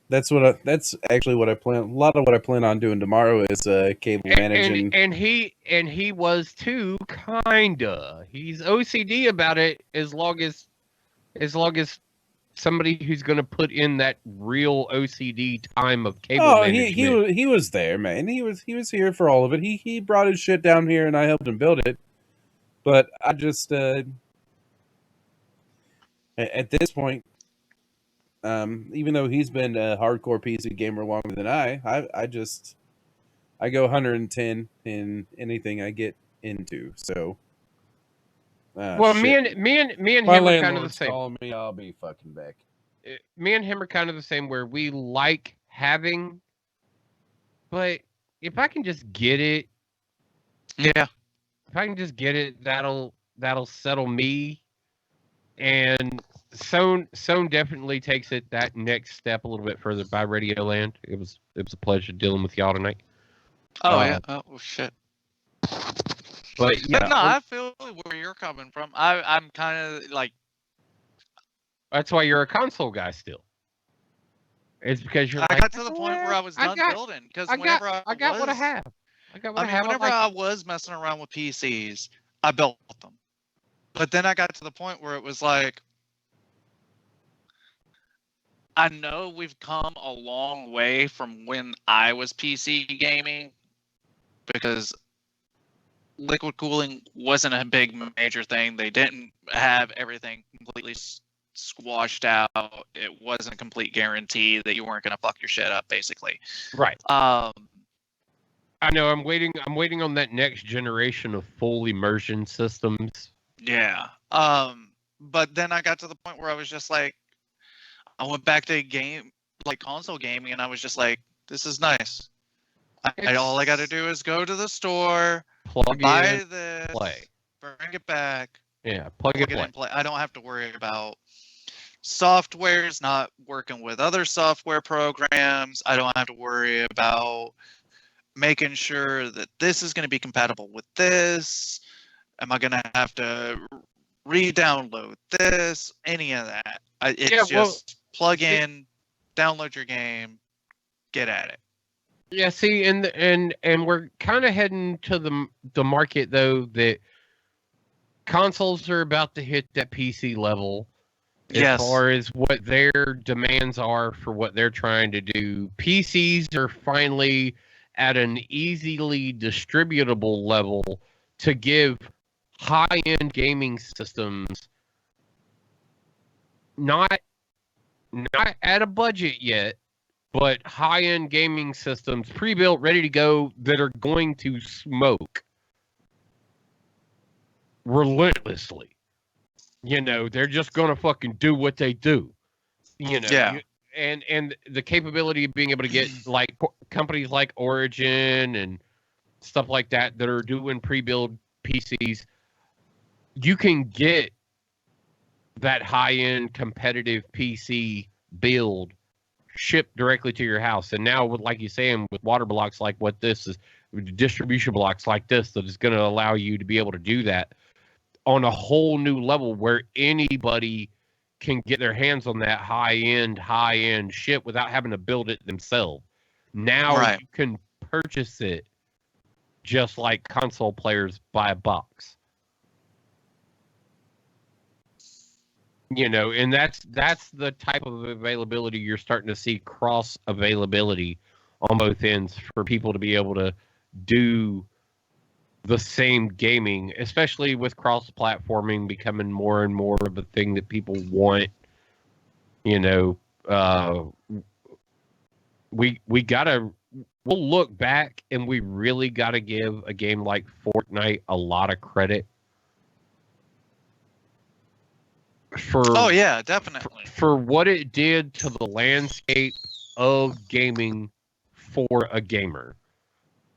[SPEAKER 3] That's actually what I plan. A lot of what I plan on doing tomorrow is cable managing.
[SPEAKER 1] And he was too, kinda. He's OCD about it as long as somebody who's going to put in that real OCD time of cable management.
[SPEAKER 3] He was there, man. He was here for all of it. He brought his shit down here, and I helped him build it. But I just at this point, even though he's been a hardcore PC gamer longer than I go 110 in anything I get into. So.
[SPEAKER 1] Well, me and him are kind of the same.
[SPEAKER 3] Calling me, I'll be fucking back.
[SPEAKER 1] Me and him are kind of the same, where we like having, but if I can just get it, that'll settle me. And Sown definitely takes it that next step a little bit further by Radioland. It was a pleasure dealing with y'all tonight.
[SPEAKER 2] Oh yeah. Oh shit.
[SPEAKER 1] But
[SPEAKER 2] no, I feel where you're coming from. I'm kind of like.
[SPEAKER 1] That's why you're a console guy still. It's because you're.
[SPEAKER 2] I got to the point where I was done building, because whenever I got
[SPEAKER 1] what I have.
[SPEAKER 2] Whenever I was messing around with PCs, I built them. But then I got to the point where it was like, I know we've come a long way from when I was PC gaming, because liquid cooling wasn't a big major thing. They didn't have everything completely squashed out. It wasn't a complete guarantee that you weren't going to fuck your shit up, basically.
[SPEAKER 1] Right. I know. I'm waiting on that next generation of full immersion systems.
[SPEAKER 2] Yeah. But then I got to the point where I was just like, I went back to console gaming, and I was just like, this is nice. All I got to do is go to the store, buy this,
[SPEAKER 1] play,
[SPEAKER 2] bring it back.
[SPEAKER 1] Yeah, plug it in,
[SPEAKER 2] play. I don't have to worry about softwares not working with other software programs. I don't have to worry about making sure that this is going to be compatible with this. Am I going to have to re-download this? Any of that. Plug in, download your game, get at it.
[SPEAKER 1] Yeah, see, and we're kind of heading to the market, though, that consoles are about to hit that PC level as far as what their demands are for what they're trying to do. PCs are finally at an easily distributable level to give high-end gaming systems not at a budget yet, but high-end gaming systems, pre-built, ready to go, that are going to smoke relentlessly. They're just going to fucking do what they do. And the capability of being able to get like companies like Origin and stuff like that are doing pre-built PCs you can get that high-end competitive PC build shipped directly to your house. And now, with, like you're saying, with water blocks like what this is, distribution blocks like this, that is going to allow you to be able to do that on a whole new level where anybody can get their hands on that high-end shit without having to build it themselves. Now you can purchase it just like console players buy a box. You know, and that's the type of availability you're starting to see, cross availability on both ends for people to be able to do the same gaming, especially with cross platforming becoming more and more of a thing that people want. You know, we'll look back and we really gotta give a game like Fortnite a lot of credit for
[SPEAKER 2] definitely
[SPEAKER 1] for what it did to the landscape of gaming for a gamer.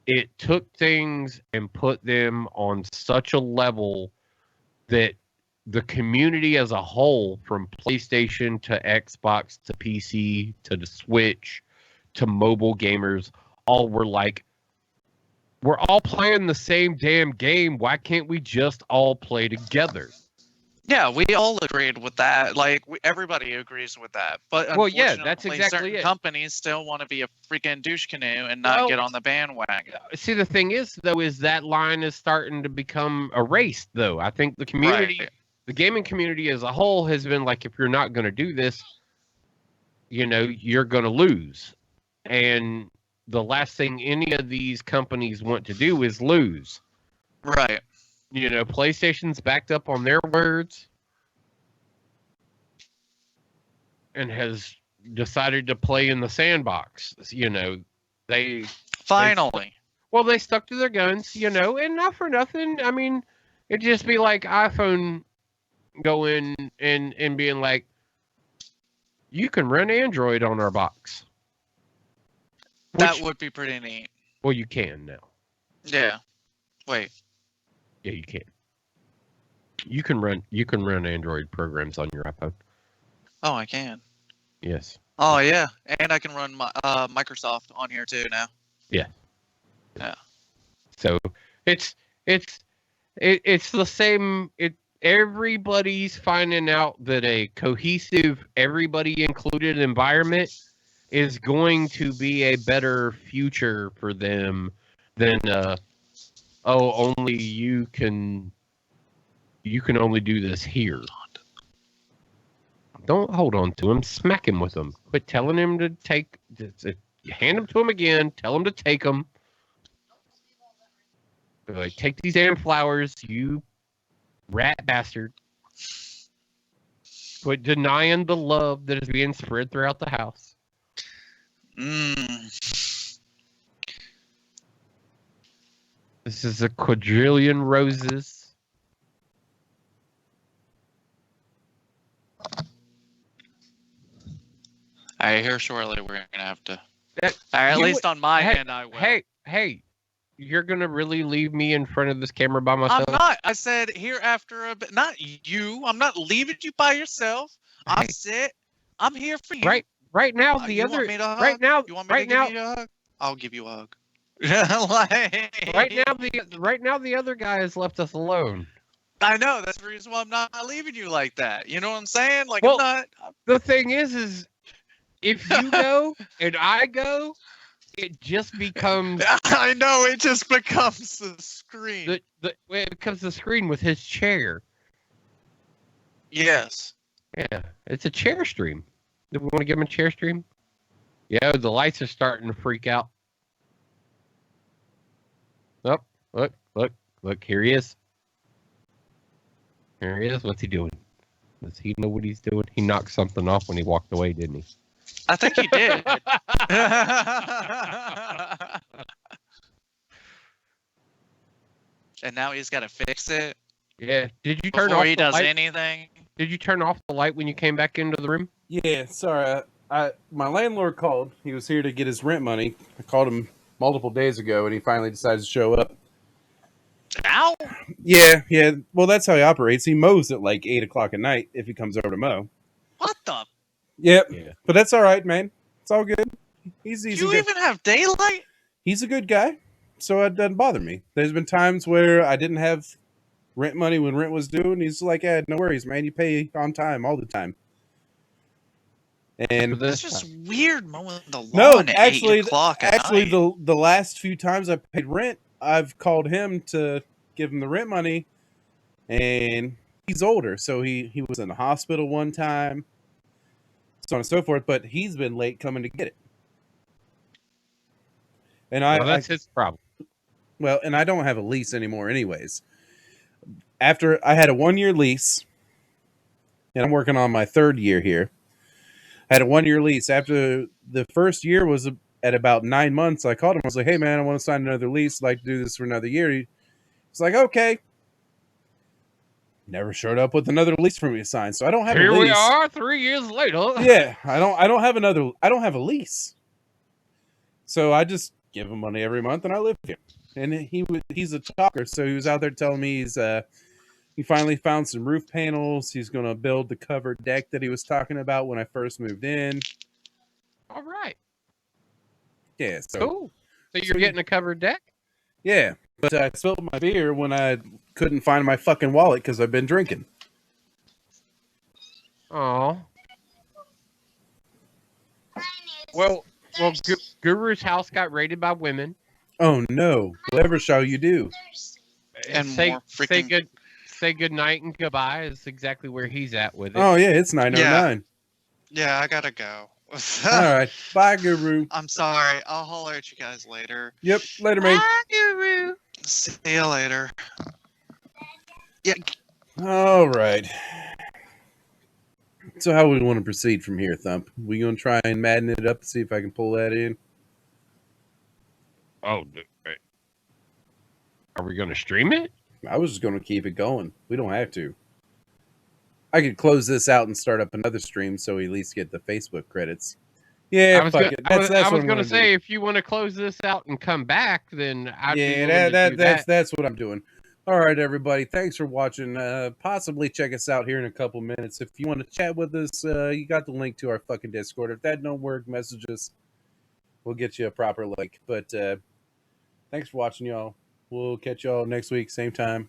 [SPEAKER 1] It took things and put them on such a level that the community as a whole, from PlayStation to Xbox to PC to the Switch to mobile gamers, all were like, we're all playing the same damn game. Why can't we just all play together?
[SPEAKER 2] Yeah, we all agreed with that. Like, everybody agrees with that. But
[SPEAKER 1] well, yeah, that's exactly
[SPEAKER 2] certain
[SPEAKER 1] it.
[SPEAKER 2] companies still want to be a freaking douche canoe and not get on the bandwagon.
[SPEAKER 1] See, the thing is, though, is that line is starting to become erased, though. I think the community, the gaming community as a whole, has been like, if you're not going to do this, you know, you're going to lose. And the last thing any of these companies want to do is lose.
[SPEAKER 2] Right.
[SPEAKER 1] You know, PlayStation's backed up on their words and has decided to play in the sandbox. You know, they stuck to their guns, you know, and not for nothing. I mean, it'd just be like iPhone going and being like, you can run Android on our box.
[SPEAKER 2] That would be pretty neat.
[SPEAKER 1] Well, you can now.
[SPEAKER 2] Yeah. Wait.
[SPEAKER 1] Yeah, you can. You can run Android programs on your iPhone.
[SPEAKER 2] Oh, I can.
[SPEAKER 1] Yes.
[SPEAKER 2] Oh yeah, and I can run my Microsoft on here too now.
[SPEAKER 1] Yeah.
[SPEAKER 2] Yeah.
[SPEAKER 1] So it's the same. Everybody's finding out that a cohesive, everybody included environment is going to be a better future for them than only you can only do this here. Don't hold on to him. Smack him with them. Quit telling him to take. Hand them to him again. Tell him to take them. Like, take these damn flowers, you rat bastard. Quit denying the love that is being spread throughout the house. This is a quadrillion roses.
[SPEAKER 2] Here shortly we're gonna have to. At least on my end, I will.
[SPEAKER 1] Hey, you're gonna really leave me in front of this camera by myself?
[SPEAKER 2] I'm not. I said here after a bit. Not you. I'm not leaving you by yourself. I said I'm here for you.
[SPEAKER 1] Right now, the other. Right now,
[SPEAKER 2] you want me to give you a hug? I'll give you a hug.
[SPEAKER 1] Right now, the other guy has left us alone.
[SPEAKER 2] I know. That's the reason why I'm not leaving you like that. You know what I'm saying? Like,
[SPEAKER 1] well,
[SPEAKER 2] I'm not.
[SPEAKER 1] The thing is if you go and I go, it just becomes.
[SPEAKER 2] I know, it just becomes the screen.
[SPEAKER 1] It becomes the screen with his chair.
[SPEAKER 2] Yes.
[SPEAKER 1] Yeah, it's a chair stream. Do we want to give him a chair stream? Yeah, the lights are starting to freak out. Oh, look, here he is. Here he is. What's he doing? Does he know what he's doing? He knocked something off when he walked away, didn't he?
[SPEAKER 2] I think he did. And now he's got to fix it.
[SPEAKER 1] Yeah. Did you turn off
[SPEAKER 2] before he
[SPEAKER 1] the
[SPEAKER 2] does
[SPEAKER 1] light?
[SPEAKER 2] anything?
[SPEAKER 1] Did you turn off the light when you came back into the room?
[SPEAKER 3] Yeah, sorry. My landlord called. He was here to get his rent money. I called him multiple days ago, and he finally decided to show up.
[SPEAKER 2] Now?
[SPEAKER 3] Yeah. Well, that's how he operates. He mows at like 8 o'clock at night if he comes over to mow.
[SPEAKER 2] What the?
[SPEAKER 3] Yep.
[SPEAKER 1] Yeah.
[SPEAKER 3] But that's all right, man. It's all good. He's
[SPEAKER 2] Do
[SPEAKER 3] easy.
[SPEAKER 2] you even have daylight?
[SPEAKER 3] He's a good guy, so it doesn't bother me. There's been times where I didn't have rent money when rent was due, and he's like, no worries, man. You pay on time all the time. And
[SPEAKER 2] That's just weird mowing the lawn
[SPEAKER 3] no,
[SPEAKER 2] at
[SPEAKER 3] actually,
[SPEAKER 2] 8 o'clock at night.
[SPEAKER 3] the last few times I paid rent, I've called him to give him the rent money, and he's older, so he was in the hospital one time, so on and so forth. But he's been late coming to get it, and
[SPEAKER 1] that's his problem.
[SPEAKER 3] Well, and I don't have a lease anymore, anyways. After I had a 1-year lease, and I'm working on my 3rd year here. I had a 1-year lease. After the first year was at about 9 months, I called him. I was like, "Hey, man, I want to sign another lease. I'd like to do this for another year." He's like, "Okay." Never showed up with another lease for me to sign, so I don't have a lease. Here
[SPEAKER 1] we are, 3 years later.
[SPEAKER 3] Yeah, I don't have a lease. So I just give him money every month, and I live here. And he's a talker, so he was out there telling me he finally found some roof panels. He's going to build the covered deck that he was talking about when I first moved in.
[SPEAKER 1] All right.
[SPEAKER 3] Yeah. So,
[SPEAKER 1] cool. So you're getting a covered deck?
[SPEAKER 3] Yeah. But I spilled my beer when I couldn't find my fucking wallet because I've been drinking.
[SPEAKER 1] Oh. Well, Guru's house got raided by women.
[SPEAKER 3] Oh no! Whatever shall you do?
[SPEAKER 2] And
[SPEAKER 1] say good night and goodbye is exactly where he's at with it.
[SPEAKER 3] Oh yeah, it's 9:09.
[SPEAKER 4] Yeah, I gotta go.
[SPEAKER 3] All right, bye, Guru.
[SPEAKER 4] I'm sorry. I'll holler at you guys later.
[SPEAKER 3] Yep, later, mate.
[SPEAKER 2] Bye, Guru.
[SPEAKER 4] See you later. Yeah.
[SPEAKER 3] All right. So how we want to proceed from here, Thump? We gonna try and madden it up and see if I can pull that in?
[SPEAKER 1] Oh, are we going to stream it?
[SPEAKER 3] I was just going to keep it going. We don't have to. I could close this out and start up another stream so we at least get the Facebook credits. Yeah, fuck it. That's
[SPEAKER 1] I was
[SPEAKER 3] going to
[SPEAKER 1] say, if you want to close this out and come back, then I'd be willing to do that.
[SPEAKER 3] That's what I'm doing. All right, everybody. Thanks for watching. Possibly check us out here in a couple minutes. If you want to chat with us, you got the link to our fucking Discord. If that don't work, message us. We'll get you a proper link. But thanks for watching, y'all. We'll catch y'all next week, same time,